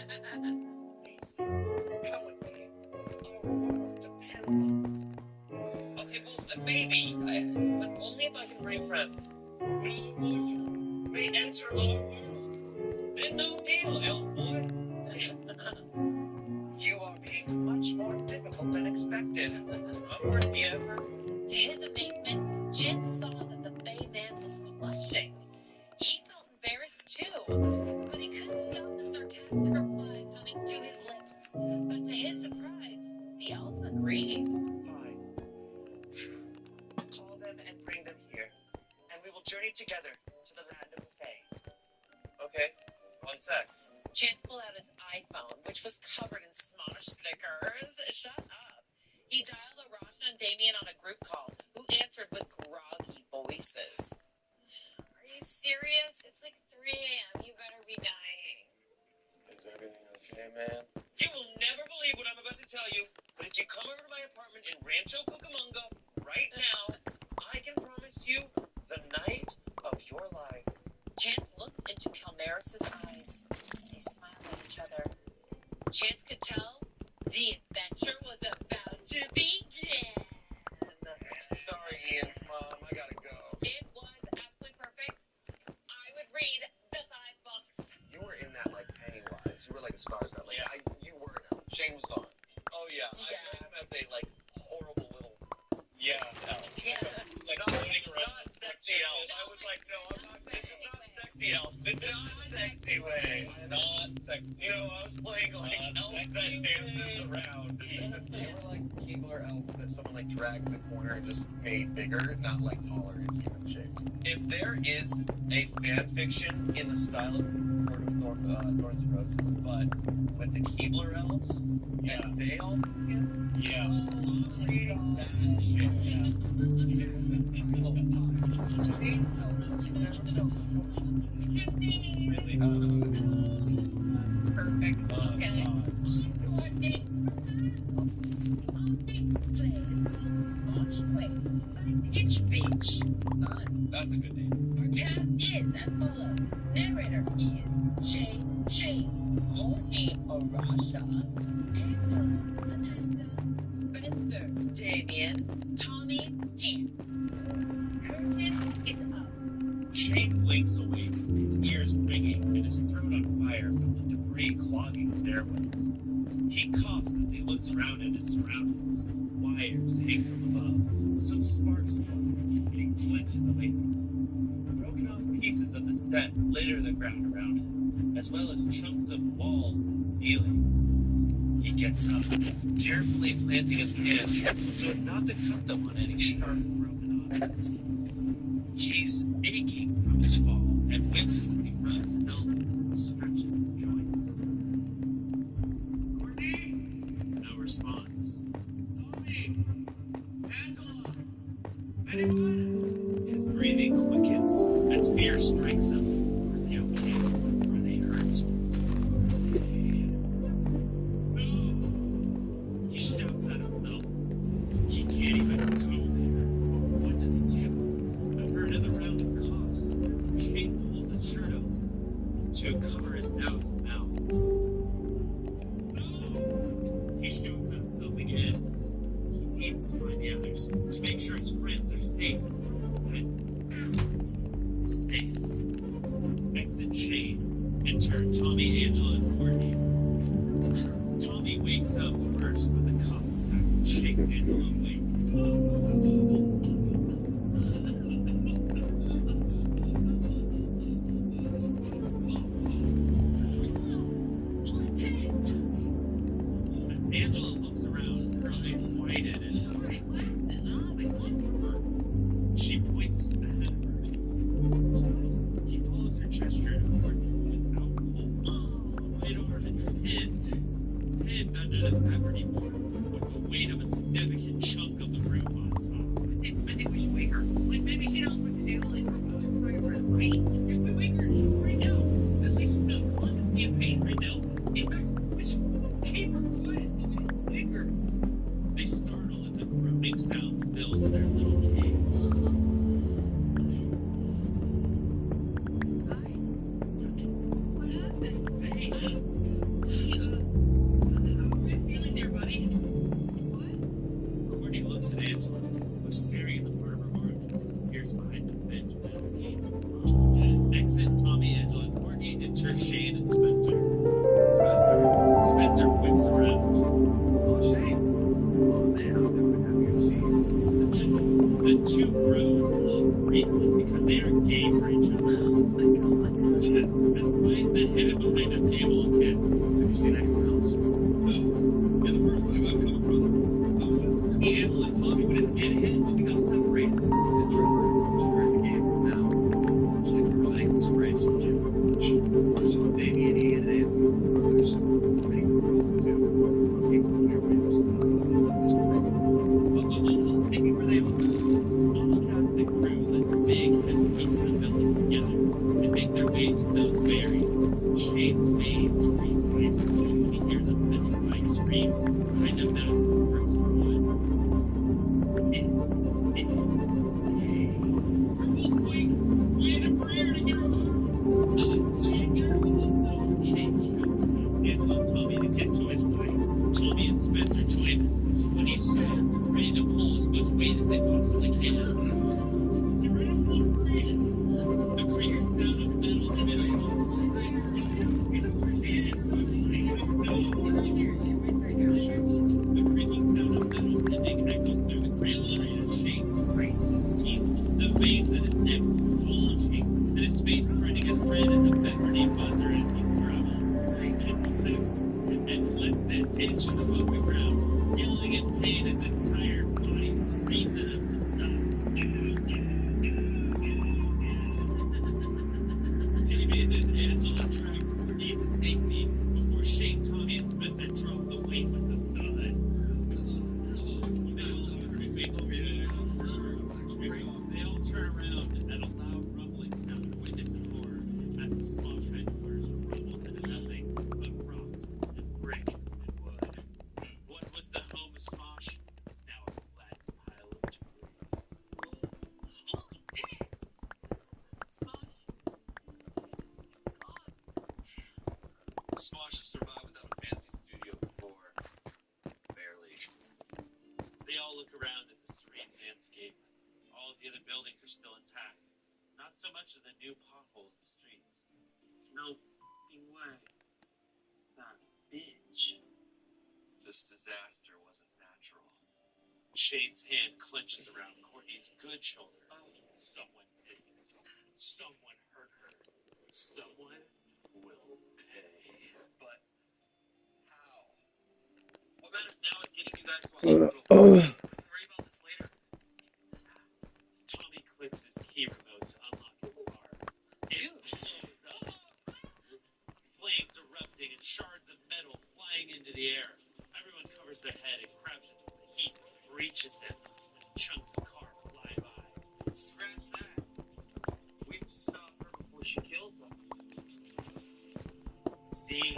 Please, come with me. Our world depends on it. Okay, well, maybe. But only if I can bring friends. No mortal may enter our world. Then no deal, elf boy. You are being much more difficult than expected. I'm worth the effort. To his amazement, Chance saw that the Fey man was blushing. He felt embarrassed too, but he couldn't stop the sarcastic reply coming to his lips. But to his surprise, the elf agreed. Fine. Call them and bring them here, and we will journey together to the land of the Fey. Okay, one sec. Chance pulled out his iPhone, which was covered in Smosh stickers. Shut up. He dialed Arasha and Damien on a group call, who answered with groggy voices. Are you serious? It's like 3 a.m. You better be dying. Is everything okay, man? You will never believe what I'm about to tell you, but if you come over to my apartment in Rancho Cucamonga right now, I can promise you the night of your life. Chance looked into Calmaris' eyes. They smiled at each other. Chance could tell the adventure was about to begin. Sorry, Ian's mom. I gotta go. It was absolutely perfect. I would read the 5 books. You were in that like Pennywise. You were like a Stars Night. Like Yeah. you were an elf. Shane was gone. Oh, yeah. I Yeah. know him as a, like, horrible little... Yeah. Elf. Yeah. Like, not floating around. Not sexy elf. I was like, no, I'm not. This is not sexy elf. It's not sexy way. Not sexy. You know, I was playing, like, elf that dances around. You were like Keebler elf that someone like dragged in the corner and just made bigger, not like taller and human shaped. If there is a fan fiction in the style of Thorns and Roses, but with the Keebler elves, and they all fucking, I'll read that shit, Really? Perfect. Okay. On to our next Pitch Beach. That's a good name. Our cast is as follows. Narrator Ian, Shane, Courtney, Arasha, Angela, Amanda, Spencer, Damien, Tommy, Chance. Curtain is up. Shane blinks awake, his ears ringing and his throat on fire from the debris clogging his airways. He coughs as he looks around at his surroundings. Wires hang from above, some sparks fly, hitting flinches away from him. Broken off pieces of the set litter the ground around him, as well as chunks of walls and ceiling. He gets up, carefully planting his hands so as not to cut them on any sharp broken objects. He's aching from his fall and winces as he rubs his elbows and stretches his joints. Courtney? No response. Tommy? Angela? Anyone? His breathing quickens as fear strikes him. Are they okay? Are they hurt? No! He shouts at himself. He can't even go there. What does he do? After another round of coughs, Shane pulls his shirt up to cover his nose and mouth. No! He shouts at himself again. He needs to find the others to make sure his friends are safe. Safe. Exit Shane. Enter Tommy, Angela, and Courtney. Tommy wakes up first with a cough attack and shakes Angela awake. As Angela looks around, her eyes widen and she points ahead of her. He follows her gesture to Courtney with alcohol. Right over his pinned under the pepperoni board with the weight of a significant chunk of the roof on top. I think we should wake her. Like, maybe she knows what to do. Like, we're both crying for it, right? If we wake her, she'll freak out. At least no causes me in pain right now. In fact, we should keep her quiet so we don't wake her. They startle as a groaning sound fills their little cave. Guys, what happened? Hey, how are you feeling there, buddy? What? Courtney looks at Angela, who's staring at the part of her arm that disappears behind the bench without a gate. Exit Tommy, Angela, and Courtney enter Shane and Spencer. Spencer whips around. Oh, Shane. Oh, man, I'm never happy to see you. The two bros love briefly because they are gay for each other. Despite the hidden behind a table of kids. Have you seen anyone else? No, you're the first time I've come across. I was with Courtney, Angela, and Tommy when it hit, but we got separated. The drummer was wearing the game room now. Looks like there was ankle sprains and gym coach. I saw Damien, Ian, and Andrew. There's a pretty good girl, too. Ankle injuries. I'll take you where they are. Small cast and crew let the big and piece the building together and make their way to those buried. Shane's veins freeze ice cold when he hears a petrifying scream behind a mass of bricks and wood. We're both awake. We need a prayer to get her home. Get her home. Shane shouts at Angela and Tommy to get to his wife. Tommy and Spencer join him on each side, ready to pull as much weight as they possibly can. Get rid of one creek. The creaking sound of metal hitting. You know where she is. The creaking sound of metal hitting echoes through the cradle area as Shane grates his teeth, the veins in his neck bulging, and his face turning as red as a pepperoni buzzer as he struggles. And lifts it inches above the ground, yelling in pain as his entire body screams at him to stop. Damien and Angela drag Courtney to safety before Shane, Tommy, and Spencer drove the weight with the thud. They all turn around at a loud rumbling sound of witness and horror as the small headquarters crumbles into nothing but rocks and brick and wood. Squash has survived without a fancy studio before. Barely. They all look around at the serene landscape. All of the other buildings are still intact. Not so much as a new pothole in the streets. No f***ing way. That bitch. This disaster wasn't natural. Shane's hand clenches around Courtney's good shoulder. Someone did this. Someone hurt her. Someone will pay. But how? What matters now is getting you guys to a hospital. We can worry about this later. Tommy clicks his key remote to unlock his car. It blows up. Flames erupting and shards of metal flying into the air. Everyone covers their head and crouches as the heat reaches them as chunks of car fly by. Scratch that. We've stopped her before she kills us. See?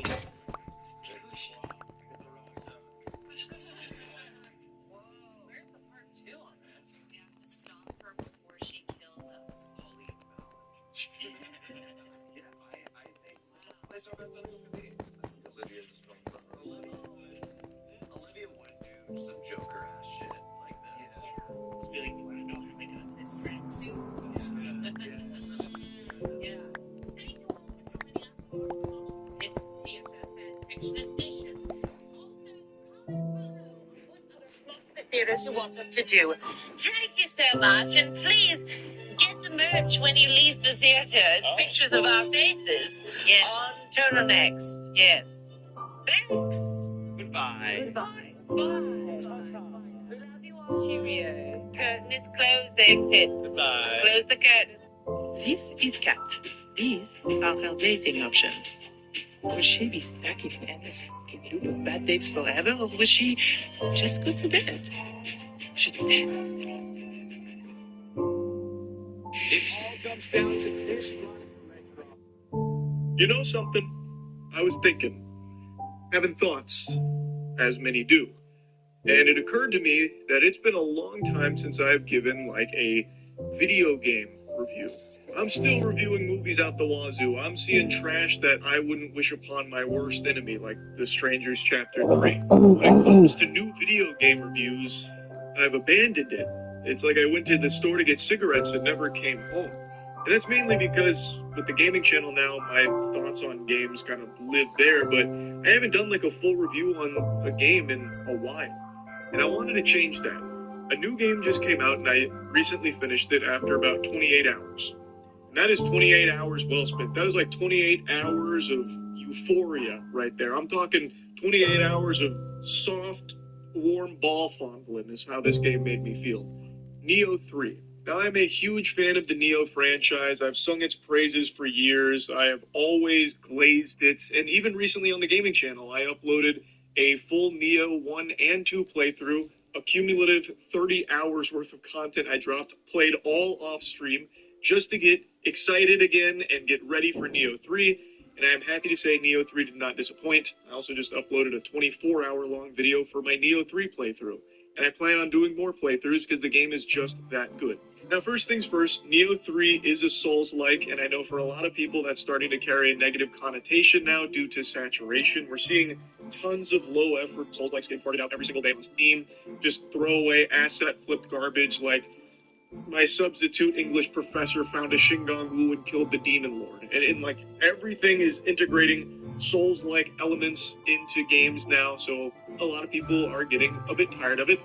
Whoa, where's the part 2 on this? We have to stop her before she kills us. Fully acknowledged. Yeah, I think let's place our bets on who can be. I think Olivia's a strong front runner. Olivia would do some Joker ass shit like this. Yeah. Really, you wanna know how I got this tracksuit? Yeah. Thank you all for joining us for It's Theater Fan Fiction Edition. Also, comment below what other philosophy theaters you want us to do. Thank you so much, and please get the merch when you leave the theater. It's pictures of our faces on turtlenecks. Yes. Thanks. Goodbye. Goodbye. Bye. We love you all. Cheerio. Curtain is closing. Goodbye. Close the curtain. This is Kat. These are her dating options. Will she be stuck in an endless fucking loop of bad dates forever, or will she just go to bed? Should we dance? It all comes down to this one. You know something? I was thinking, having thoughts, as many do. And it occurred to me that it's been a long time since I've given like a video game review. I'm still reviewing movies out the wazoo. I'm seeing trash that I wouldn't wish upon my worst enemy, like The Strangers Chapter 3. When it comes to new video game reviews, I've abandoned it. It's like I went to the store to get cigarettes and never came home. And that's mainly because with the gaming channel now, my thoughts on games kind of live there, but I haven't done like a full review on a game in a while. And I wanted to change that. A new game just came out and I recently finished it after about 28 hours. And that is 28 hours well spent. That is like 28 hours of euphoria right there. I'm talking 28 hours of soft, warm ball fondling is how this game made me feel. Nioh 3. Now, I'm a huge fan of the Nioh franchise. I've sung its praises for years. I have always glazed it. And even recently on the gaming channel, I uploaded a full Nioh 1 and 2 playthrough, a cumulative 30 hours worth of content I dropped, played all off stream, just to get excited again and get ready for Nioh 3, and I am happy to say Nioh 3 did not disappoint. I also just uploaded a 24-hour-long video for my Nioh 3 playthrough, and I plan on doing more playthroughs because the game is just that good. Now, first things first, Nioh 3 is a Souls-like, and I know for a lot of people that's starting to carry a negative connotation now due to saturation. We're seeing tons of low-effort Souls-likes getting farted out every single day on Steam, just throwaway asset-flipped garbage like my substitute English professor found a Shingon Wu and killed the Demon Lord. And like everything is integrating Souls-like elements into games now, so a lot of people are getting a bit tired of it,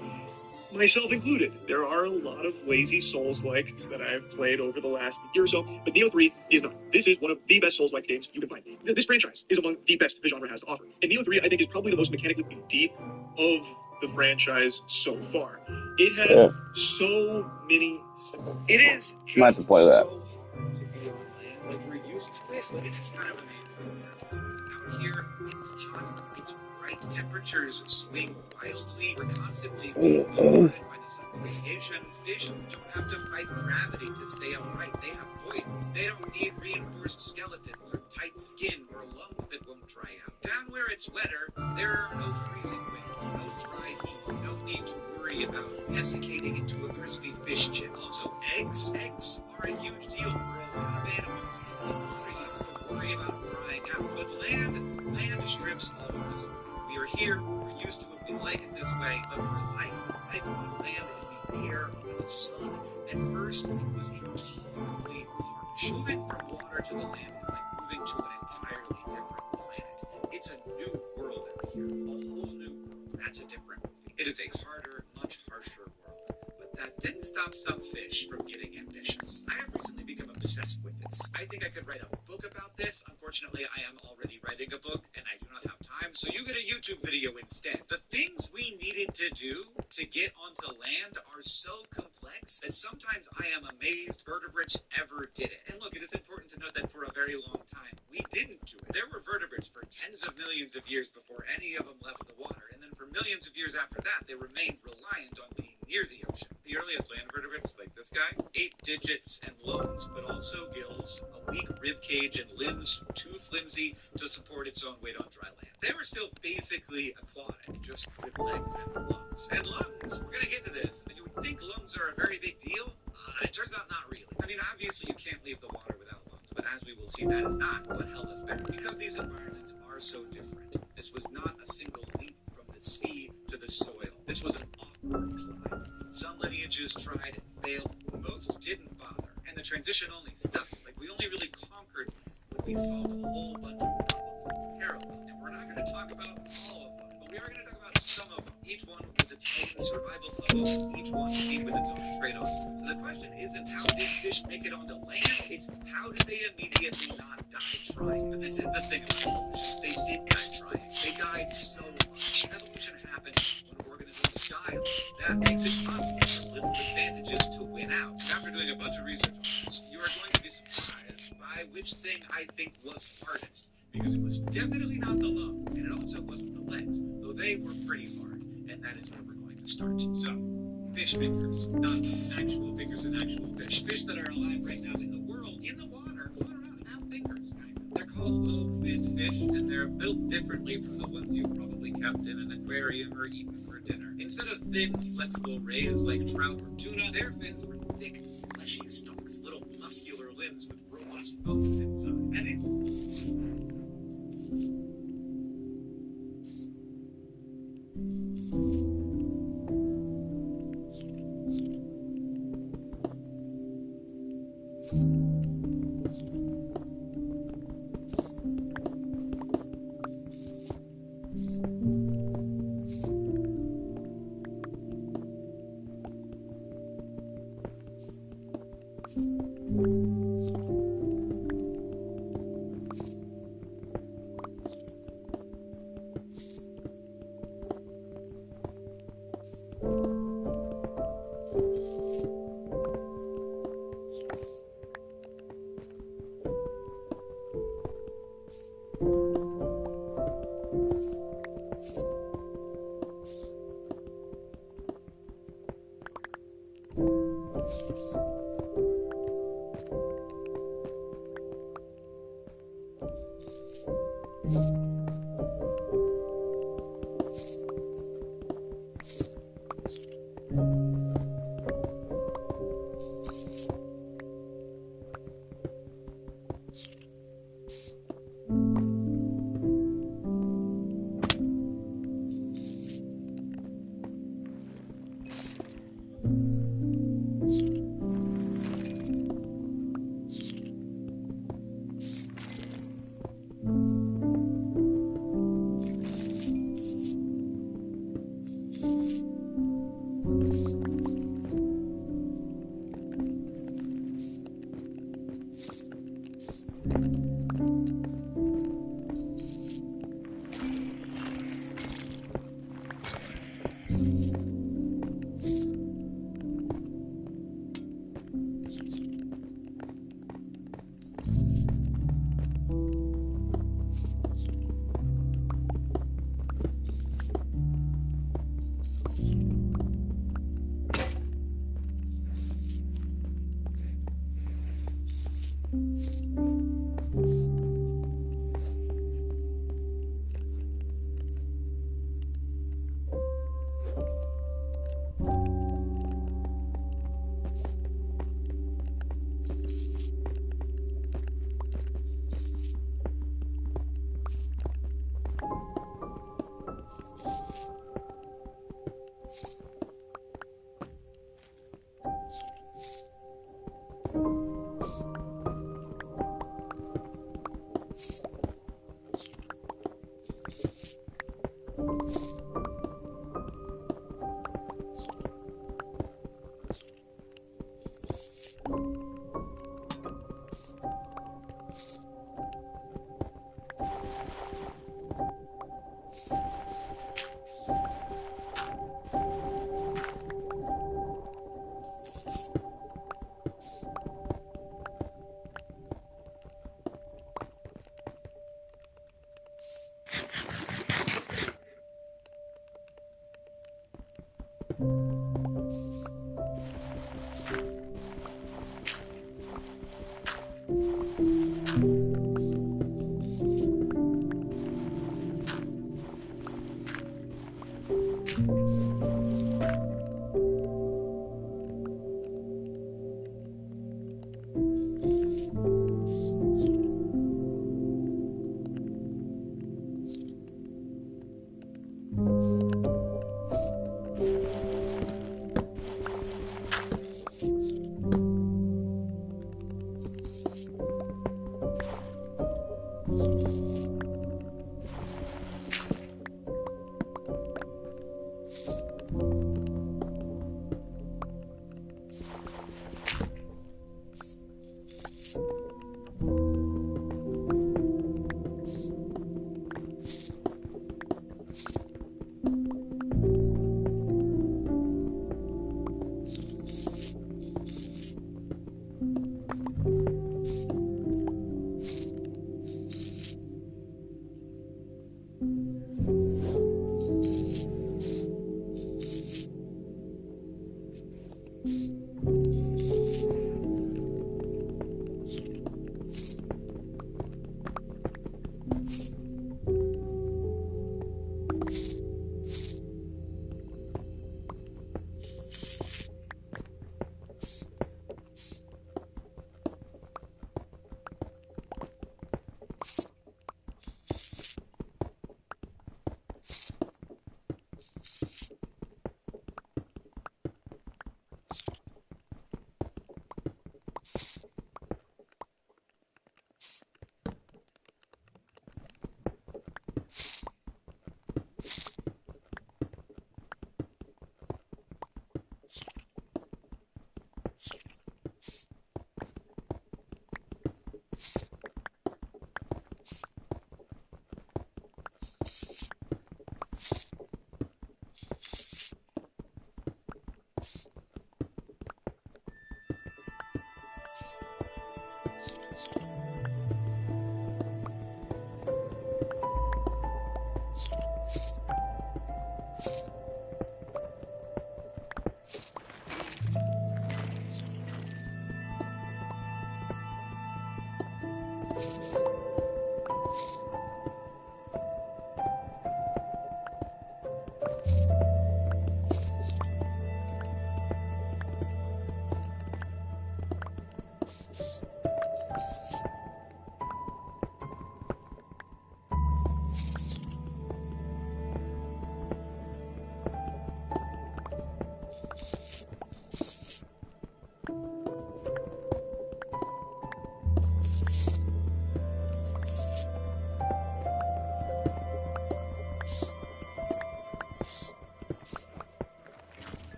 myself included. There are a lot of lazy Souls-likes that I have played over the last year or so, but Nioh 3 is not. This is one of the best Souls-like games you can find. This franchise is among the best the genre has to offer. And Nioh 3, I think, is probably the most mechanically deep of the franchise so far. It has so many. It is. Might have to play that. So hard to be on land. Like we're used to it, but it's kind of amazing. Out here, it's hot, it's bright, temperatures swing wildly. We're constantly being bombarded by the sun's radiation. Fish don't have to fight gravity to stay upright. They have buoyance. They don't need reinforced skeletons or tight skin or lungs that won't dry out. Down where it's wetter, there are no freezing winds, no dry heat, no need to worry about desiccating into a crispy fish chip. Also, eggs are a huge deal for a lot of animals. In the water, you don't have to worry about drying out. But land the strips all over this world. We are here, we're used to it, we like it this way, but for life on land, in the air, under the sun, at first it was intolerably harsh. Moving from water to the land is like moving to an entirely different planet. It's a new world out here, a whole new world. That's a different movie. It is a harder, much harsher world. But that didn't stop some fish from getting ambitious. I have recently become obsessed with this. I think I could write a book about this. Unfortunately, I am already writing a book, and I do not have time, so you get a YouTube video instead. The things we needed to do to get onto land are so complex that sometimes I am amazed vertebrates ever did it. And look, it is important to note that for a very long time, we didn't do it. There were vertebrates for tens of millions of years before any of them left the water, and then for millions of years after that, they remained reliant on being near the ocean. The earliest land vertebrates, like this guy, 8 digits and lungs, but also gills, a weak rib cage, and limbs too flimsy to support its own weight on dry land. They were still basically aquatic, just with legs and lungs. And lungs, we're gonna get to this, and you would think lungs are a very big deal. It turns out not really. I mean, obviously you can't leave the water without lungs, but as we will see, that is not what held us back. Because these environments are so different, this was not a single leap from the sea to the soil. This was an awkward climb. Some lineages tried and failed, most didn't bother, and the transition only stuck. Like, we only really conquered when we solved a whole bunch of problems in parallel. And we're not going to talk about all of them, but we are going to talk about some of them. Each one was its own survival puzzle, each one came with its own trade-offs. So the question isn't how did fish make it onto land, it's how did they immediately not die trying. But this is the thing about evolution, they did die trying. They died so much. Evolution happened when organisms die. That makes it possible for little advantages to win out. After doing a bunch of research on this, you are going to be surprised by which thing I think was hardest. Because it was definitely not the lungs, and it also wasn't the legs, though they were pretty hard, and that is where we're going to start. So, fish fingers, not actual fingers and actual fish. Fish that are alive right now in the world, in the water, float around and have fingers, kind of. They're called lobe-finned fish, and they're built differently from the ones you've probably kept in an aquarium or eaten for dinner. Instead of thin, flexible rays like trout or tuna, their fins were thick, fleshy stalks, little muscular limbs with robust bones inside. And it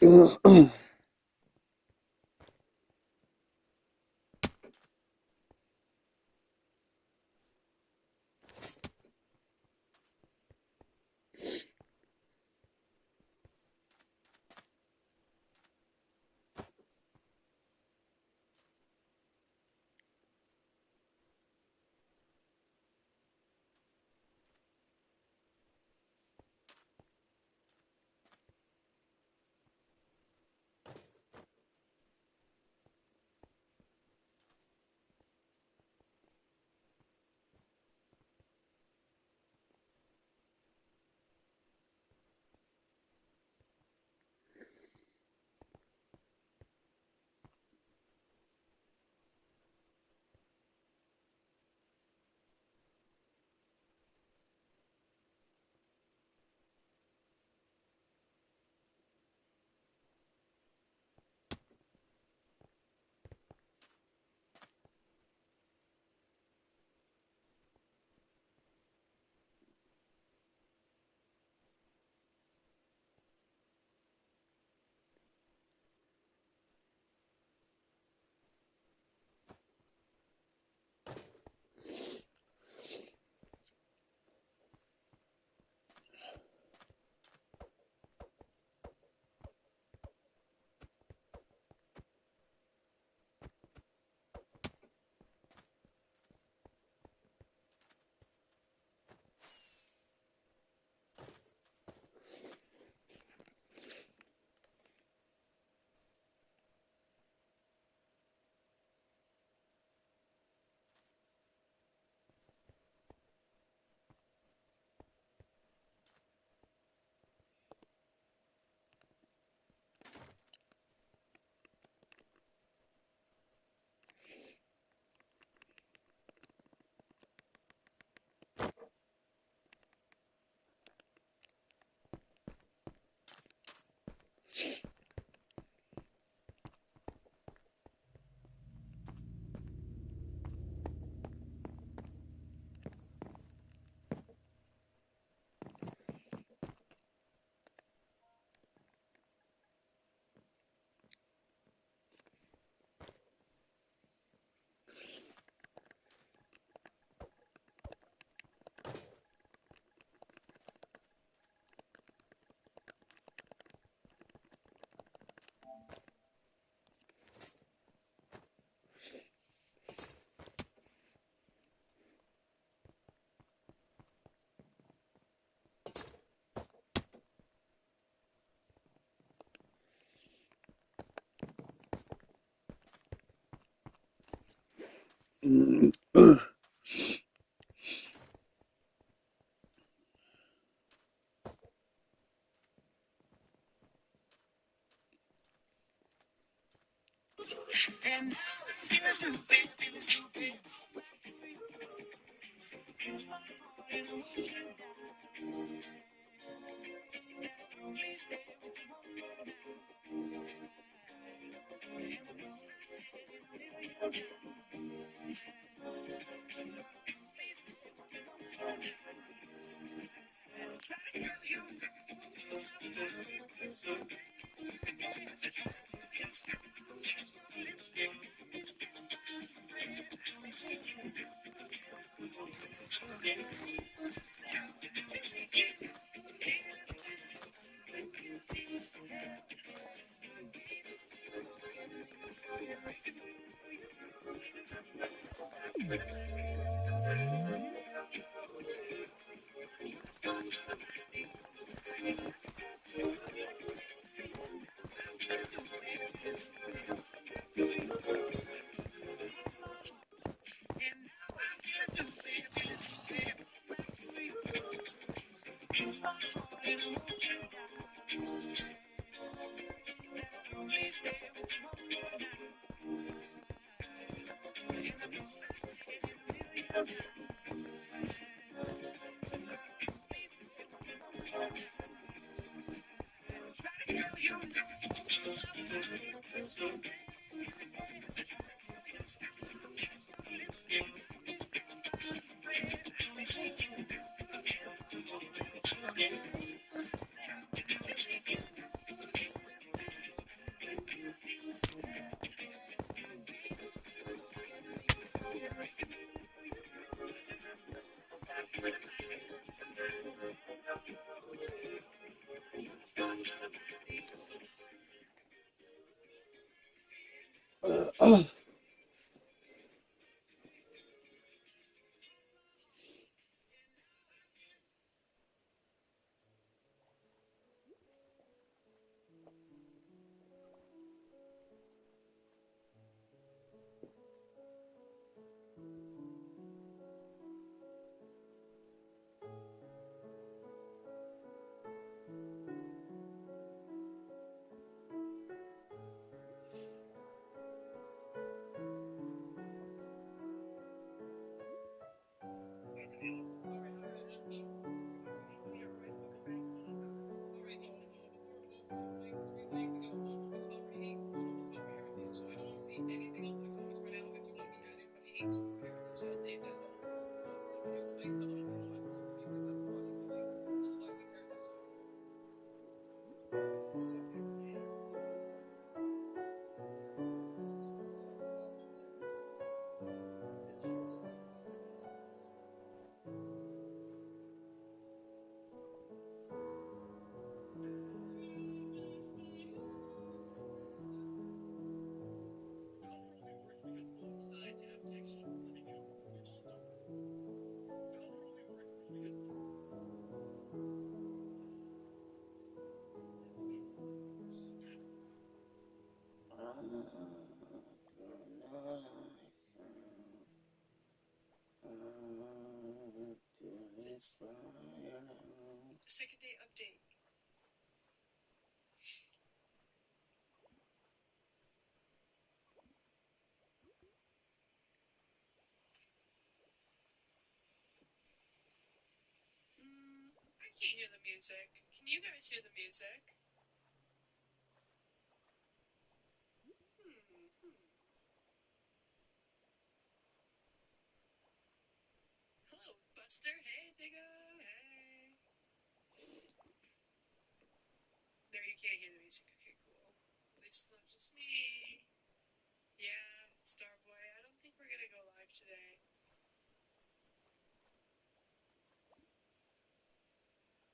Ugh. Second day update. I can't hear the music. Can you guys hear the music? Hello, Buster. Hey, Diggo. Hey. No, you can't hear the music. Okay, cool. At least it's not just me. Yeah, Starboy, I don't think we're gonna go live today.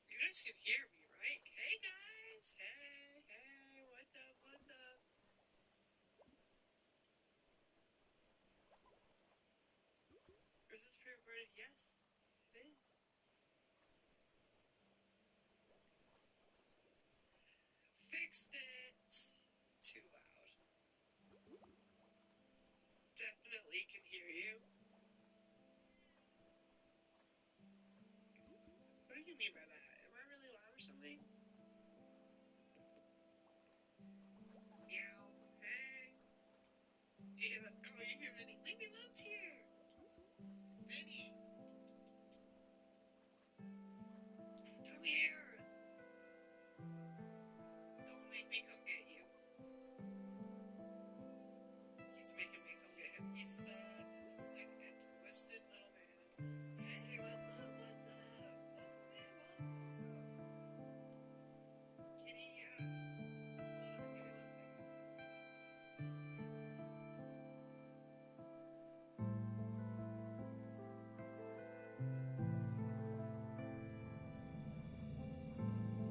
You guys can hear me, right? Hey, guys. Hey, hey. What's up? What's up? Is this pre-recorded? Yes, it is. Fixed it. Too loud. Definitely can hear you. What do you mean by that? Am I really loud or something? Meow. Hey. You hear that? Oh, you hear Vinny? Leave me alone here. Vinny. Come here. Don't make me come get you. He's making me come get him. He's the twisted and twisted little man. Hey, what's up? What's up? Kitty, yeah. Hold on, give me 1 second.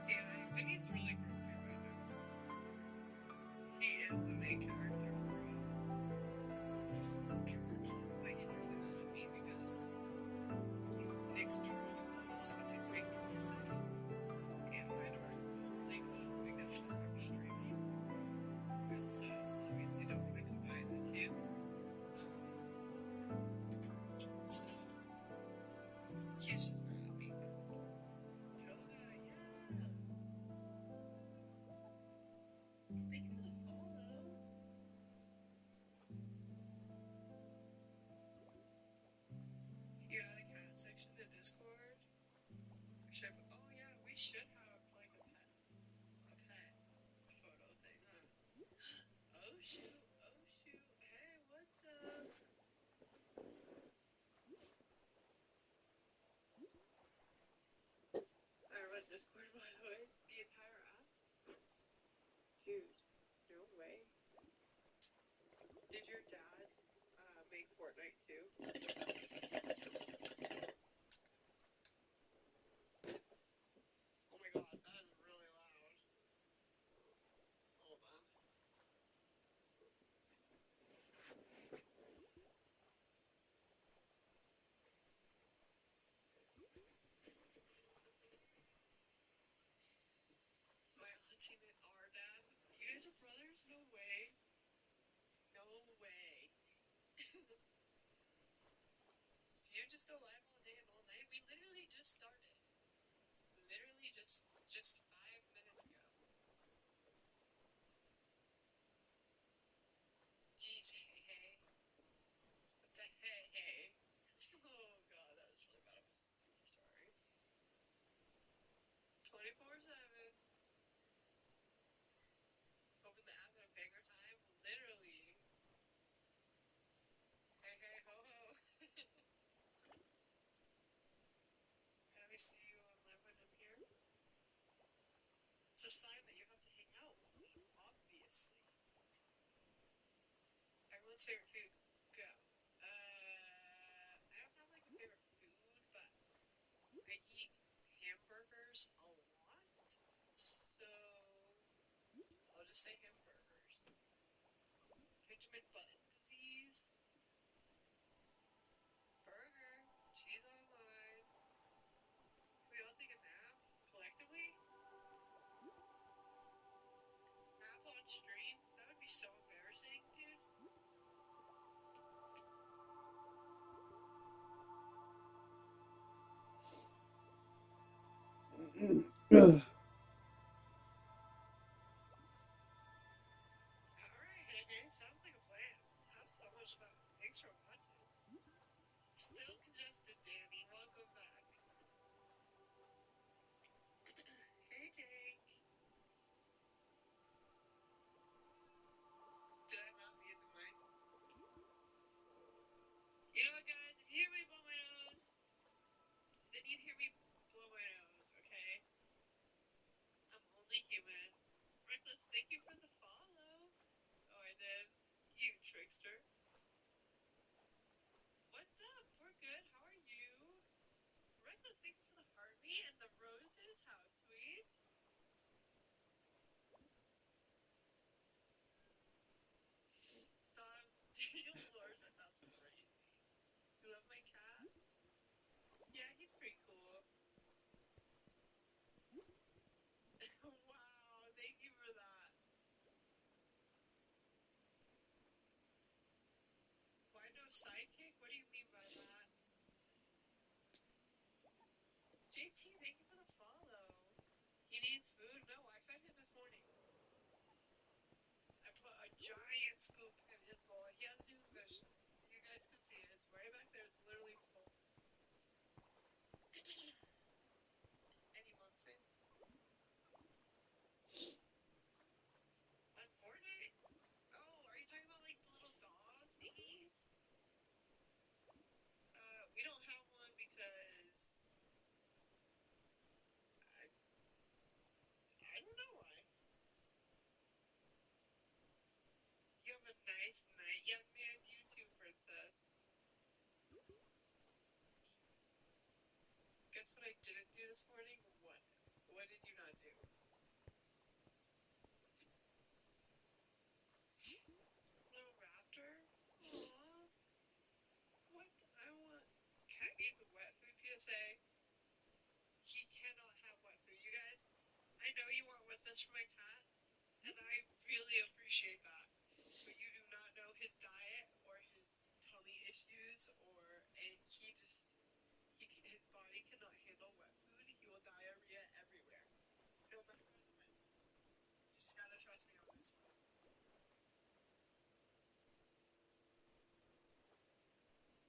Yeah, Vinny's really grumpy right now. He is the main character, bro. But he's really mad at me because Nick's door was closed because he's making music. And my door is mostly closed because I'm streaming. We also obviously don't want to combine the two. So he's just mad at me. Toga, yeah. Thank you for the follow. You got a cat section in Discord? Oh yeah, we should have like a pet photo thing, huh? Oh shoot, oh shoot. Hey, what's up? I run Discord, by the way. The entire app? Dude, no way. Did your dad make Fortnite too? Oh my god, that is really loud. Hold on. My auntie met our dad. You guys are brothers? No way. No way. Do you just go live all day and all night? We literally just started. Literally just 5 minutes ago. Jeez, hey hey. What the hey hey? Oh god, that was really bad. I'm super sorry. 24/7. Open the app at a banger time. Literally. Hey hey ho ho. Can we see you on live when I'm here? It's a sign that you have to hang out with me, obviously. Everyone's favorite food. Go. I don't have like a favorite food, but I eat hamburgers a lot. So I'll just say hamburgers. Benjamin Button disease. Burger. on stream? That would be so embarrassing, dude. Alright, hey, sounds like a plan. Have so much fun. Thanks for watching. Still congested, Danny. Welcome back. Hey, Jake. Did I not mute the mic? You know what, guys? If you hear me blow my nose, then you hear me blow my nose, okay? I'm only human. Reckless, thank you for the follow. Oh, I did. You trickster. What's up? We're good. How are you? Reckless, thank you for the heartbeat and the roses. How sweet. Daniel Larson, that's crazy. You love my cat? Yeah, he's pretty cool. Wow, thank you for that. Why no sidekick? What do you mean by that? JT, thank you for the follow. He needs food? No, I fed him this morning. I put a giant scoop in his bowl. He has new fish. You guys can see it. It's right back there. It's literally full. And he wants it. On Fortnite? Oh, are you talking about like the little dog thingies? We don't have one because I don't know why. You have a nice night, young man. You too, princess. Guess what I didn't do this morning? What? What did you not do? Little raptor? Aww. What? I want. Cat needs wet food PSA. He cannot have wet food. You guys, I know you want what's best for my cat, and I really appreciate that. But you do not know his diet or his tummy issues, and his body cannot handle wet food. He will diarrhea everywhere, no matter the weather. You just gotta trust me on this one.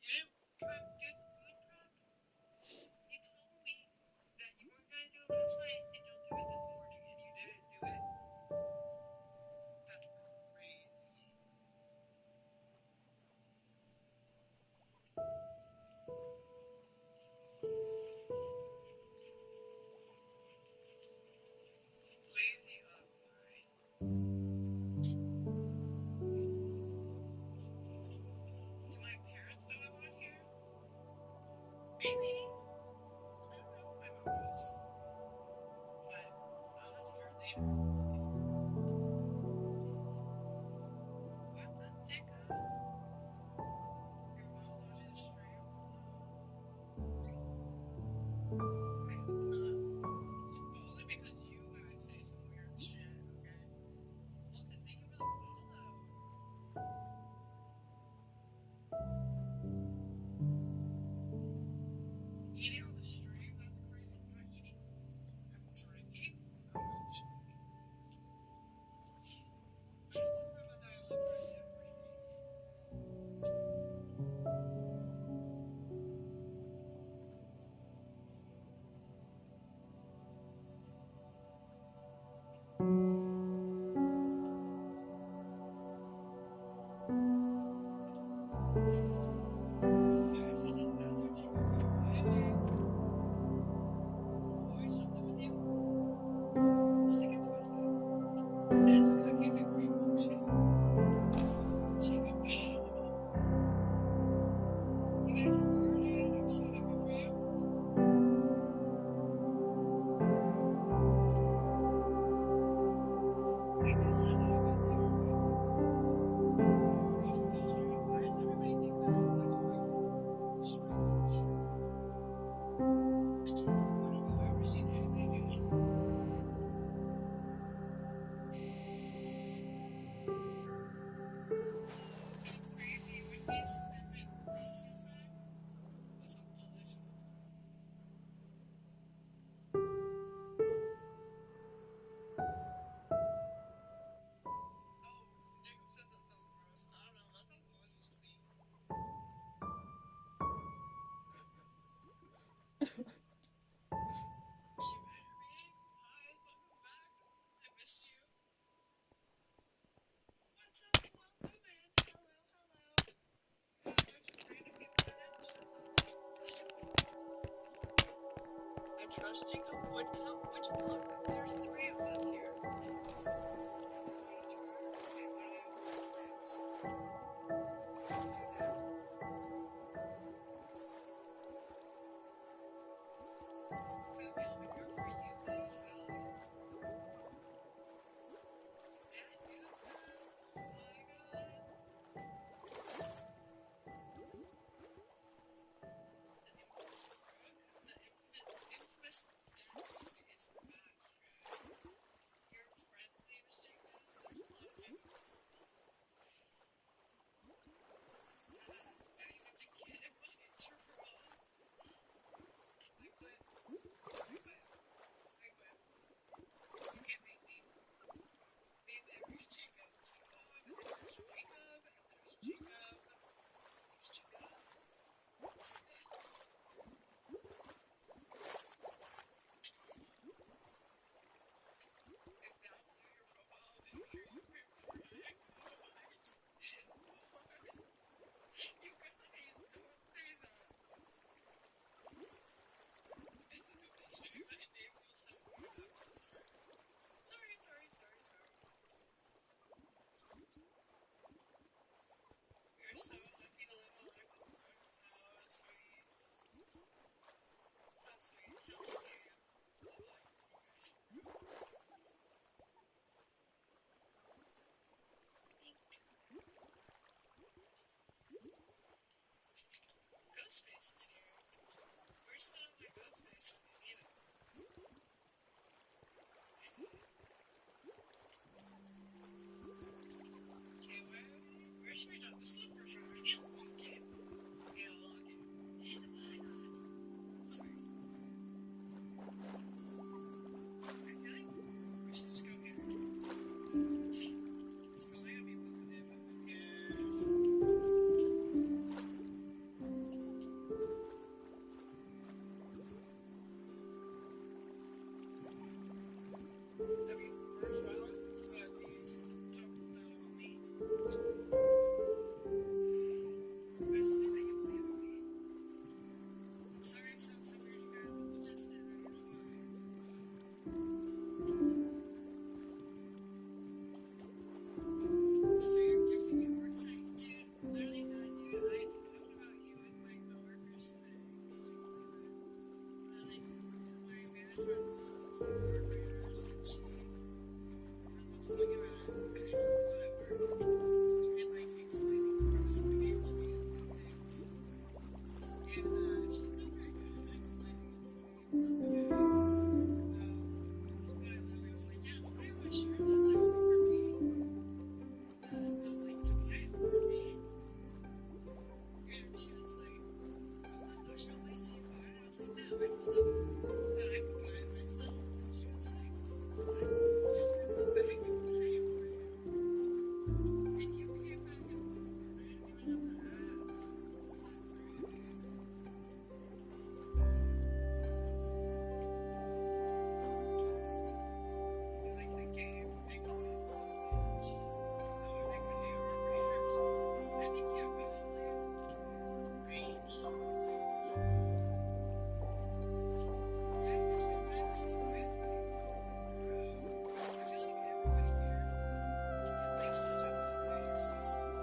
You didn't prep good food prep? You told me that you weren't gonna do it last night and you'll do it this morning, and you didn't do it. That's crazy. Lazy offline. Do my parents know I'm on here? Maybe. I don't know. My mom knows. But I'll ask her later. What's up, Jacob? Your mom's watching the stream? I hope not. But only because you guys say some weird shit, okay? Walton, thank you for the follow. Eating on the stream? That's crazy. I'm not eating. I'm drinking? Ouch. I missed you. What's up? Welcome in. Hello. There's some random people in it. I'm trusting them. Which block? There's 3 of them here. Okay, what's next? You're so lucky to live a life of work. Oh, sweet. How sweet. How lucky I am to live a life with you guys. Ghostface is here. Where's still my Ghostface when you need it? Okay, where should we drop? This is the first round. Okay. Yeah, lock it. And why not? Sorry. I feel like we should just go here. It's probably gonna be moving if who cares? First round, please talk about me. I say that you believe in me. Sorry it sounds so weird, you guys. I was just in. I don't know why. So you're gifting me more insight. Dude, literally, dude, I talked about you with my coworkers today. Literally, because my manager loves the board readers, and she knows what to look at. Whatever. And like explaining the pros of the game to me and things. And she's not very good at explaining it to me, but that's okay. But I literally was like, yeah, somebody on my shirt that's like offered me like to buy it for me. And she was like, oh, how should I see you buy it? I was like, no, I told them that I could buy it myself. And she was like, what? Tell her to come back and buy it for you. And you came back and I didn't even have to ask. I like the game. I love it so much. Oh, I like when they are readers. I think you probably read. Yeah, I guess we play the same way. I feel like everybody here in like such a fun way is so similar.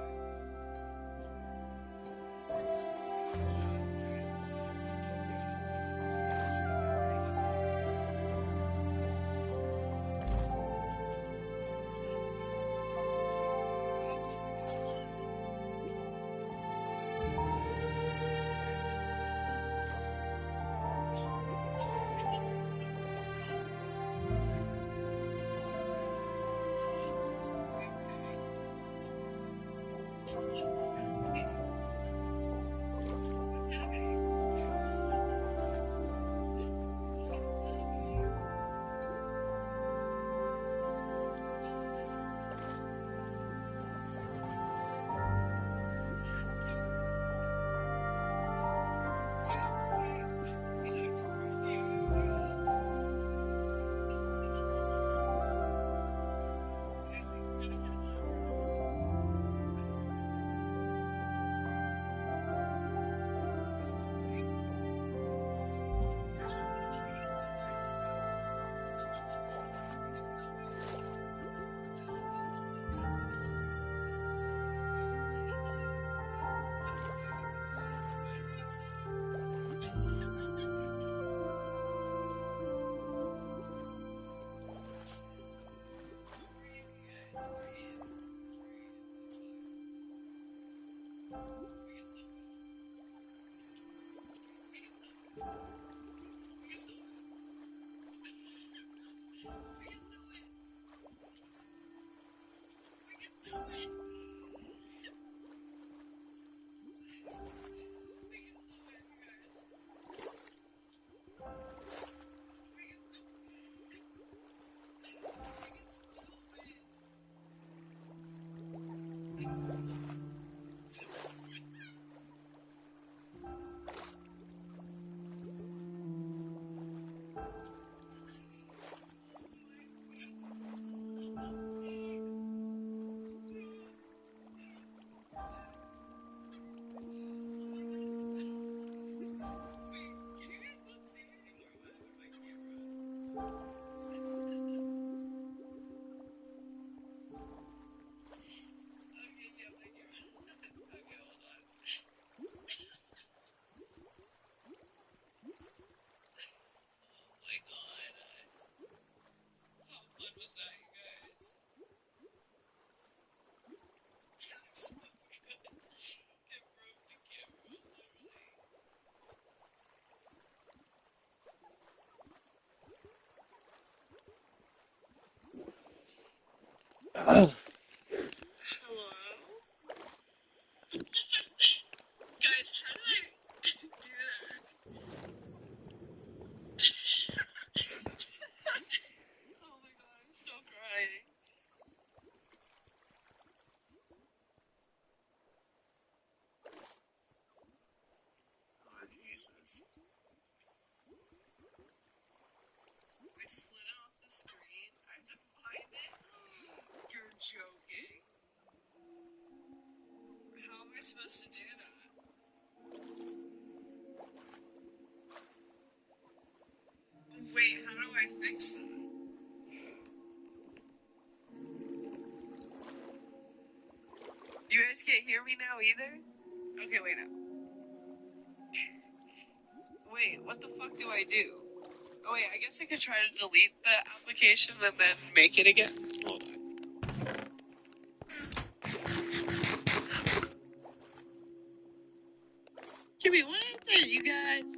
What's happening? He's can still win. We can still win. We can still win. We can still win, you guys. We can still win. Wait, can you guys not see me anymore? What happened to my camera? Okay, yeah, my camera. Okay, hold on. Oh my god. How fun was that, you guys? That was so good. It broke the camera, literally. Hello? Guys, how did I do that? Oh my god, I'm still crying. Oh, Jesus. I slid it off the screen. I have to find it. You're joking. How am I supposed to do that? Wait, how do I fix that? You guys can't hear me now either? Okay, wait now. Wait, what the fuck do I do? Oh wait, I guess I could try to delete the application and then make it again. Hold on. Give me 1 second, you guys.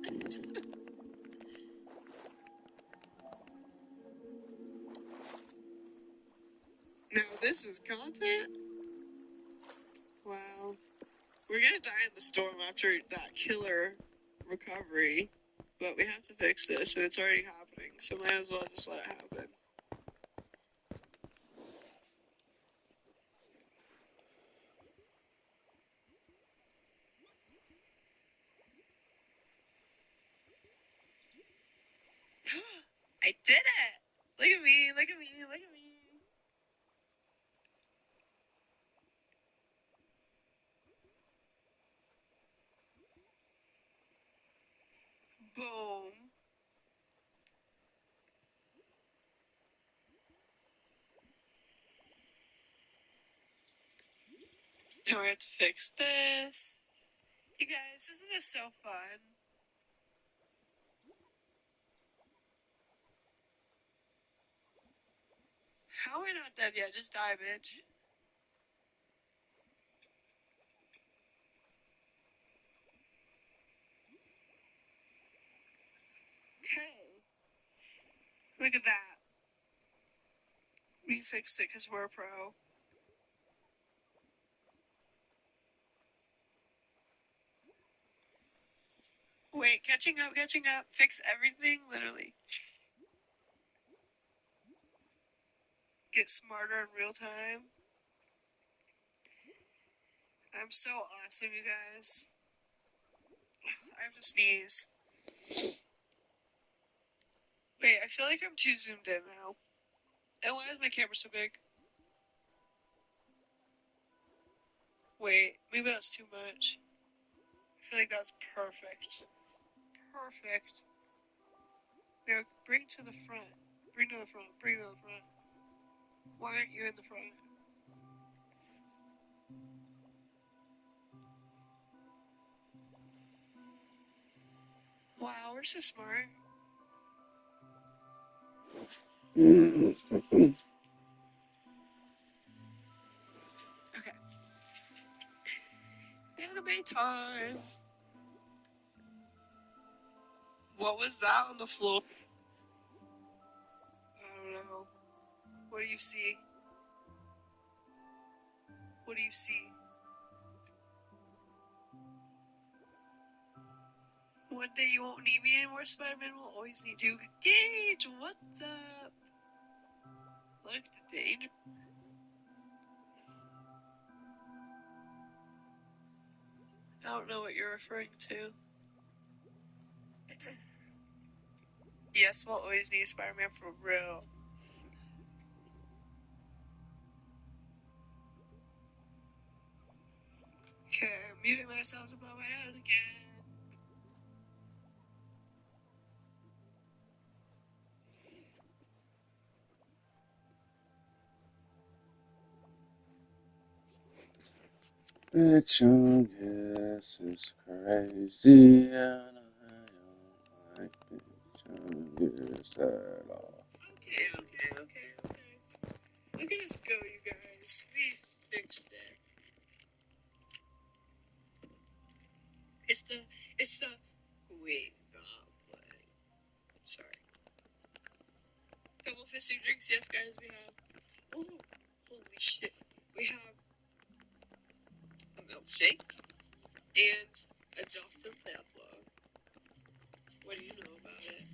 Now this is content? Wow. We're gonna die in the storm after that killer recovery. But we have to fix this, and it's already happening, so might as well just let it happen. I did it! Look at me, look at me, look at me. Boom. Now we have to fix this. You guys, isn't this so fun? How are we not dead yet? Just die, bitch. Okay. Look at that. We fixed it because we're a pro. Wait, catching up, catching up. Fix everything, literally. Get smarter in real time. I'm so awesome, you guys. I have to sneeze. Wait, I feel like I'm too zoomed in now. And why is my camera so big? Wait, maybe that's too much. I feel like that's perfect. Perfect. Now, bring to the front. Bring to the front. Bring to the front. Why aren't you in the front? Wow, we're so smart. Okay. Anime time. What was that on the floor? I don't know. What do you see? What do you see? One day you won't need me anymore, Spider-Man will always need you. Gage, what's up? Look to danger. I don't know what you're referring to. Yes, we'll always need Spider-Man for real. Okay, I'm muting myself to blow my nose again. Bitch, yes, it's crazy, and I don't like bitch, yes at all. Okay. Look at us go, you guys. We fixed it. It's the Green Goblin. Sorry. Couple fisting drinks, yes, guys, we have. Oh, holy shit. We have a milkshake and a Dr. Pepper. What do you know about it?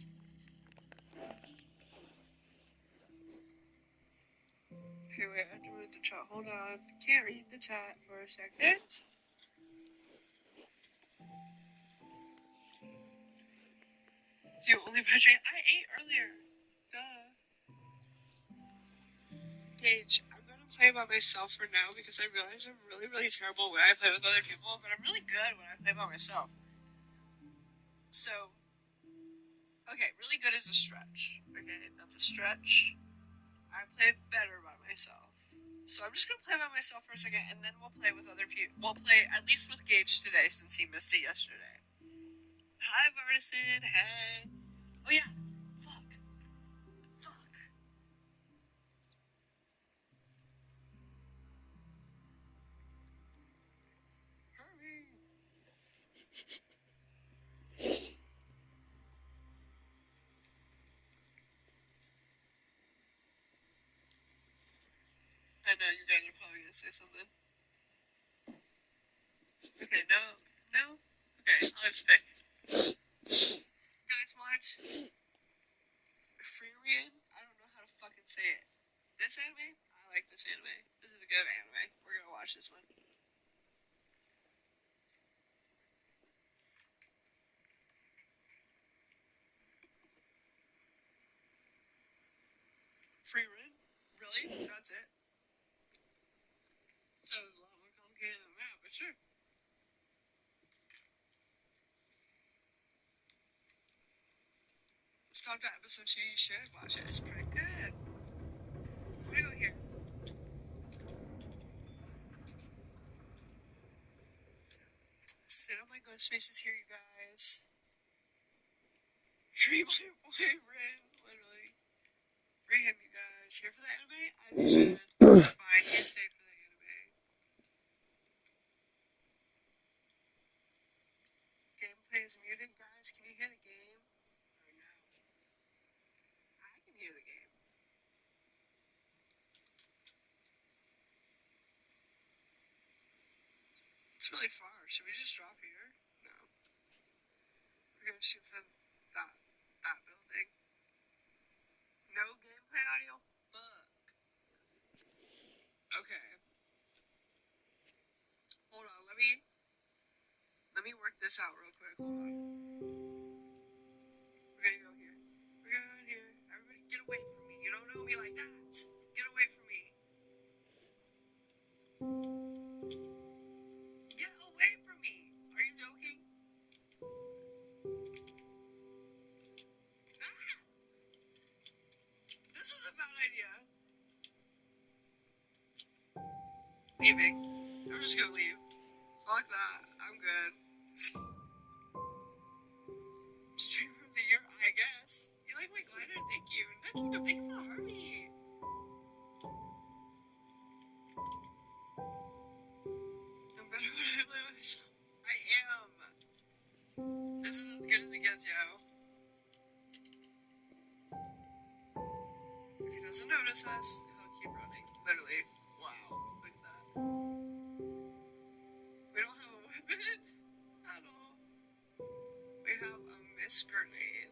Here, wait, I have to read the chat. Hold on. Can't read the chat for a second. Do you only hydrate? I ate earlier. Duh. Gage, I'm gonna play by myself for now because I realize I'm really, really terrible when I play with other people, but I'm really good when I play by myself. So, okay, really good is a stretch. Okay, that's a stretch. I play better by myself. So I'm just gonna play by myself for a second, and then we'll play with other people. We'll play at least with Gage today since he missed it yesterday. Hi, Bartison. Hey. Oh yeah. Fuck. Hurry. I know you guys are probably gonna say something. Okay, no. Okay, I'll just pick. Guys, watch Freerian. I don't know how to fucking say it. This anime? I like this anime. This is a good anime. We're gonna watch this one. Freerian? Really? That's it? That was a lot more complicated than that, but sure. Let's talk about episode 2. You should watch it. It's pretty good. I'm gonna go here. Sit on my ghost faces here, you guys. Free my boyfriend, literally. Free him, you guys. Here for the anime? As you should. It's fine. You stay for the anime. Gameplay is muted, guys. Can you hear the game? Or no? I can hear the game. It's really far. Should we just drop here? No. We're gonna shoot from that building. No gameplay audio? Fuck. Okay. Hold on, let me work this out real quick. Hold on. We're gonna go here. We're going here. Everybody get away from me. You don't know me like that. Get away from me. Get away from me. Are you joking? Ah! This is a bad idea. Leaving. I'm just gonna leave. Fuck that. I'm good. Stream of the year, I guess. You like my glider? Thank you. Thank you for the harmony. I'm better when I play myself. I am. This is as good as it gets, yo. doesn't notice us, he'll keep running. Literally. Wow. Look at that. We don't have a weapon at all. We have a mist grenade.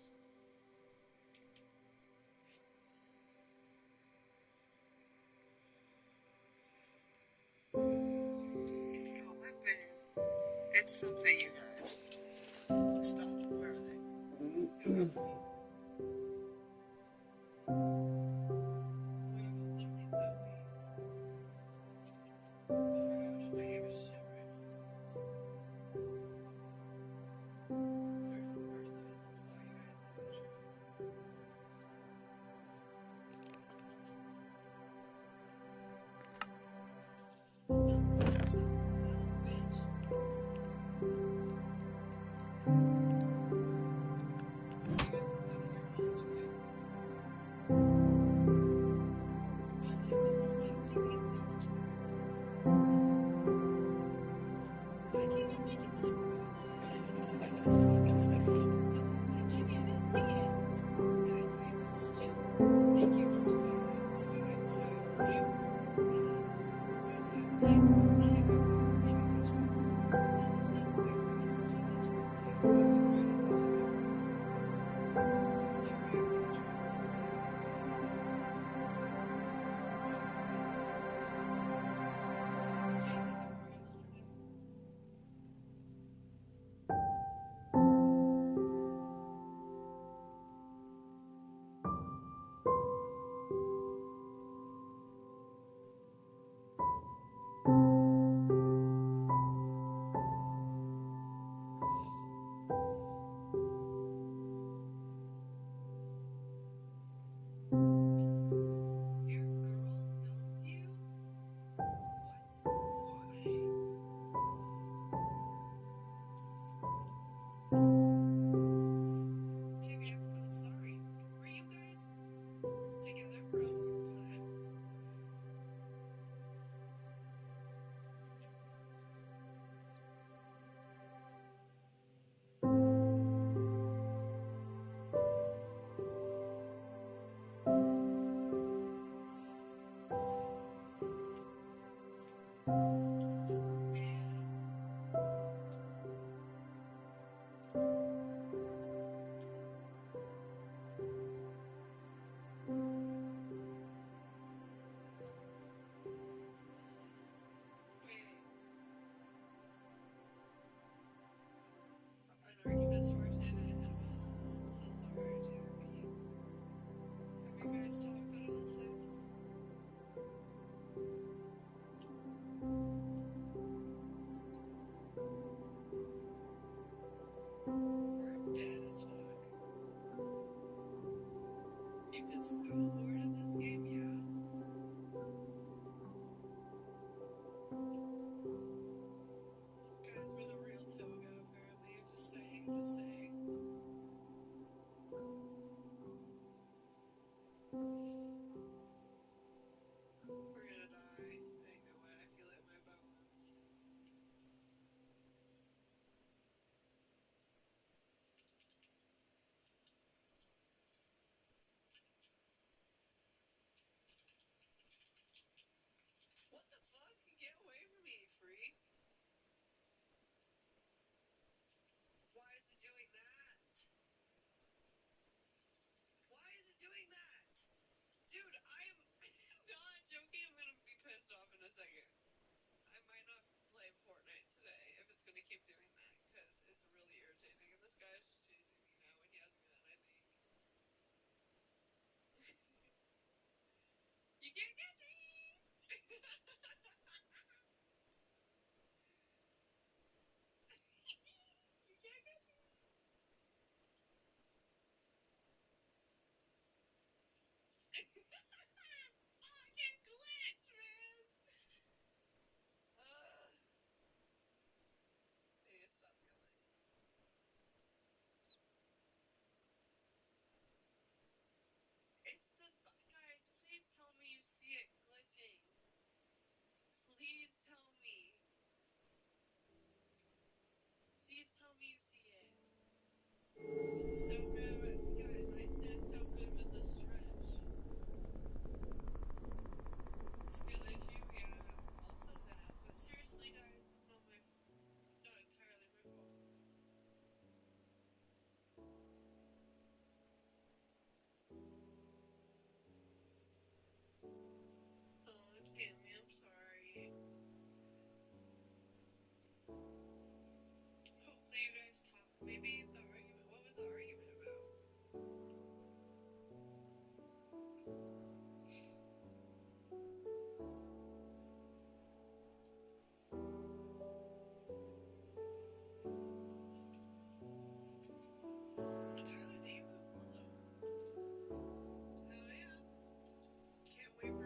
A weapon. It's something, you guys. Stop. Where are they?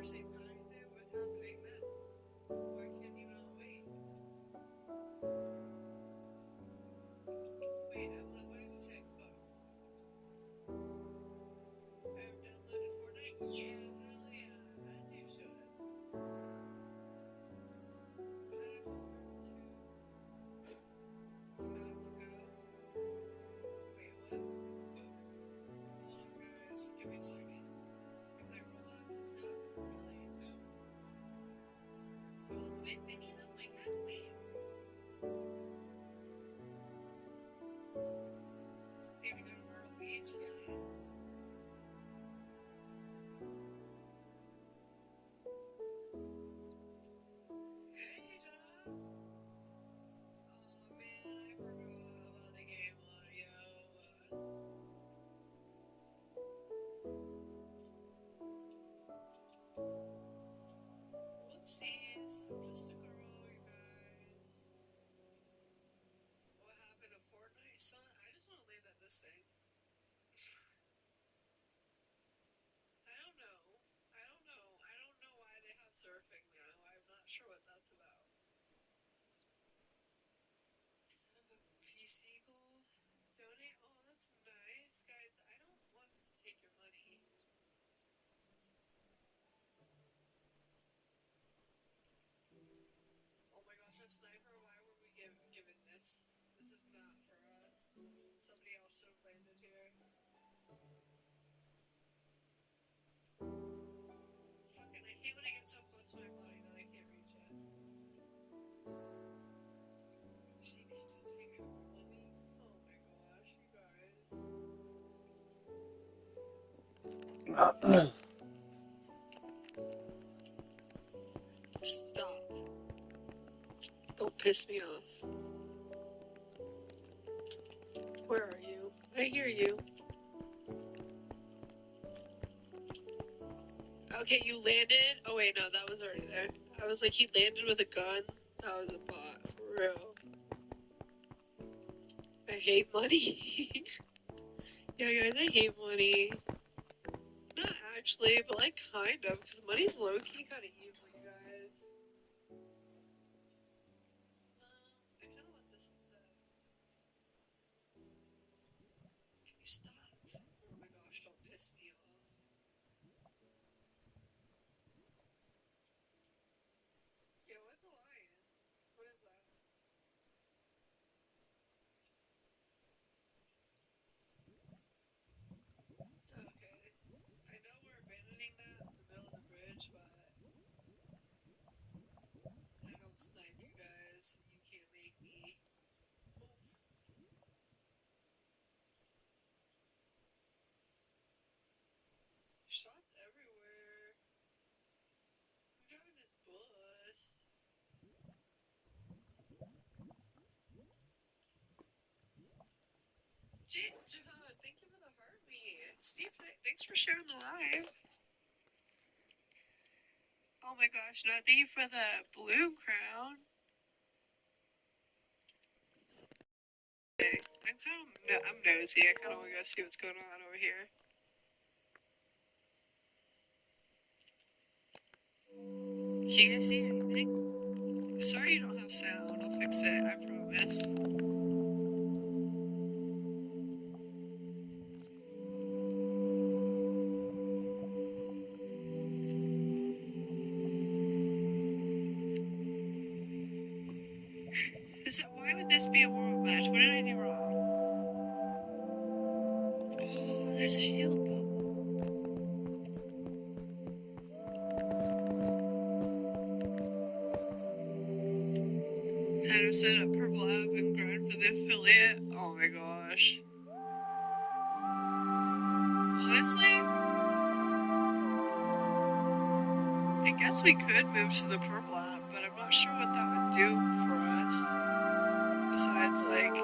for St. Patrick's Day? What's happening then? Why can you not wait? Wait, Evelyn, what did you say? What? I have downloaded Fortnite? Yeah, hell yeah, as you should. Kinda told her to have to go. Wait, what? Hold on, guys. Give me a second. You play Roblox? No, really? No. Oh, Minnie, that's my cat's name. Need to go to Myrtle Beach, guys. Hey, John. Oh man, I forgot about the game audio. Whoopsies. I'm just a girl, you guys. What happened to Fortnite, son? I just want to land at this thing. I don't know. I don't know. I don't know why they have surfing now. I'm not sure what that's about. Set up a PC goal. Donate. Oh, that's nice. Guys, I don't want to take your money. Oh my gosh, a sniper? Why were we given this? This is not for us. Somebody else should have landed here. Fucking, I hate when I get so close to my body that I can't reach it. She needs to take our money. Oh my gosh, you guys. Stop. Don't piss me off. Where are you? I hear you. Okay, you landed? Oh wait, no, that was already there. I was like, he landed with a gun? That was a bot. For real. I hate money. Yeah, guys, I hate money. Not actually, but like kind of, because money's low-key kind of evil, you guys. I kind of want this instead. Can you stop? Oh my gosh, don't piss me off. Yeah, what's a lion? What is that? Okay. I know we're abandoning that in the middle of the bridge, but I don't snipe you guys. You can't make me. Oh, shots everywhere. I'm driving this bus. Jihad, thank you for the heartbeat. Steve, thanks for sharing the live. Oh my gosh, no, thank you for the balloon crown. I'm nosy. I kind of want to go see what's going on over here. Can you guys see anything? Sorry you don't have sound. I'll fix it, I promise. Why would this be a world match? What did I do wrong? Oh, there's a shield bubble. Kind of set up Purple App and grind for the affiliate. Oh my gosh. Honestly, I guess we could move to the Purple App, but I'm not sure what that would do for us. Besides, like,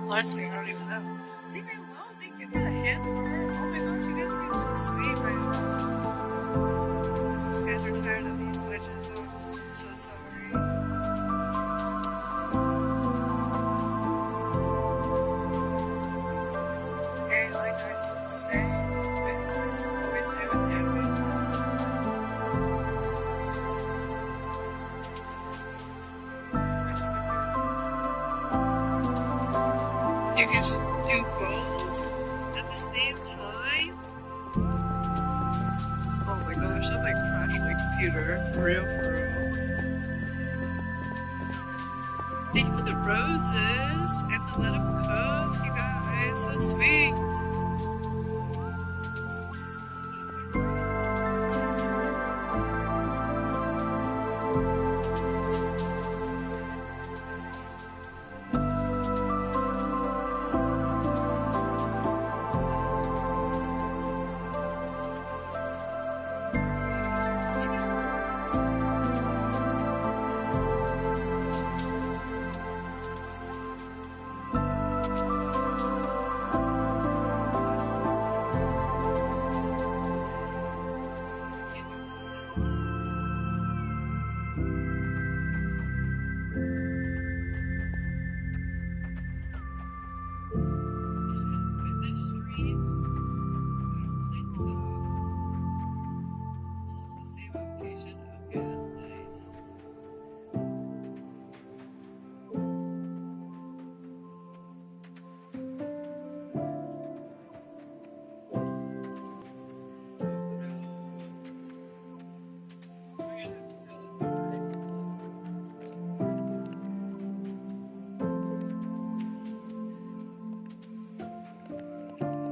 honestly, I don't even know. Leave me alone. Thank you for the hand heart. Oh my gosh, you guys are being so sweet right now. You guys are tired of these glitches. Oh, I'm so sorry. Okay, like I say, always say with anime. For real, for real. Thank you for the roses and the let 'em cook, you guys. So sweet. Fitness stream? I don't think so. It's all the same application. Okay, that's nice.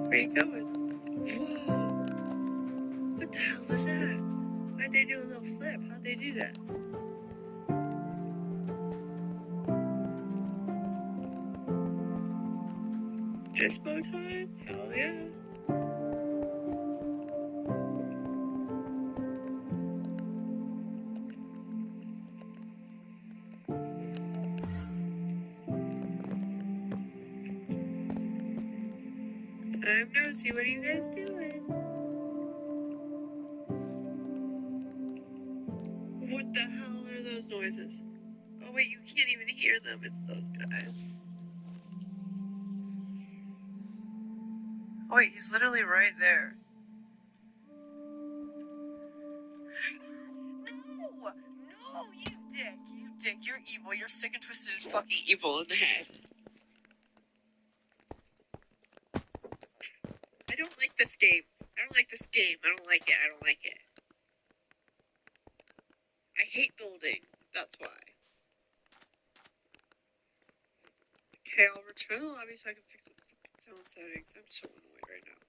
Where you going? Whoa! What the hell was that? Why'd they do a little flip? How'd they do that? Dispo time? Hell yeah. I'm nosy. What are you guys doing? What the hell are those noises? Oh wait, you can't even hear them. It's those guys. Oh wait, he's literally right there. No! No, you dick! You dick! You're evil. You're sick and twisted and fucking evil in the head. I don't like this game. I don't like this game. I don't like it. I don't like it. I hate building. That's why. Okay, I'll return the lobby so I can fix the fucking sound settings. I'm so annoyed right now.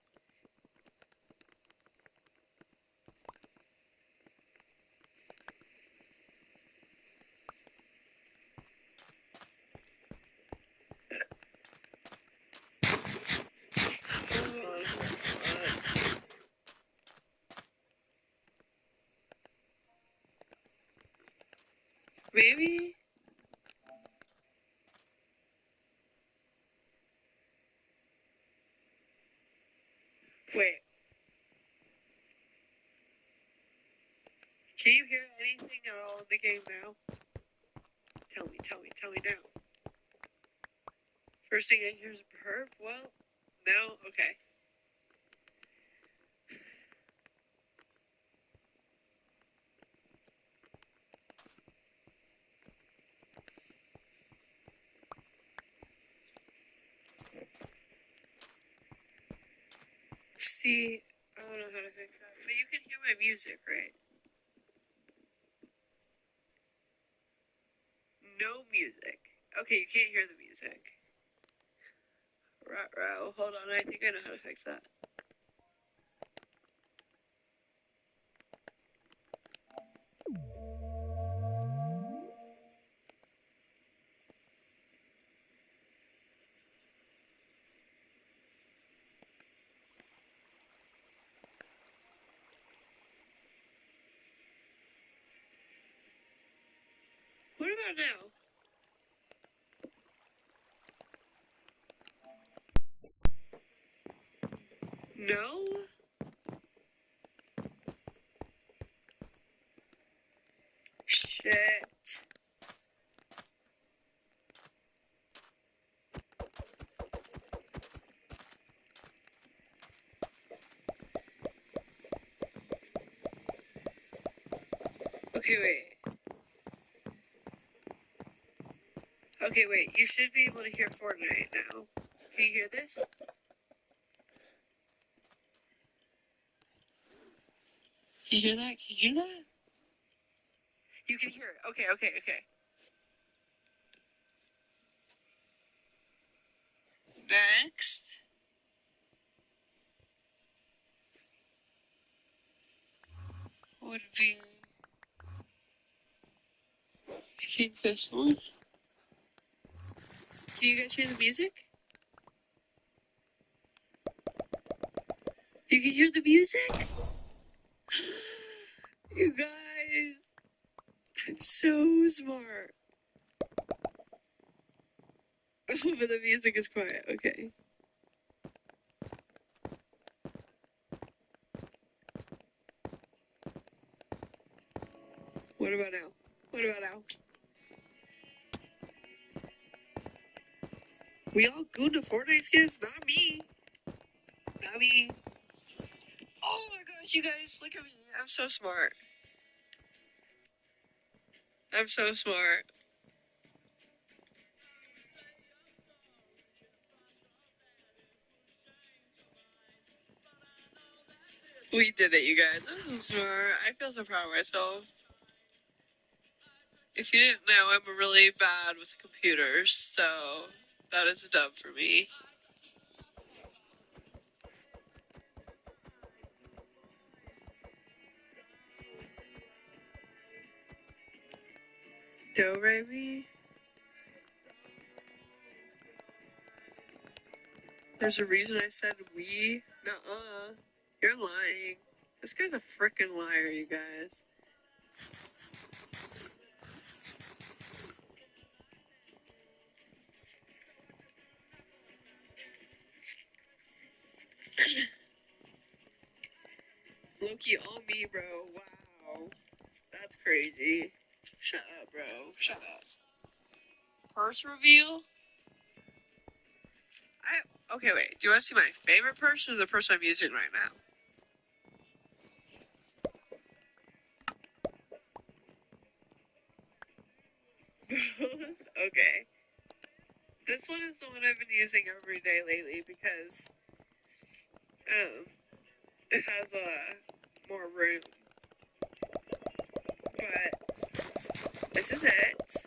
Maybe? Wait. Can you hear anything at all in the game now? Tell me now. First thing I hear is a perp? Well, no? Okay. See, I don't know how to fix that. But you can hear my music, right? No music. Okay, you can't hear the music. Ruh-roh. Hold on, I think I know how to fix that. What about now? No? Shit. Okay, wait. Okay, wait. You should be able to hear Fortnite now. Can you hear this? Can you hear that? Can you hear that? You can hear it. Okay, okay, okay. Next. Would be, I think this one. Can you guys hear the music? You can hear the music? You guys, I'm so smart. Oh, but the music is quiet. Okay. What about now? What about now? We all go to Fortnite skins? Not me. Not me. Oh my gosh, you guys, look at me. I'm so smart. I'm so smart. We did it, you guys. I'm so smart. I feel so proud of myself. If you didn't know, I'm really bad with computers, so that is a dub for me. Do re mi. There's a reason I said we. Nuh-uh. You're lying. This guy's a frickin' liar, you guys. Loki, all me, bro. Wow. That's crazy. Shut up, bro. Shut up. Purse reveal? Okay, wait. Do you want to see my favorite purse or the purse I'm using right now? Okay. This one is the one I've been using every day lately because it has more room. But this is it.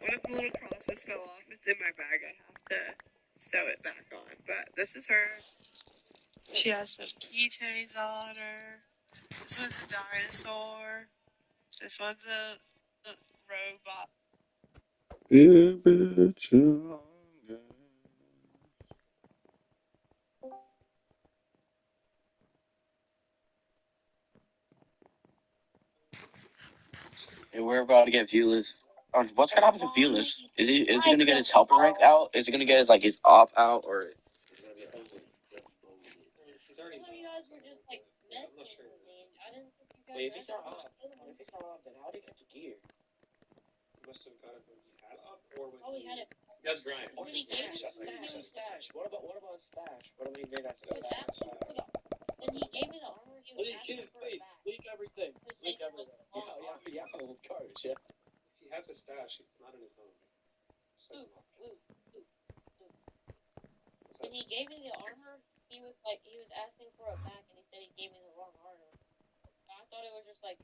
One of the little crosses fell off. It's in my bag. I have to sew it back on. But this is her. She has some keychains on her. This one's a dinosaur. This one's a robot. Hey, we're about to get Viewless. What's gonna happen to Viewless? Is he gonna get his helper rank out? Is he gonna get his op out or? Wait, if he's not op, then how did he get to gear? He must have got it when he had up or when he had it. That's Brian. Or his stash. What about stash? What do we do that stash? When he gave me the armor, he was asking for it back. Leak everything. Leak everything. Yeah, of course, yeah. If he has a stash, it's not in his home. When he gave me the armor, he was asking for it back, and he said he gave me the wrong armor. I thought it was just like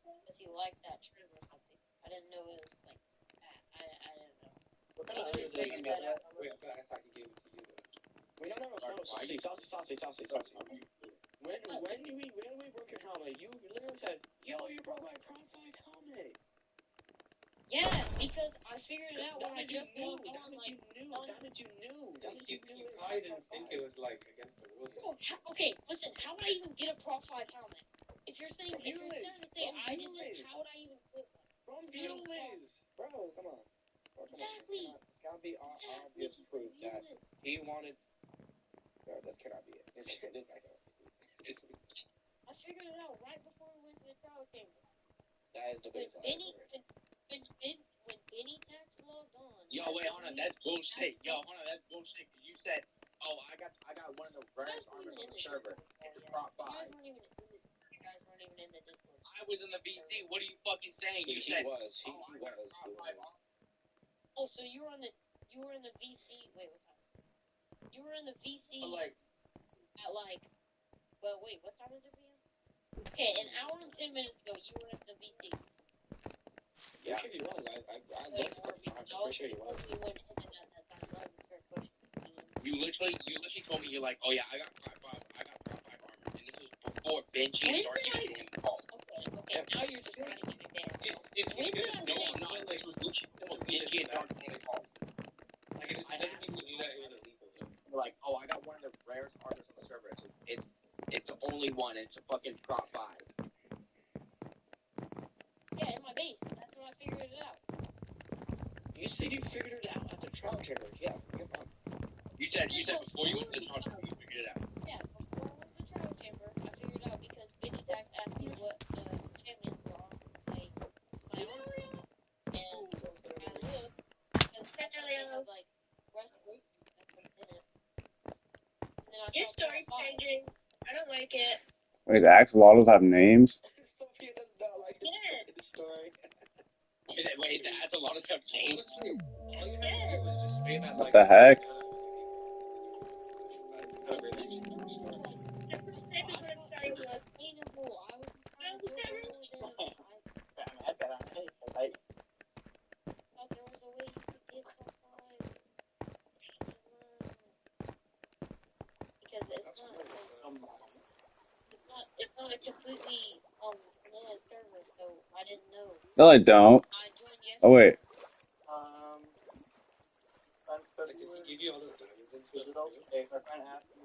because he liked that trim or something. I didn't know it was like that. I didn't know. What kind of armor did he get? Wait, I thought he gave it to you. Wait, no. Saucy. When we broke your helmet, you literally said, "Yo, you broke my Prime 5 helmet." Yeah, because I figured it out when I just logged on. That you knew. He probably didn't think it was like against the rules. Oh, okay, listen. How would I even get a Prop 5 helmet? If you're saying to say I did this, how would I even get one? From Viewless. Bro, come on. Exactly. It's gotta be obvious proof that he wanted. Bro, this cannot be it. This not gonna be it. I figured it out right before we went to the trial chamber. That is the biggest lie. When Benny Tax logged on. Yo, wait, hold on, that's bullshit. That's bullshit. Cause you said, oh, I got one of the rarest armors on the server. It's a Prop 5. You guys weren't even in the Discord. I was in the VC. What are you fucking saying? You said, He was. Oh, so you were in the VC. Wait, what time? You were in the VC But like, at like. Well, wait, what time is it, Ian? Okay, an hour and 10 minutes ago, you were at the VC. Yeah, he was. I Wait, looked a couple times. I'm pretty sure he was. you went in and out that time. That was a fair question. You literally told me you're like, oh yeah, I got prop 5 armor, and this was before Benji and Darky were joining the call. Okay, now you're just trying to get it down. No, I'm not. Like, it was literally before Benji and Darky joined the call. Like, I asked people to do that. It was illegal. They're like, oh, I got one of the rarest armors on the server. It's the only one. And it's a fucking prop 5. Yeah, in my base. That's when I figured it out. You said you figured it out at the trial chamber. Yeah, you're fine. You said before you went to the trial chamber, you figured it out. Yeah, before I went to the trial chamber, I figured it out because Benny Tax asked me what champions were on my armor. And I looked, and they had like restoration. Your story's changing. I don't like it. Wait, the axolotls have names? Sophia does not like the story. Wait, that's a lot of stuff names. What the heck? It's not a completely vanilla server, so I didn't know. No, I don't. I joined yesterday. Oh, wait. Give you all those diamonds and stuff. Is it okay if I kind of ask you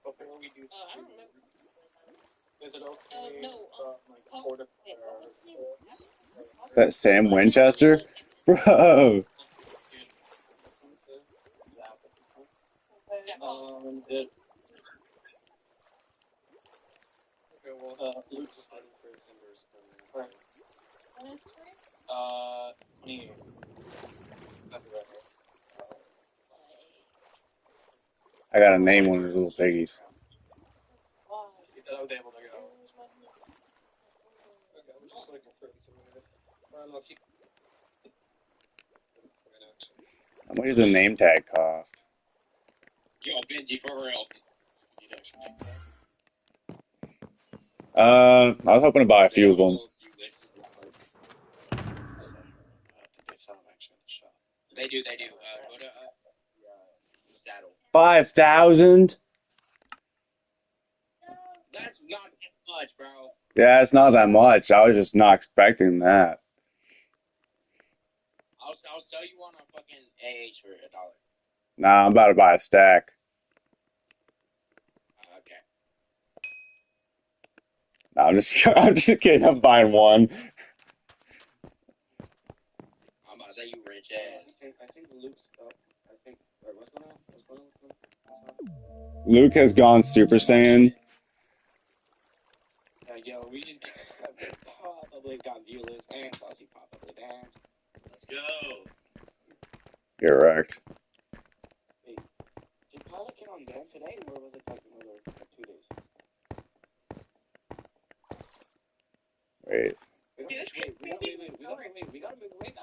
before we do? I don't remember. Is it okay? No. Is that Sam Winchester? Bro! Good. Okay, well, Luke's just waiting for his numbers. Right. When is spring? 28. That's right. I gotta name one of the little piggies. He said I was able to go. Okay, I'm just like confirming something. I'll keep. How much does a name tag cost? Yo, Benji, for real. I was hoping to buy a few of them. They do. Go to Saddle. 5,000? That's not much, bro. Yeah, it's not that much. I was just not expecting that. I'll sell you one on fucking AH for $1. Nah, I'm about to buy a stack. Okay. Nah, I'm just kidding. I'm buying one. I'm about to say you rich ass. I think Luke's up. I think. What's going on? Luke has gone Super Saiyan. Yo, we just probably got viewers and Saucy probably banned. Let's go. You're wrecked. Wait, did Pilot get on ban today, or was it like another 2 days? Wait. We gotta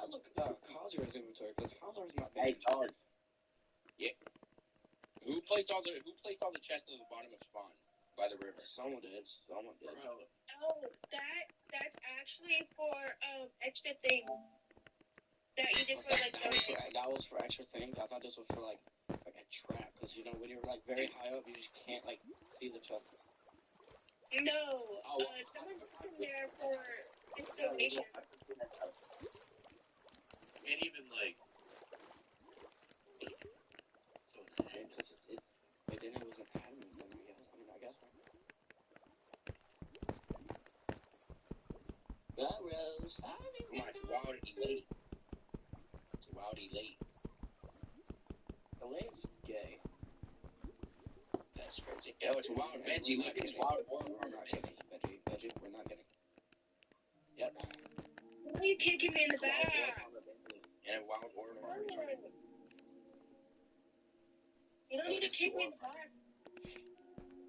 look at Cosr's inventory, because Cosr's not banned. Hey, Charge. Yeah. Who placed all the chests at the bottom of spawn by the river? Someone did. Oh, that's actually for extra things that you did for like that was for extra things. I thought this was for like a trap, because you know when you're like very high up, you just can't like see the chest. No, someone put in there for installation. I can't even like. But then it was an admin thing, I guess. Burrows. Come on, it's wild elite. It's wild elite. The lane's gay. That's crazy. Yo, it's wild Benji. Look, it's wild armor. We're not getting Benji. We're not getting. Yep. Why are you kicking me in the back? And wild armor. You don't need to kick me in the back.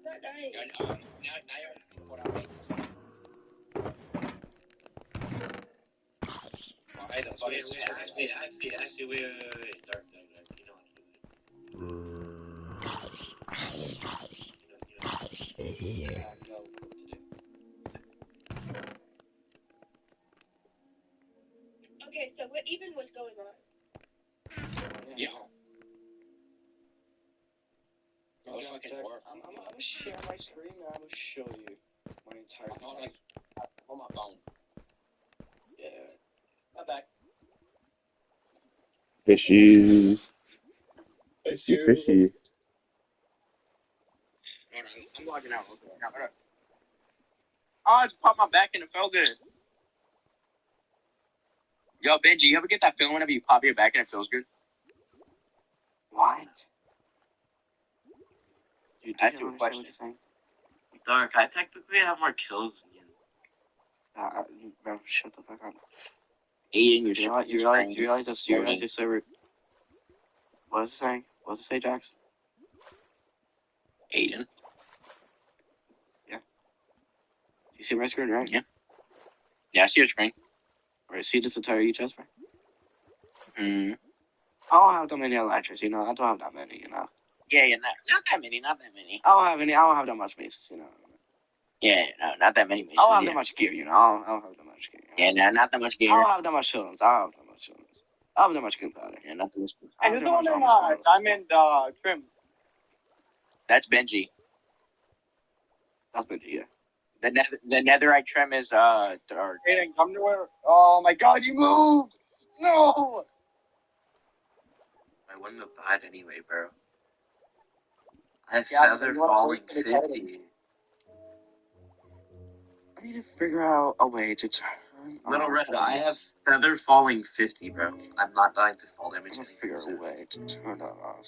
Not dying. Now you're what I mean. Actually, wait. Dark, you know what to do. Oh, fucking Jack, horrible. I'm gonna share my screen and I'm gonna show you my entire I'm not device. like on my phone. Yeah. I'm back. Fishies. It's Fishy, fishy. Hold on, I'm logging out. Okay. Now, hold up. Oh, I just popped my back and it felt good. Yo, Benji, you ever get that feeling whenever you pop your back and it feels good? What? Dude, ask you a question. Dark, I technically have more kills than you. Bro, shut the fuck up. Aiden, You realize this server. What is it saying? What's it say, Jax? Aiden. You see my screen, right? Yeah. Yeah, I see your screen. Alright, see this entire chest, right? Hmm. I don't have that many elytras, you know. I don't have that many, you know. Yeah, not that many. I don't have that much maces, you know. Yeah, no, not that many. I don't have that much gear, you know. I don't have that much gear. Yeah, no, not that much gear. I don't have that much shields. I don't have that much gunpowder. Yeah, not that much. Hey, who's the one in diamond trim? That's Benji. That's Benji, yeah. The netherite trim is dark. Aiden, come to where? Oh my God, you moved! No! I wouldn't have died anyway, bro. I have Yeah, feather you wanna falling wait for the 50. I need to figure out a way to turn. Little Red, I have feather falling 50, bro. I'm not dying to fall damage. I'm gonna figure out a way to turn that off.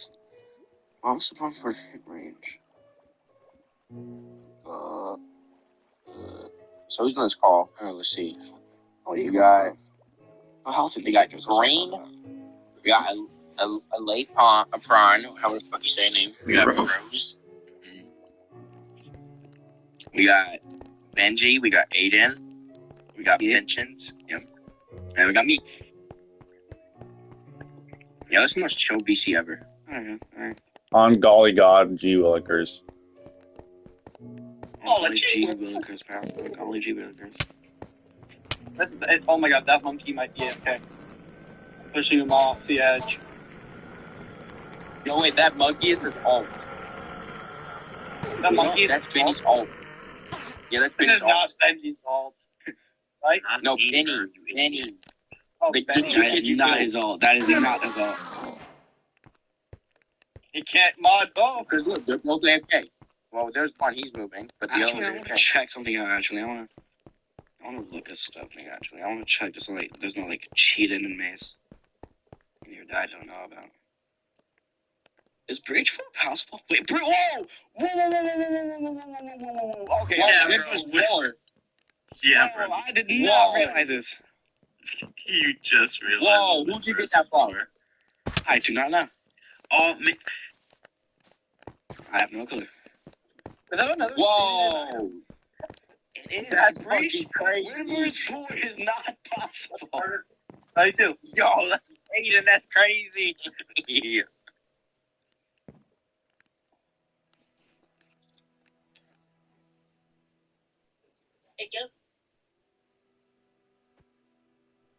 What's the one for hit range? So who's on this call? Let's see. Oh, You got. How to You got green. We got a late prawn. How the fuck you say your name? We got Rose. We got Benji. We got Aiden. We got Vincent. Yep. And we got me. Yeah, that's the most chill BC ever. Alright. On golly god, G Willikers. Golly G Willikers, pal. Golly G Willikers. Oh my God, that monkey might be AFK. Pushing him off the edge. Yo, wait, that monkey is his ult. That monkey That's Benny's ult. Yeah, that's This Benny's is not ult. Benji's fault. Right? No, Benny's. Oh, The Benji. two kids you Not killed. his ult. That is not his ult. He can't mod both. Because look, they're both AFK. Well, there's one, he's moving, but the Actually, I other want one's to AFK. check something out. Actually, I want to look at stuff. Actually, I want to check just like there's no like cheating in maze. Your dad don't know about. Is breach for possible? Wait, whoa! Okay, Yeah, this bro. was war. Yeah, Bro, bro. I did not realize this. You just realized. Whoa, who'd you get that from? I do not know. Oh, man. I have no clue. Is that another? Whoa! It is That's breach. fucking crazy. Winter's Pool is not possible. I do. Yo, that's Aiden, that's crazy. Yeah. Hey, Joe.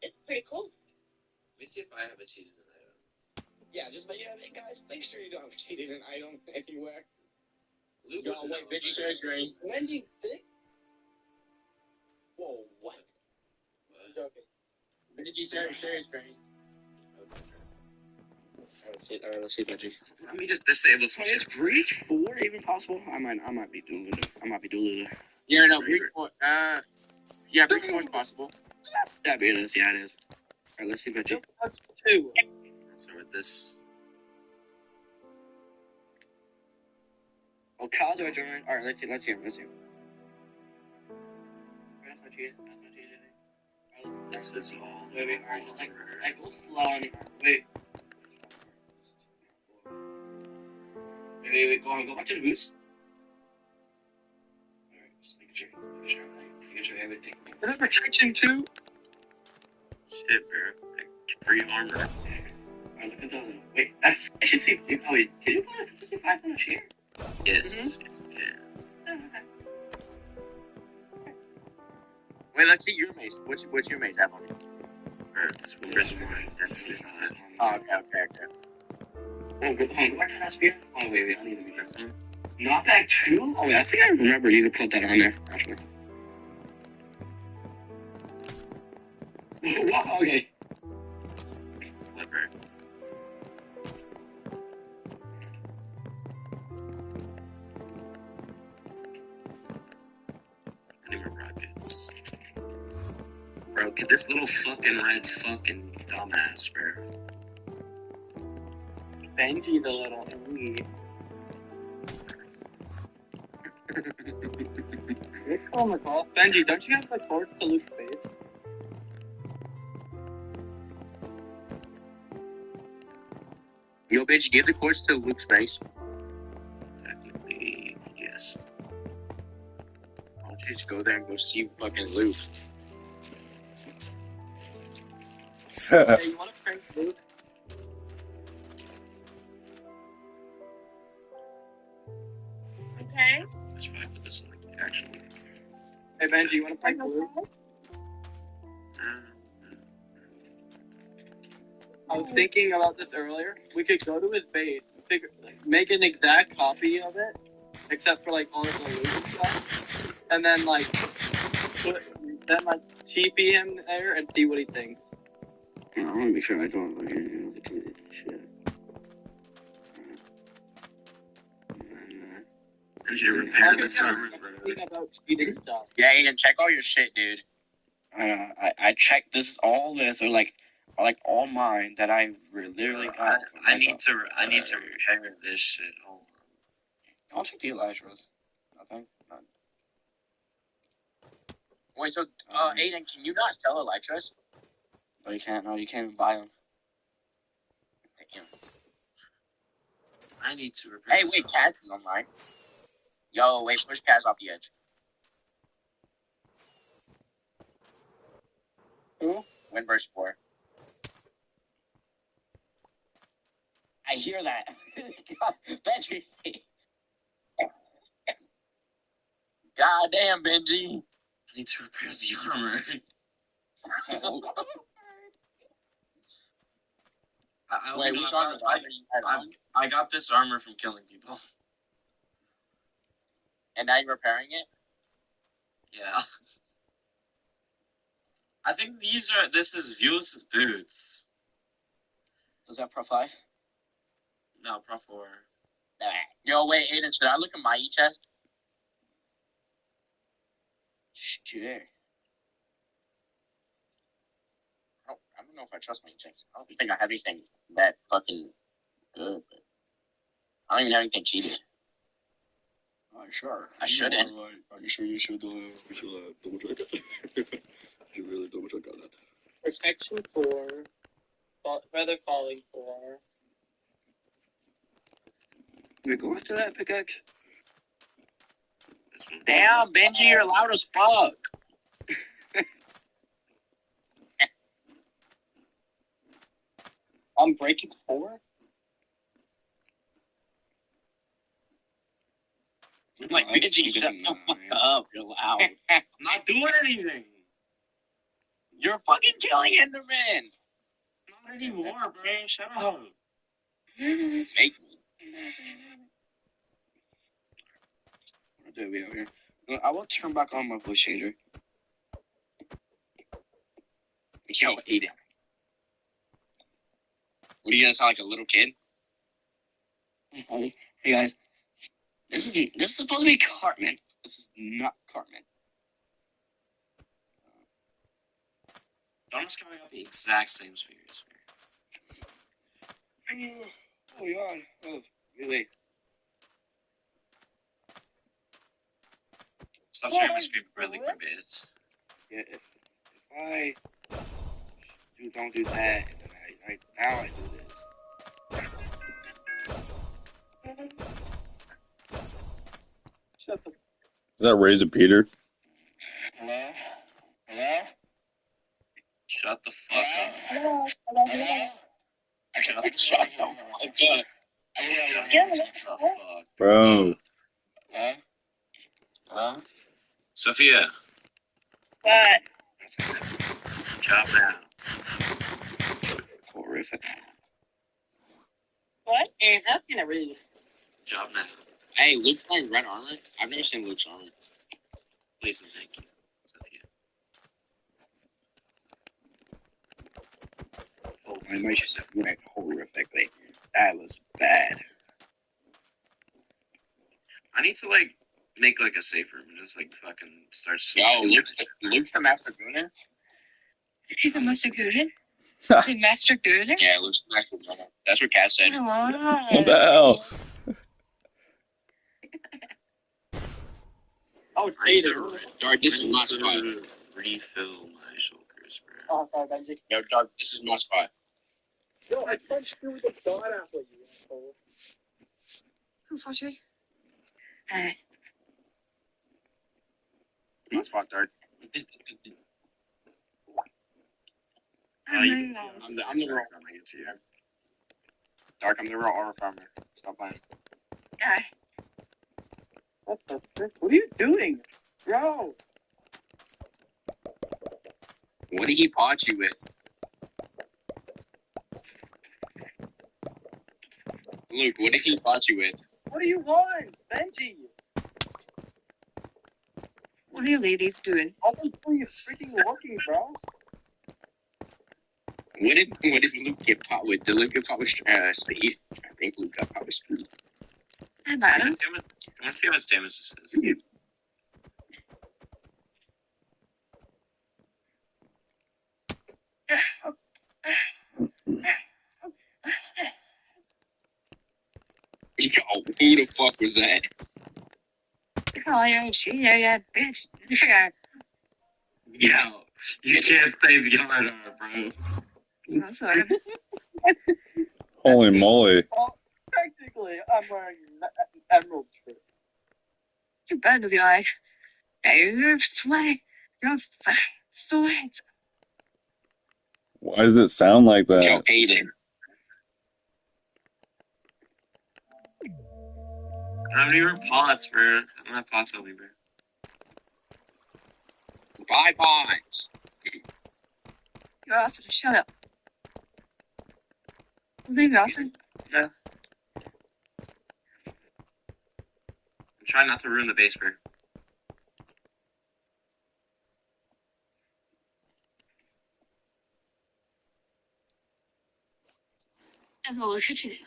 It's pretty cool. Let me see if I have a cheated item. Yeah, just but hey guys, make sure you don't have cheated an item anywhere. Yo, wait, Benji shares green. Wendy's sick? Whoa, what? Okay. Benji shares green. Alright, let's see, Benji. Let me just disable some Is shit. breach 4 even possible? I might be doing it. Yeah, no, breach point. Yeah, breach point's possible. That be it is, yeah it is. Alright, let's see, Benji. That's two. So with this. Oh, Kyle's gonna join. Alright, let's see him. That's not cheated. This is all. Wait, alright, like, go slow on it. Wait, go back to the boost. Alright, just making sure everything. Is this protection too? Shit, bro. Like, free armor. Alright, look at the. Wait, I should see. Oh, wait, did you put a 55 on a chair? Yes. Mhm. Yeah. Oh, okay. Wait, let's see your mace. What's your mace have on it? Or this one. That's 55. Oh, okay. Oh, good. Go back to that spear. Oh, wait, I need to be careful. Knockback 2? Oh, wait, I think I remember you could put that on there, actually. Okay. Flipper. Any more rockets? Bro, get this little fucking red fucking dumbass, bro. Benji the little elite. Oh my god. Benji, don't you have the torch to Luke's face? Yo, Benji, give the torch to Luke's face. Technically, yes. Why don't you just go there and go see fucking Luke? Hey, you wanna prank Luke? Okay. I should probably put this in like actual. Hey Benji, you wanna prank Luke? I was thinking about this earlier. We could go to his base, make an exact copy of it, except for like all of the loot and stuff, and then like TP him there and see what he thinks. Yeah, I want to make sure I don't like the shit. I should repair this armor, bro. About cheating stuff. Yeah, Aiden, check all your shit, dude. I checked this all this or like all mine that I literally got. I need to repair this shit. Hold on. I'll check the Elytras. Nothing. None. Wait, so Aiden, can you not sell Elytras? No, you can't. No, you can't even buy them. Damn. I need to repair. Hey, wait, Kaz is online. Yo, wait, push Kaz off the edge. Who? Windburst 4. I hear that. God, Benji. God damn, Benji. I need to repair the armor. Wait, which armor? I got this armor from killing people. And now you're repairing it? Yeah. I think this is Viewless's boots. Was that Pro 5? No, Pro 4. Yo, wait, Aiden, should I look at my e-chest? Sure. I don't know if I trust my e-chest. I don't think I have anything that fucking good, but I don't even have anything cheated. Sure. I shouldn't. Are you sure you should double check it? You really double check on that. Protection 4. Feather falling 4. We go after that pickaxe? Damn, Benji, you're loud as fuck. I'm breaking 4? I'm like, Benji, shut the fuck up. You're loud. I'm not doing anything. You're fucking killing Enderman. Not anymore, bro. Shut up. Make me. What do we over here? I will turn back on my voice changer. Yo, Aiden. What, are you gonna sound like a little kid? Hey guys. This is supposed to be Cartman. This is not Cartman. Donald's coming out the exact same spears. Oh god. Oh, really? Stop sharing my screen really quick, bitch. Yeah, if I don't do that, and now I do this. Shut the. Is that Razor Peter? Hello? Hello? Shut the fuck up. Hello? Hello? Shut the fuck up. Bro. Huh? Huh? Sophia. What? Job now. Horrific. What? And that's gonna read. Good job, man. Hey, Luke's wearing red armor. I've never seen Luke's armor. Please and thank you. Oh, my mic just went horrifically. That was bad. I need to like make like a safe room and just like fucking start. Yo, Luke's a master gooner. He's a master gooner? He's a master gooner? Yeah, Luke's a master gooner. That's what Kat said. What the hell? Oh, Dark, this is my spot. Refill my shoulders, bro. Oh, sorry, Benji. Yo, Dark, this is my spot. Yo, I punched you with the dot apple, you asshole. Who fought you? My spot, Dark. I'm the real farmer. It's you. Dark, I'm the real aura farmer. Stop playing. What the frick? What are you doing? Bro! What did he pot you with? Luke, what did he pot you with? What do you want? Benji! What are you ladies doing? All I'm doing is freaking looking, bro. What did Luke get pot with? Did Luke get pot with speed? I think Luke got pot with speed. I'm bad. Let's see how much damage this is. Yo, who the fuck was that? Oh, yeah, she, yeah, bitch. Yeah. Yo, you can't say the other, bro. I'm sorry. Holy moly. Well, technically, I'm wearing an emerald shirt. You're bad to be like, hey, you're sweat. You're fat. Sweat. Why does it sound like Yo, that? Aiden. I don't even have pots, bro. I don't have pots with me, bro. Buy pots. You're awesome. Shut up. You think you're awesome? No. I'm trying not to ruin the base, bro. I'm a little shitty.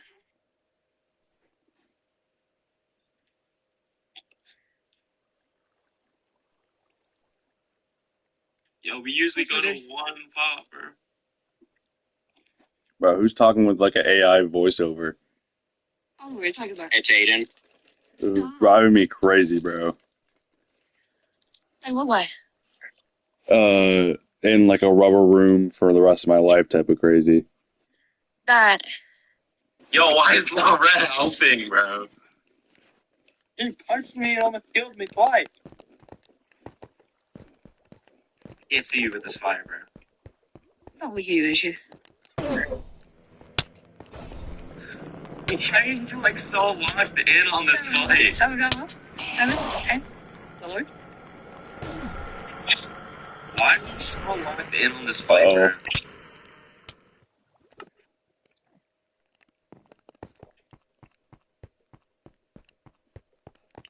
Yo, we usually go to one pot, bro. Bro, who's talking with like an AI voiceover? Oh, we're talking about. It's Aiden. This is driving me crazy, bro. In what way? In like a rubber room for the rest of my life type of crazy. That. Yo, why is Low Red helping, bro? He punched me and almost killed me twice. I can't see you with this fire, bro. Not with you, is you? Why are you like so locked in on this fight? 7 got off. 7, 10. Lord. Why are you so locked in on this fight, bro?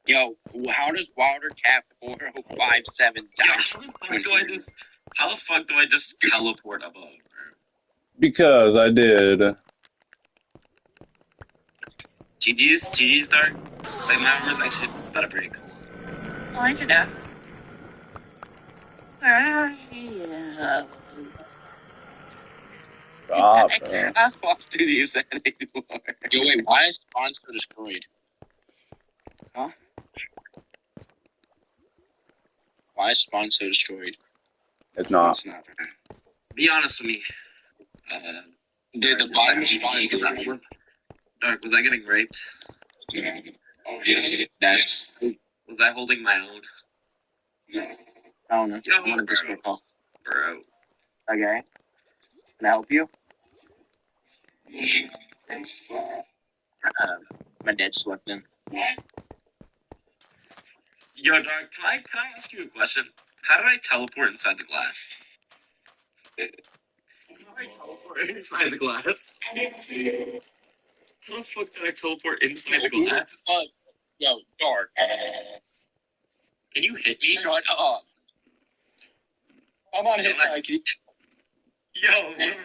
Yo, how does Wilder Cat 4057 die? How the fuck do I just teleport above, bro? Because I did. GG's Dark. Like, my armor's actually about to break. Oh, is it now? Stop, bro. I don't want to use that anymore. Yo, wait, why is Spawn so destroyed? Huh? Why is Spawn so destroyed? It's not. It's not. Be honest with me. Dude, the bottom is Spawn. Dark, was I getting raped? That's. Was I holding my own? I don't know. Yo, I'm on a Discord call. Bro. Okay. Can I help you? My dad slept in. Yo, Dark, can I ask you a question? How did I teleport inside the glass? How did I teleport inside the glass? How the fuck did I teleport inside the glass? Yo, Dark. Can you hit me? Shut up. I'm on his side. Can you Yo, how did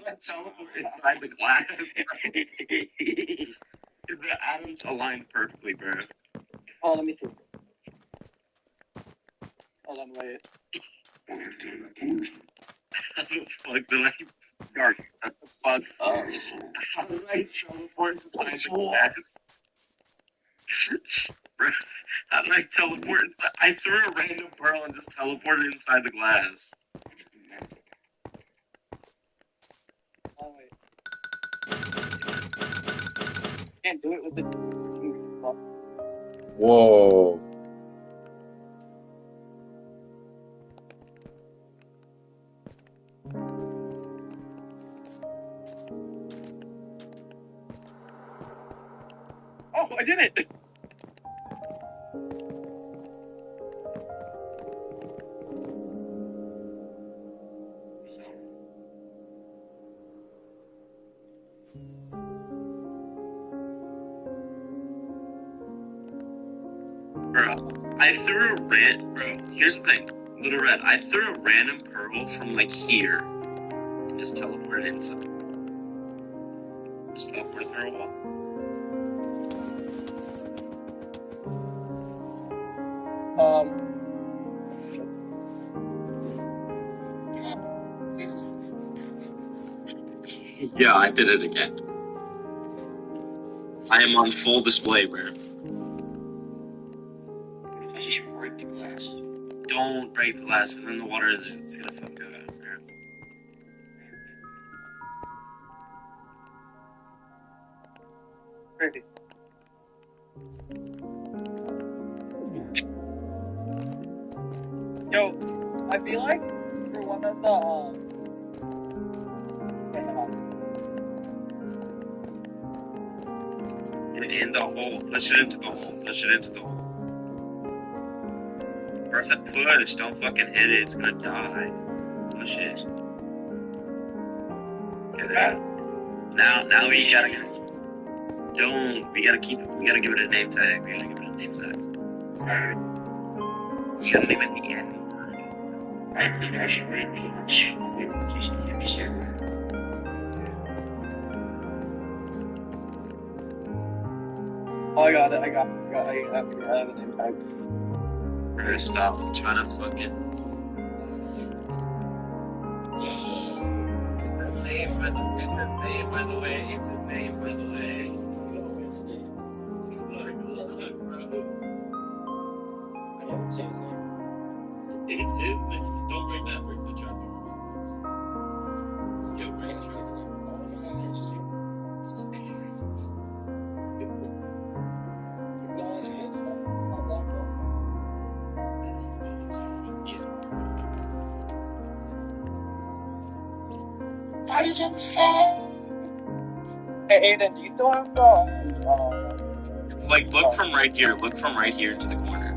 I teleport inside the glass? The atoms aligned perfectly, bro. Oh, let me see. Hold on, wait. How the fuck did I... Dark, shut the fuck up. How did I teleport inside the glass? Bro, how did I teleport inside? I threw a random pearl and just teleported inside the glass. Oh, wait. Can't do it with the... Whoa. Oh, I did it! Bro, I threw a bro, here's the thing. Little Red, I threw a random pearl from like here. And just teleported inside. Just teleported through a wall. Yeah, I did it again. I am on full display, bro. I just break the glass. Don't break the glass, and then the water is it's gonna fucking go out, bro. Ready. Yo, I feel like for one of the In the hole. Push it into the hole. Push it into the hole. Bro, I said push. Don't fucking hit it. It's gonna die. Push it. Okay, there. Now we gotta... Don't. We gotta keep it. We gotta give it a name tag. We gotta give it a name tag. We gotta name it the N-word. I think I should read too much. Oh, I got it. I have an impact. We're gonna stop trying to fucking... It's his name, by the way. It's his name, by the way. Look, bro. I haven't seen his name. It's his name. Don't break that. Break the trap. Yo, break the trap. Hey, Aiden, do you still have the Like, look from right here. Look from right here to the corner.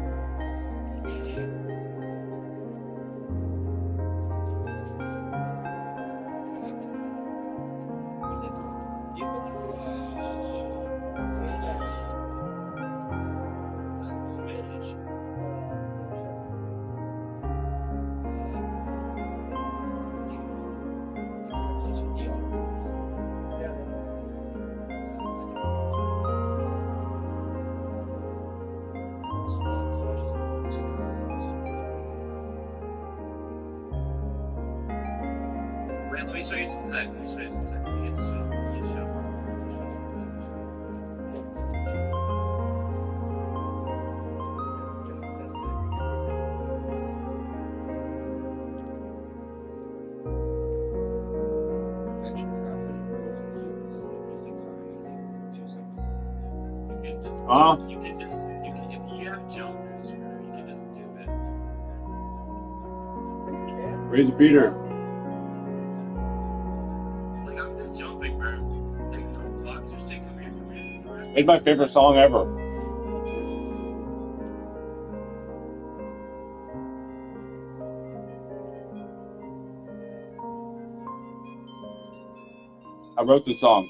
Wait, let me show you some tech. You can just, if you have jumpers, you can just do it. Raise Peter. Like, I'm just jumping, bro. Like, no blocks or shit. Come here. It's my favorite song ever. I wrote the song.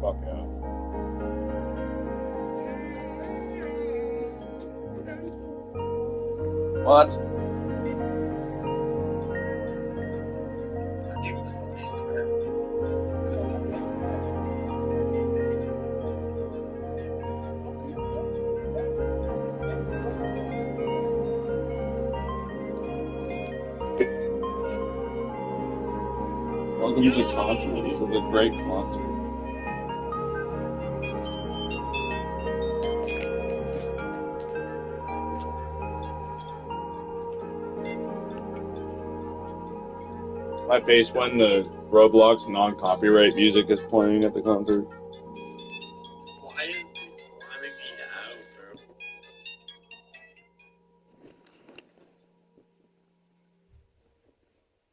Fuck yeah. What? Welcome to the concert. This is a great concert. My face when the Roblox non-copyright music is playing at the concert. Why is he slamming me out,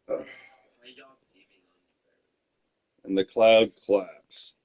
bro? Why y'all teaming on me, bro? And the cloud claps.